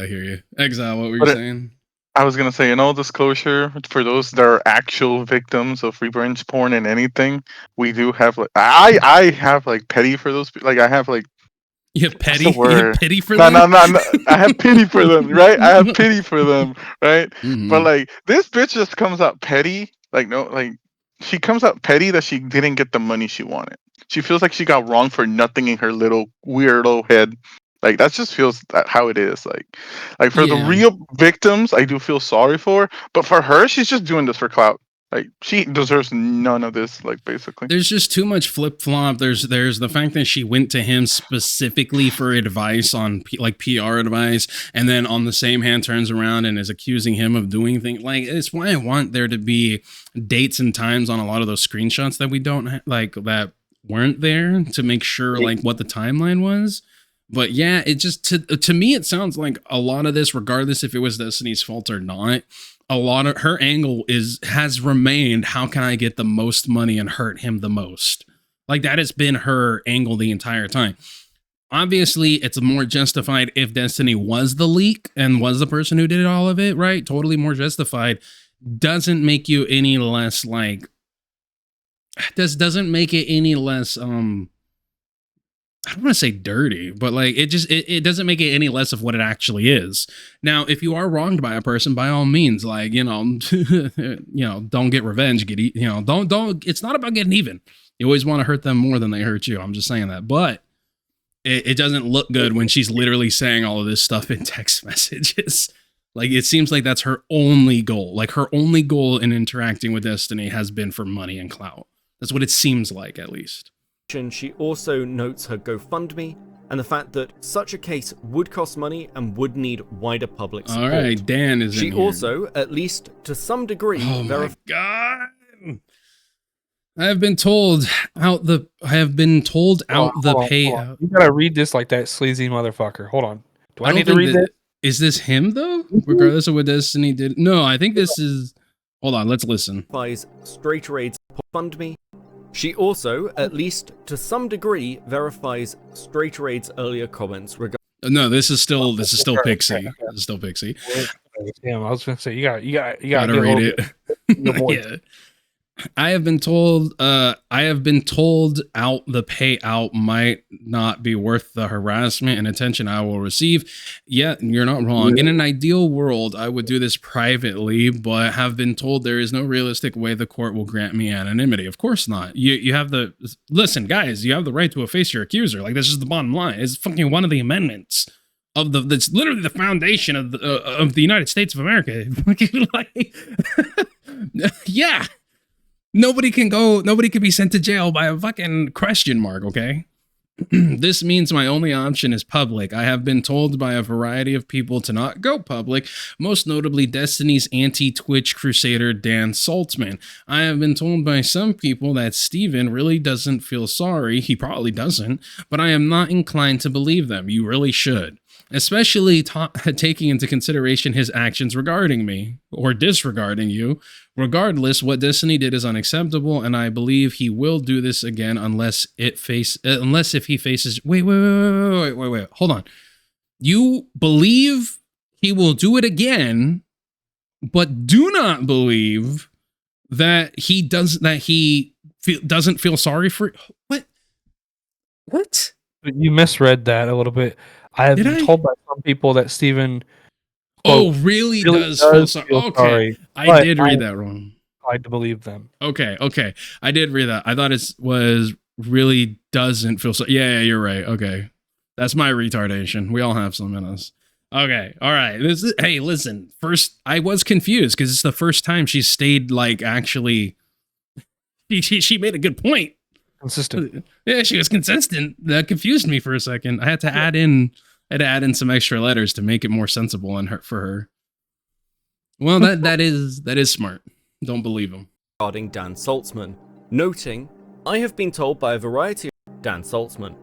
I hear you. Exile. What were you saying? I was gonna say, in all disclosure, for those that are actual victims of revenge porn and anything, we do have I have petty for those. I have You have petty. You have pity for them. No. I have pity for them, right? I have pity for them, right? Mm-hmm. But this bitch just comes out petty. She comes out petty that she didn't get the money she wanted. She feels like she got wrong for nothing in her little weirdo head. Like that just feels how it is. Like for the real victims, I do feel sorry for, but for her, she's just doing this for clout. Like she deserves none of this. Like basically, there's just too much flip flop. There's the fact that she went to him specifically for advice on like PR advice, and then on the same hand turns around and is accusing him of doing things. Like it's why I want there to be dates and times on a lot of those screenshots that we don't like that weren't there to make sure like what the timeline was. But yeah, it just to me it sounds like a lot of this, regardless if it was Destiny's fault or not, a lot of her angle has remained, how can I get the most money and hurt him the most? Like that has been her angle the entire time. Obviously, it's more justified if Destiny was the leak and was the person who did all of it, right? Totally more justified. Doesn't make you any less like doesn't make it any less I don't want to say dirty, but like it doesn't make it any less of what it actually is. Now, if you are wronged by a person, by all means, like, don't get revenge, don't, it's not about getting even. You always want to hurt them more than they hurt you. I'm just saying that. But it doesn't look good when she's literally saying all of this stuff in text messages. Like, it seems like that's her only goal. Like, her only goal in interacting with Destiny has been for money and clout. That's what it seems like, at least. She also notes her GoFundMe and the fact that such a case would cost money and would need wider public support. All right, Dan is in here. She also, at least to some degree, my God. I have been told out the payout. You gotta read this like that sleazy motherfucker. Hold on. Do I need to read it? Is this him though? Regardless of what Destiny did. No, I think this is. Hold on, let's listen. Straight raids fund me. She also, at least to some degree, verifies Straight Raid's earlier comments regarding. No, this is still Pixie. This is still Pixie. Damn, I was gonna say you gotta read it. Yeah. I have been told out the payout might not be worth the harassment and attention I will receive. Yeah, you're not wrong. In an ideal world, I would do this privately, but have been told there is no realistic way the court will grant me anonymity. Of course not. You have listen, guys, you have the right to efface your accuser. Like, this is the bottom line. It's fucking one of the amendments of that's literally the foundation of the United States of America. Yeah. Nobody can be sent to jail by a fucking question mark, okay? This means my only option is public. I have been told by a variety of people to not go public, most notably Destiny's anti-Twitch crusader Dan Saltzman. I have been told by some people that Steven really doesn't feel sorry. He probably doesn't, but I am not inclined to believe them. You really should. Especially taking into consideration his actions regarding me, or disregarding you. Regardless, what Destiny did is unacceptable, and I believe he will do this again unless if he faces. Wait, hold on. You believe he will do it again, but do not believe that he doesn't feel sorry for what? You misread that a little bit. I have been told by some people that Steven really does feel sorry. Okay, I did read that wrong. I to believe them. Okay, I did read that. I thought it was really doesn't feel sorry. Yeah, you're right. Okay, that's my retardation. We all have some in us. Okay, all right. Hey, listen. First, I was confused because it's the first time she stayed like actually. She made a good point. Consistent. Yeah, she was consistent. That confused me for a second. I had to add in some extra letters to make it more sensible for her. Well, that is smart. Don't believe him. Regarding Dan Saltzman, noting, I have been told by a variety of Dan Saltzman.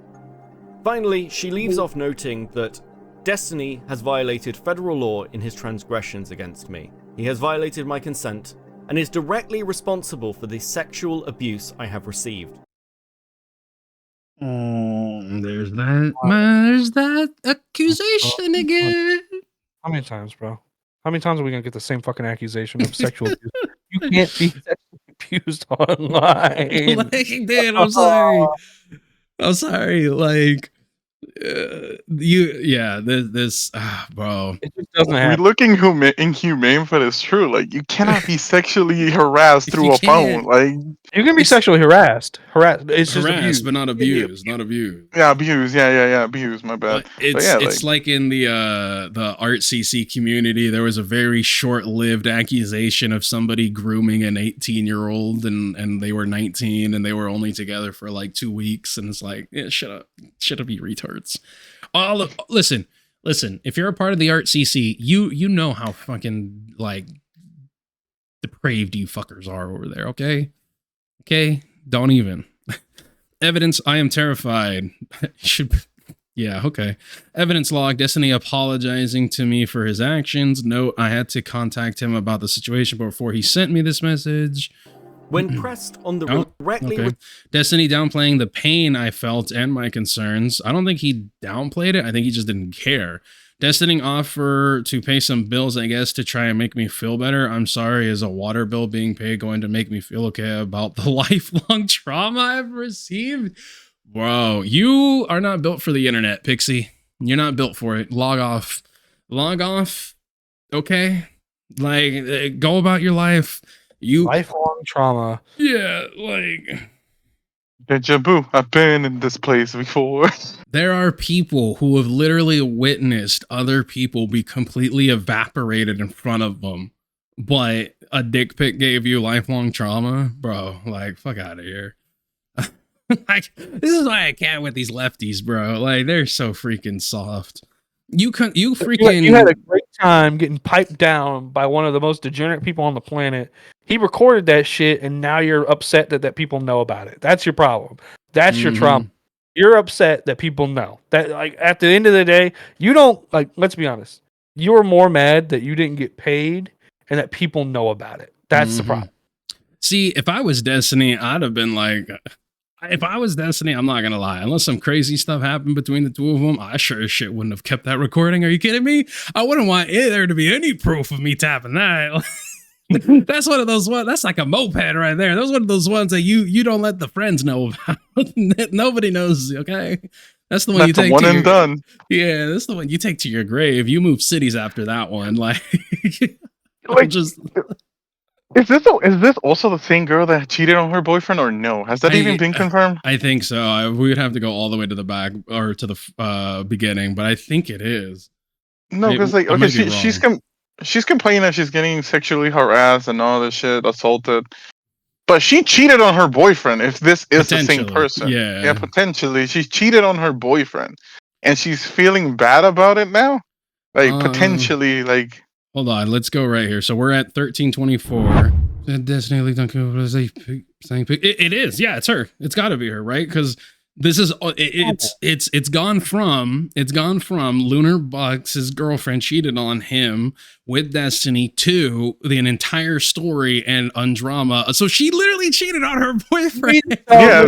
Finally, she leaves off noting that Destiny has violated federal law in his transgressions against me. He has violated my consent and is directly responsible for the sexual abuse I have received. There's that accusation again. How many times, bro? How many times are we gonna get the same fucking accusation of sexual abuse? You can't be sexually abused online. Like, Dan, I'm sorry. Like, this, bro. It just doesn't happen. We're looking inhumane, but it's true. Like, you cannot be sexually harassed through a phone. Like, You can be sexually harassed. It's just harassed, abuse. but not abused. Not abused. Yeah, abuse. Yeah, abuse. My bad. But it's like in the art CC community, there was a very short-lived accusation of somebody grooming an 18-year-old, and they were 19, and they were only together for like 2 weeks, and it's like, yeah, shut up, you retards. Listen. If you're a part of the art CC, you know how fucking like depraved you fuckers are over there. Okay, don't even. Evidence, I am terrified. Yeah, okay. Evidence log, Destiny apologizing to me for his actions. Note, I had to contact him about the situation before he sent me this message. When pressed on the Destiny downplaying the pain I felt and my concerns. I don't think he downplayed it. I think he just didn't care. Destiny offer to pay some bills, I guess, to try and make me feel better. I'm sorry, is a water bill being paid going to make me feel okay about the lifelong trauma I've received? Bro, you are not built for the internet, Pixie. You're not built for it. Log off. Okay? Like, go about your life. Lifelong trauma. Yeah, like... Deja vu. I've been in this place before. There are people who have literally witnessed other people be completely evaporated in front of them, but a dick pic gave you lifelong trauma? Bro, like, fuck out of here. Like, this is why I can't with these lefties, bro. Like, they're so freaking soft. You had a great time getting piped down by one of the most degenerate people on the planet. He recorded that shit, and now you're upset that people know about it. That's your problem. That's your trauma. You're upset that people know. That, like, at the end of the day, you don't, like, let's be honest. You're more mad that you didn't get paid and that people know about it. That's the problem. See, if I was Destiny, I'd have been like, if I was Destiny, I'm not going to lie. Unless some crazy stuff happened between the two of them, I sure as shit wouldn't have kept that recording. Are you kidding me? I wouldn't want there to be any proof of me tapping that. That's one of those ones. That's like a moped right there. That's one of those ones that you don't let the friends know about. Nobody knows. Okay, that's the one you take. One and done. Yeah, that's the one you take to your grave. You move cities after that one. Like just. Is this also the same girl that cheated on her boyfriend, or no? Has that even been confirmed? I think so. We would have to go all the way to the back or to the beginning, but I think it is. No, because like, okay, she's complaining that she's getting sexually harassed and all this shit, assaulted. But she cheated on her boyfriend. If this is the same person, yeah, potentially she cheated on her boyfriend, and she's feeling bad about it now. Like potentially, like. Hold on, let's go right here. So we're at 1324. Destiny leaked on it is, yeah, it's her. It's got to be her, right? Because this is it's gone from Lunar Bucks' girlfriend cheated on him with Destiny to the entire story and Undrama. So she literally cheated on her boyfriend. Yeah,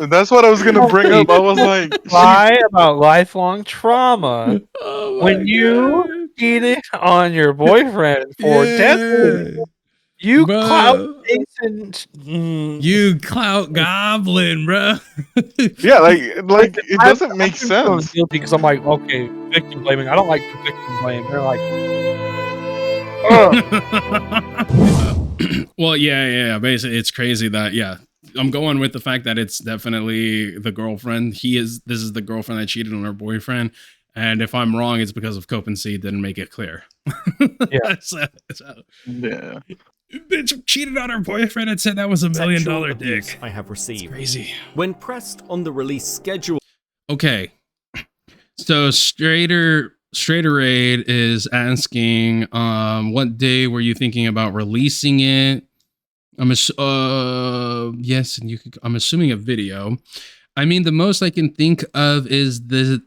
that's what I was gonna bring up. I was like, lie about lifelong trauma when you cheated on your boyfriend for Destiny. You clout Jason. You clout goblin, bro. Yeah, like it doesn't make sense. Guilty because I'm like, okay, victim blaming. I don't like the victim blame. They're like, well, yeah. Basically, it's crazy that I'm going with the fact that it's definitely the girlfriend. This is the girlfriend that cheated on her boyfriend. And if I'm wrong, it's because of Kmplxity didn't make it clear. Yeah. Yeah. Bitch cheated on her boyfriend and said that was $1 million dick. I have received. It's crazy. When pressed on the release schedule. Okay. So Straighter Raid is asking, what day were you thinking about releasing it? Yes, and I'm assuming a video. I mean, the most I can think of is the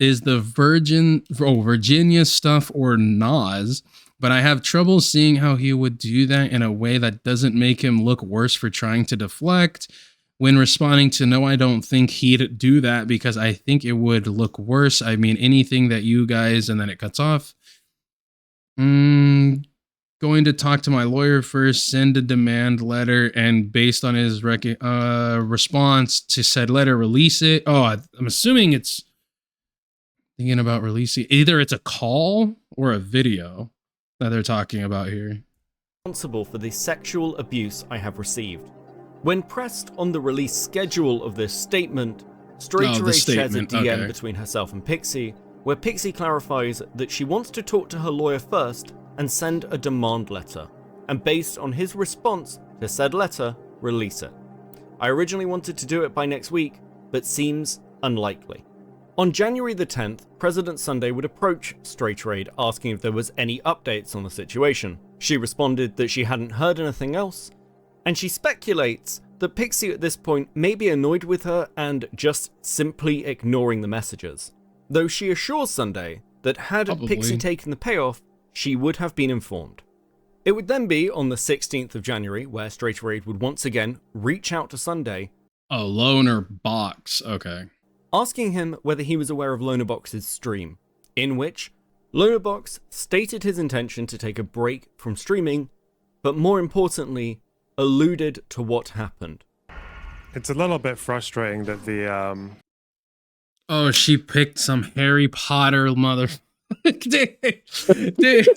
Virginia stuff or Nas, but I have trouble seeing how he would do that in a way that doesn't make him look worse for trying to deflect. When responding to no, I don't think he'd do that because I think it would look worse. I mean, anything that you guys, and then it cuts off. Going to talk to my lawyer first, send a demand letter, and based on his response to said letter, release it. Oh, I'm assuming it's thinking about releasing. Either it's a call or a video that they're talking about here. Responsible for the sexual abuse I have received. When pressed on the release schedule of this statement, Straight Raid shares a DM between herself and Pixie, where Pixie clarifies that she wants to talk to her lawyer first and send a demand letter, and based on his response to said letter, release it. I originally wanted to do it by next week, but seems unlikely. On January the 10th, President Sunday would approach Straight Raid asking if there was any updates on the situation. She responded that she hadn't heard anything else, and she speculates that Pixie at this point may be annoyed with her and just simply ignoring the messages. Though she assures Sunday that had Pixie taken the payoff, she would have been informed. It would then be on the 16th of January where Straight Raid would once again reach out to Sunday. Oh, Loner Box, okay. Asking him whether he was aware of Lonerbox's stream, in which Lonerbox stated his intention to take a break from streaming, but more importantly, alluded to what happened. It's a little bit frustrating that the Oh, she picked some Harry Potter dude.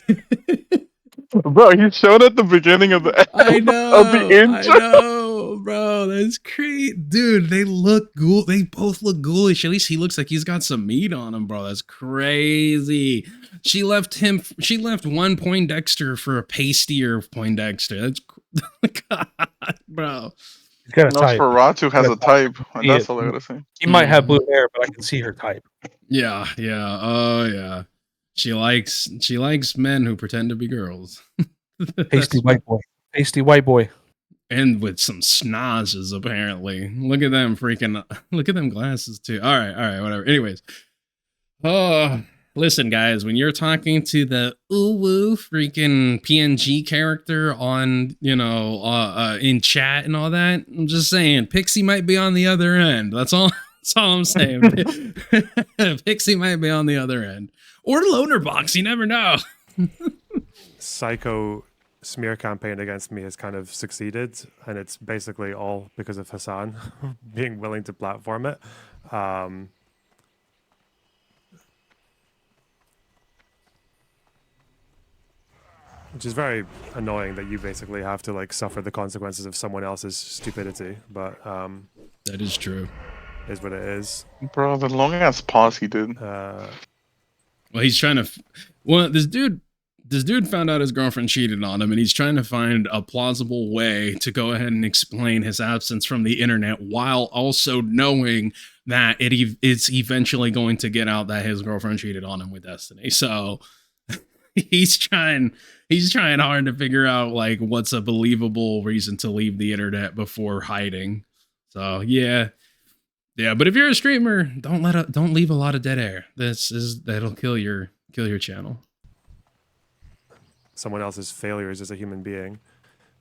Bro, he showed at the beginning of the I know, of the intro. I know, bro. That's crazy, dude. They look ghoul. They both look ghoulish. At least he looks like he's got some meat on him, bro. That's crazy. She left one Poindexter for a pastier Poindexter. That's God, bro. He's got a type. Nosferatu has a type. That's all I gotta say. He might have blue hair, but I can see her type. Yeah. Oh yeah. She likes men who pretend to be girls. Pasty white boy. Pasty white boy. And with some snozzes, apparently. Look at them look at them glasses too. All right, whatever. Anyways. Listen, guys, when you're talking to the ooh-woo freaking PNG character on, in chat and all that, I'm just saying, Pixie might be on the other end. That's all I'm saying. Pixie might be on the other end. Or Lonerbox, you never know. Psycho smear campaign against me has kind of succeeded, and it's basically all because of Hassan being willing to platform it. Which is very annoying that you basically have to suffer the consequences of someone else's stupidity, but that is true. Is what it is. Bro, the long ass pause he did. Well, he's trying to. This dude found out his girlfriend cheated on him, and he's trying to find a plausible way to go ahead and explain his absence from the internet, while also knowing that it's eventually going to get out that his girlfriend cheated on him with Destiny. So he's trying hard to figure out what's a believable reason to leave the internet before hiding. So yeah. But if you're a streamer, don't leave a lot of dead air. That'll kill your channel. Someone else's failures as a human being,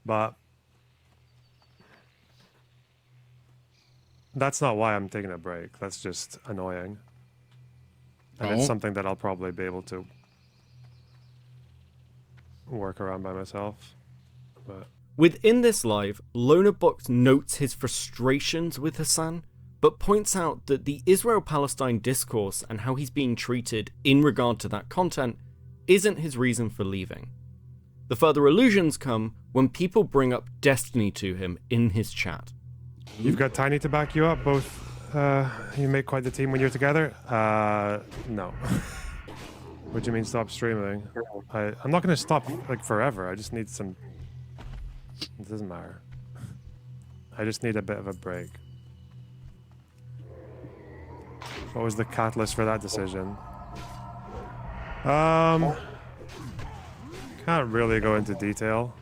but that's not why I'm taking a break. That's just annoying, and it's something that I'll probably be able to work around by myself. But within this live, Lonerbox notes his frustrations with Hassan, but points out that the Israel-Palestine discourse and how he's being treated in regard to that content isn't his reason for leaving. The further allusions come when people bring up Destiny to him in his chat. You've got Tiny to back you up, both. You make quite the team when you're together. No. What do you mean stop streaming? I'm not going to stop forever. I just need some... It doesn't matter. I just need a bit of a break. What was the catalyst for that decision? Can't really go into detail.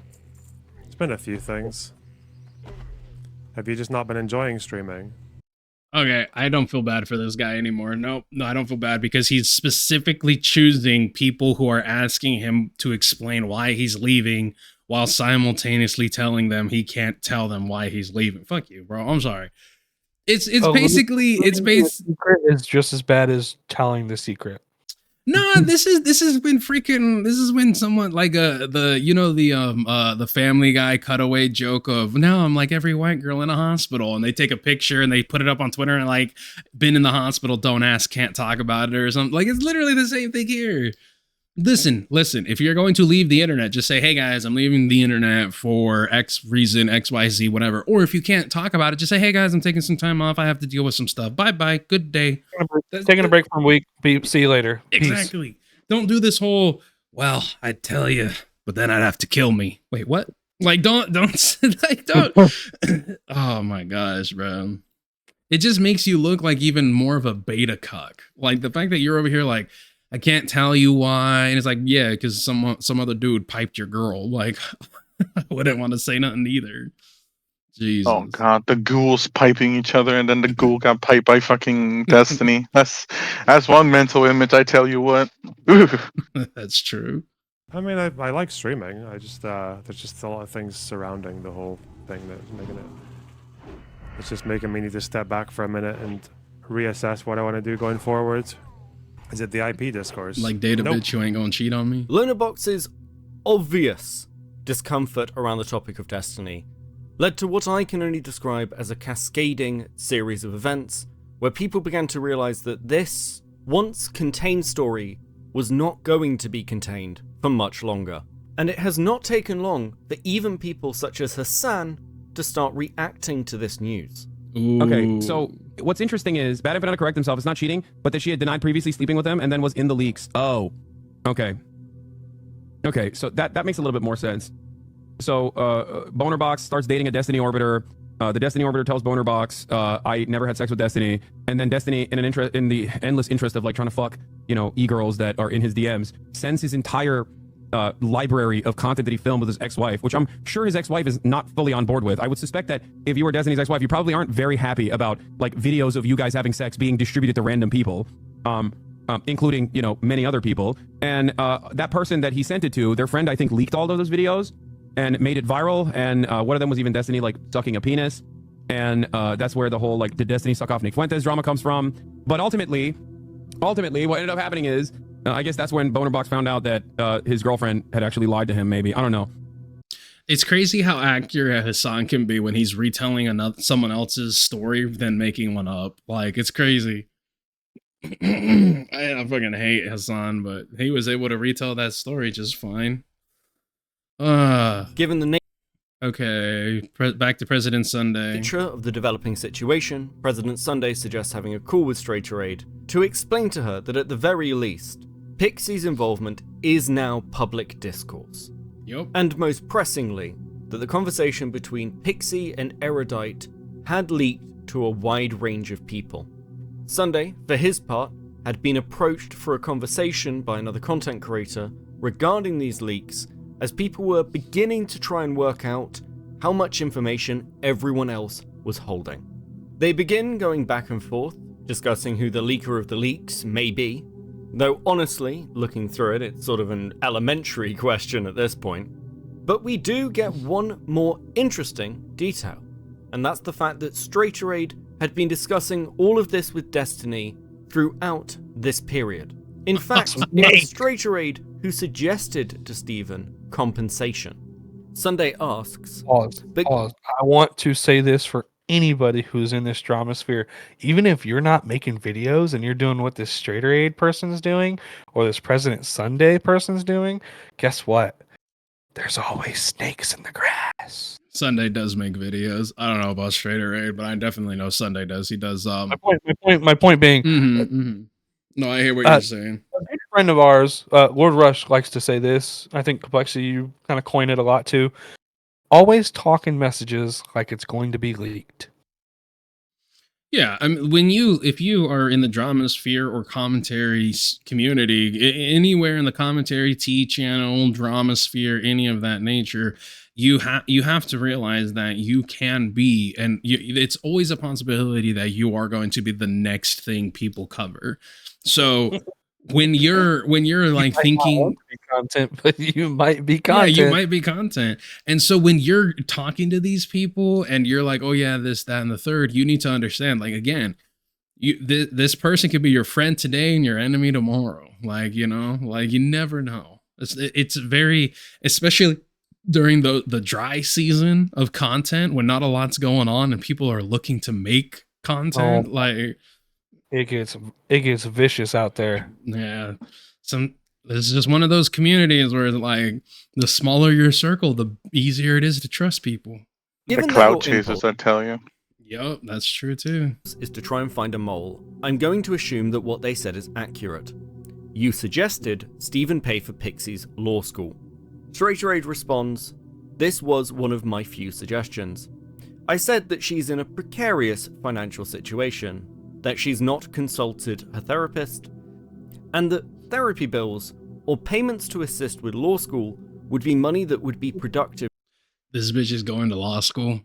It's been a few things. Have you just not been enjoying streaming? Okay, I don't feel bad for this guy anymore. No, I don't feel bad because he's specifically choosing people who are asking him to explain why he's leaving while simultaneously telling them he can't tell them why he's leaving. Fuck you, bro. I'm sorry. It's basically secret is just as bad as telling the secret. No, this has been freaking. This is when someone the Family Guy cutaway joke of now I'm like every white girl in a hospital, and they take a picture and they put it up on Twitter and been in the hospital, don't ask, can't talk about it or something. It's literally the same thing here. Listen, if you're going to leave the internet, just say, hey guys, I'm leaving the internet for X reason, XYZ, whatever. Or if you can't talk about it, just say, hey guys, I'm taking some time off. I have to deal with some stuff. Bye-bye. Good day. Taking a break from a week. See you later. Exactly. Peace. Don't do this whole, well, I'd tell you, but then I'd have to kill me. Wait, what? Like, don't, like, don't. Oh my gosh, bro. It just makes you look like even more of a beta cuck. Like the fact that you're over here like, I can't tell you why. And it's like, yeah, because some other dude piped your girl. Like, I wouldn't want to say nothing either. Jesus. Oh god, the ghouls piping each other, and then the ghoul got piped by fucking Destiny. That's one mental image, I tell you what. That's true. I mean, I like streaming. I just there's just a lot of things surrounding the whole thing that's making it. It's just making me need to step back for a minute and reassess what I want to do going forward. Is it the IP discourse? Like, data bitch, you ain't gonna cheat on me? Lonerbox's obvious discomfort around the topic of Destiny led to what I can only describe as a cascading series of events where people began to realize that this once contained story was not going to be contained for much longer. And it has not taken long for even people such as Hassan to start reacting to this news. Ooh. Okay, so what's interesting is Bad Infinite correct himself. It's not cheating, but that she had denied previously sleeping with him and then was in the leaks. Oh, okay. Okay, so that makes a little bit more sense. So Bonerbox starts dating a Destiny Orbiter. The Destiny Orbiter tells Bonerbox, I never had sex with Destiny. And then Destiny, in the endless interest of like trying to fuck, e-girls that are in his DMs, sends his entire library of content that he filmed with his ex-wife, which I'm sure his ex-wife is not fully on board with. I would suspect that if you were Destiny's ex-wife, you probably aren't very happy about like videos of you guys having sex being distributed to random people, including, many other people. And that person that he sent it to, their friend, I think, leaked all of those videos and made it viral. And one of them was even Destiny like sucking a penis. And that's where the whole like, did Destiny suck off Nick Fuentes drama comes from. But ultimately, what ended up happening is, I guess that's when Bonerbox found out that his girlfriend had actually lied to him, maybe. I don't know. It's crazy how accurate Hassan can be when he's retelling someone else's story than making one up. Like, it's crazy. I fucking hate Hassan, but he was able to retell that story just fine. Given the Okay, back to President Sunday. nature of the developing situation, President Sunday suggests having a call with Straighteraid to explain to her that at the very least, Pixie's involvement is now public discourse. Yep. And most pressingly, that the conversation between Pixie and Erudite had leaked to a wide range of people. Sunday, for his part, had been approached for a conversation by another content creator regarding these leaks, as people were beginning to try and work out how much information everyone else was holding. They begin going back and forth, discussing who the leaker of the leaks may be, though honestly, looking through it, it's sort of an elementary question at this point. But we do get one more interesting detail, and that's the fact that Straighteraid had been discussing all of this with Destiny throughout this period. In fact, it was Straighteraid who suggested to Steven compensation. Sunday asks... Pause. I want to say this for anybody who's in this drama sphere. Even if you're not making videos and you're doing what this Straighteraid person's doing, or this President Sunday person's doing, guess what? There's always snakes in the grass. Sunday does make videos. I don't know about Straighteraid, but I definitely know Sunday does. He does. My point being... No, I hear what you're saying. A good friend of ours, Lord Rush, likes to say this. I think Kmplxity, you kind of coin it a lot too. Always talk in messages like it's going to be leaked. Yeah, I mean, if you are in the drama sphere or commentary community, anywhere in the commentary T channel, drama sphere, any of that nature, you have to realize that you can be, and it's always a possibility that you are going to be the next thing people cover. So when you're like thinking content, but you might be content. Yeah, you might be content. And so when you're talking to these people and you're like, oh yeah, this, that, and the third, you need to understand, like, again, this person could be your friend today and your enemy tomorrow. Like, you never know. It's very, especially during the dry season of content when not a lot's going on and people are looking to make content. Like, it gets vicious out there. Yeah. This is just one of those communities where, like, the smaller your circle, the easier it is to trust people. The cloud chasers, I tell you. Yup, that's true too. Is to try and find a mole. I'm going to assume that what they said is accurate. You suggested Stephen pay for Pixie's law school. Straighterade responds, this was one of my few suggestions. I said that she's in a precarious financial situation, that she's not consulted her therapist, and that therapy bills or payments to assist with law school would be money that would be productive. This bitch is going to law school.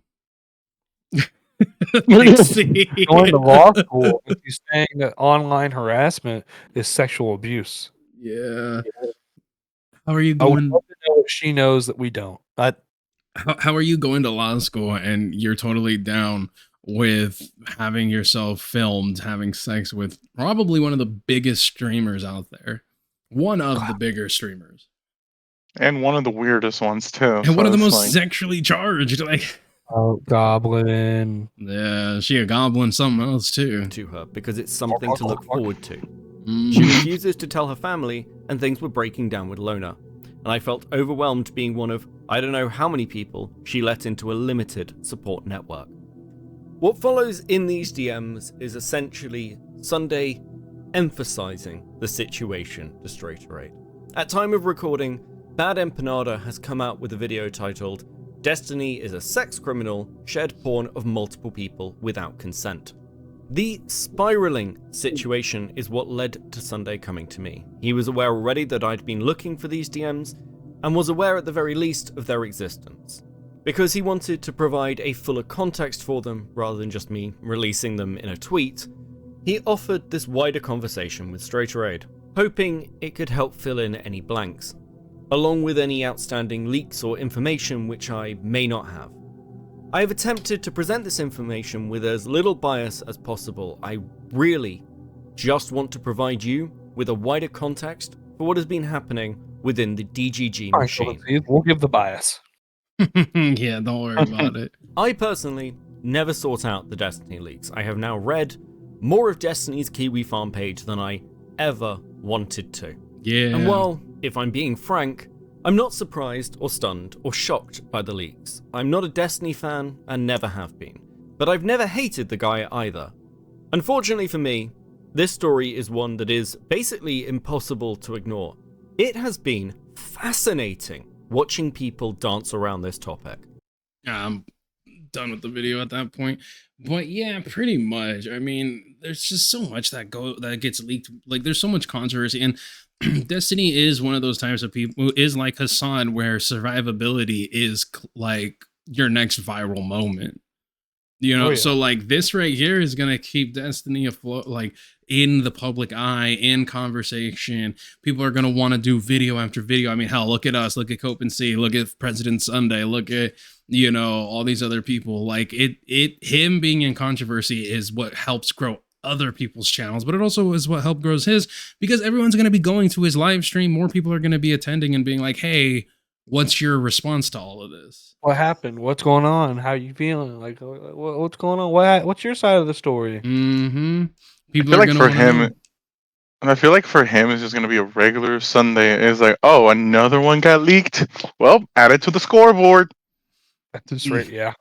Going to law school if you're saying that online harassment is sexual abuse. Yeah. How are you I would going? love to know if she knows that we don't. How are you going to law school and you're totally down with having yourself filmed having sex with probably one of the biggest streamers out there? One of the bigger streamers. And one of the weirdest ones too. And one of the most sexually charged, like. Oh, goblin. Yeah, she a goblin, something else too. To her because it's something to look forward to. She refuses to tell her family, and things were breaking down with Lona. And I felt overwhelmed being one of I don't know how many people she let into a limited support network. What follows in these DMs is essentially Sunday emphasizing the situation to Straighterade. At time of recording, Bad Empanada has come out with a video titled Destiny is a sex criminal, shared porn of multiple people without consent. The spiraling situation is what led to Sunday coming to me. He was aware already that I'd been looking for these DMs, and was aware at the very least of their existence. Because he wanted to provide a fuller context for them, rather than just me releasing them in a tweet, he offered this wider conversation with Straighterade, hoping it could help fill in any blanks, along with any outstanding leaks or information which I may not have. I have attempted to present this information with as little bias as possible. I really just want to provide you with a wider context for what has been happening within the DGG machine. We'll give the bias. Yeah, don't worry about it. I personally never sought out the Destiny leaks. I have now read more of Destiny's Kiwi farm page than I ever wanted to. Yeah. And while, if I'm being frank, I'm not surprised or stunned or shocked by the leaks. I'm not a Destiny fan and never have been. But I've never hated the guy either. Unfortunately for me, this story is one that is basically impossible to ignore. It has been fascinating watching people dance around this topic. I'm done with the video at that point. But yeah, pretty much. I mean, there's just so much that gets leaked. Like, there's so much controversy, and Destiny is one of those types of people who is like Hassan, where survivability is like your next viral moment. You know, so like this right here is gonna keep Destiny afloat, like in the public eye, in conversation. People are gonna want to do video after video. I mean, hell, look at us, look at Kmplxity, look at President Sunday, look at, you know, all these other people. Like him being in controversy is what helps grow other people's channels, but it also is what helped grows his, because everyone's gonna be going to his live stream. More people are gonna be attending and being like, hey, what's your response to all of this? What happened? What's going on? How you feeling? Like, what's going on? What's your side of the story? Mm-hmm. People I feel like for him, and I feel like for him, it's just gonna be a regular Sunday. It's like, oh, another one got leaked. Well, add it to the scoreboard. At this rate, yeah.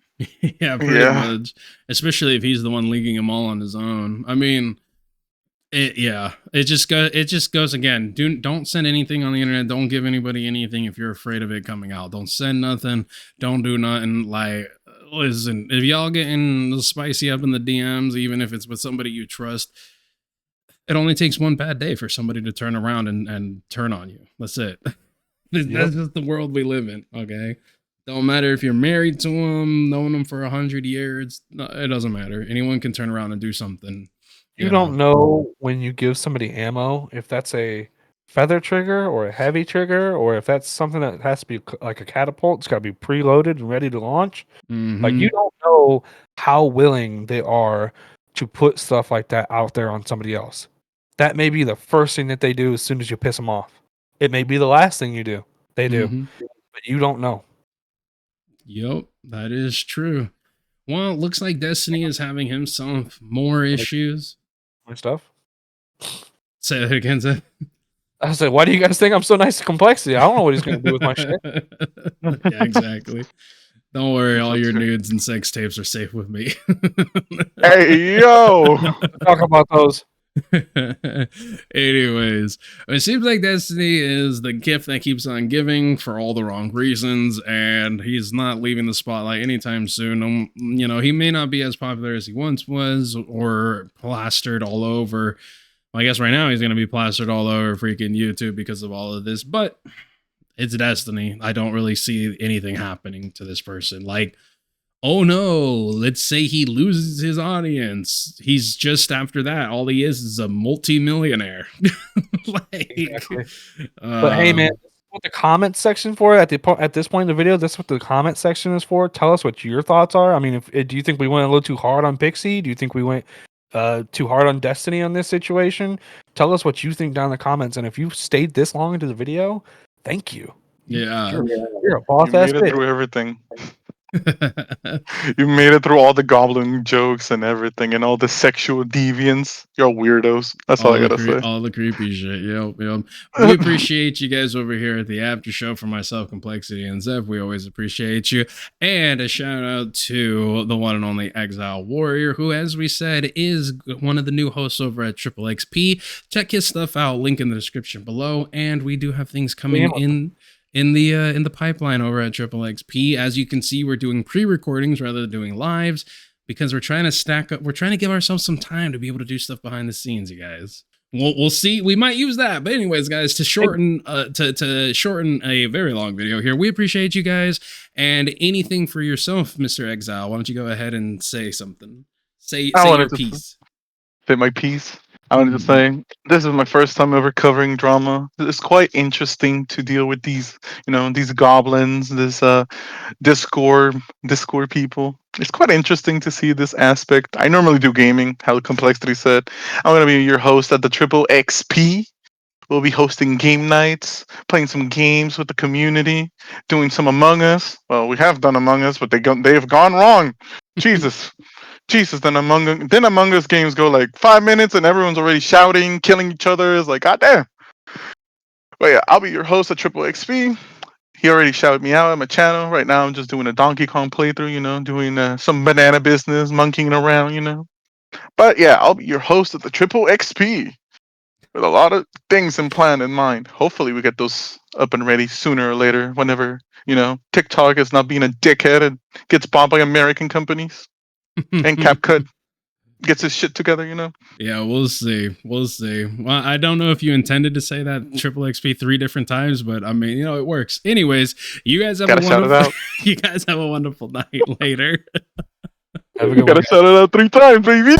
Yeah, pretty much. Especially if he's the one leaking them all on his own. I mean, it just goes again. Don't send anything on the internet. Don't give anybody anything if you're afraid of it coming out. Don't send nothing. Don't do nothing. Like, listen, if y'all getting spicy up in the DMs, even if it's with somebody you trust, it only takes one bad day for somebody to turn around and turn on you. That's it. That's just the world we live in. Okay. Don't matter if you're married to them, known them for 100 years. No, it doesn't matter. Anyone can turn around and do something. You don't know when you give somebody ammo if that's a feather trigger or a heavy trigger, or if that's something that has to be like a catapult. It's got to be preloaded and ready to launch. Mm-hmm. Like, you don't know how willing they are to put stuff like that out there on somebody else. That may be the first thing that they do as soon as you piss them off. It may be the last thing they do, but you don't know. Yep, that is true. Well, it looks like Destiny is having himself more issues. More stuff? Say that again, Zeph. I was like, why do you guys think I'm so nice to Complexity? I don't know what he's going to do with my shit. Yeah, exactly. Don't worry, all your nudes and sex tapes are safe with me. Hey, yo! Talk about those. Anyways, it seems like Destiny is the gift that keeps on giving for all the wrong reasons, and he's not leaving the spotlight anytime soon. You know, he may not be as popular as he once was, or plastered all over. Well, I guess right now he's going to be plastered all over freaking YouTube because of all of this, but it's Destiny. I don't really see anything happening to this person. Like, oh no, let's say he loses his audience. He's just after that. All he is a multi-millionaire. Like, exactly. But hey, man, this is what the comment section for at this point in the video. That's what the comment section is for. Tell us what your thoughts are. I mean, do you think we went a little too hard on Pixie? Do you think we went too hard on Destiny on this situation? Tell us what you think down in the comments. And if you stayed this long into the video, thank you. Yeah, you're a boss ass. You made it through everything. You made it through all the goblin jokes and everything, and all the sexual deviance. You're weirdos. That's all I gotta say. All the creepy shit. Yep. We appreciate you guys over here at the after show. For myself, Complexity, and Zeph, we always appreciate you. And a shout out to the one and only Exile Warrior, who, as we said, is one of the new hosts over at Kmplxity. Check his stuff out. Link in the description below. And we do have things coming in the pipeline over at Kmplxity. As you can see, we're doing pre-recordings rather than doing lives because we're trying to stack up. We're trying to give ourselves some time to be able to do stuff behind the scenes, you guys. We'll see. We might use that, but anyways, guys, to shorten to shorten a very long video here, we appreciate you guys. And anything for yourself, Mr. Exile, why don't you go ahead and say something? Say your piece. Say my piece. I wanted to say this is my first time ever covering drama. It's quite interesting to deal with these, these goblins, this Discord people. It's quite interesting to see this aspect. I normally do gaming, how Kmplxity said. I'm gonna be your host at the Kmplxity. We'll be hosting game nights, playing some games with the community, doing some Among Us. Well, we have done Among Us, but they've gone wrong. Jesus. Then Among Us games go like 5 minutes and everyone's already shouting, killing each other. It's like, God damn. But yeah, I'll be your host at Kmplxity. He already shouted me out at my channel. Right now I'm just doing a Donkey Kong playthrough, doing some banana business, monkeying around. But yeah, I'll be your host at the Kmplxity with a lot of things in mind. Hopefully we get those up and ready sooner or later, whenever, TikTok is not being a dickhead and gets bought by American companies. And CapCut gets his shit together, Yeah, we'll see. Well, I don't know if you intended to say that Kmplxity 3 different times, but I mean, it works. Anyways, you guys have you guys have a wonderful night later. Gotta shout it out 3 times, baby.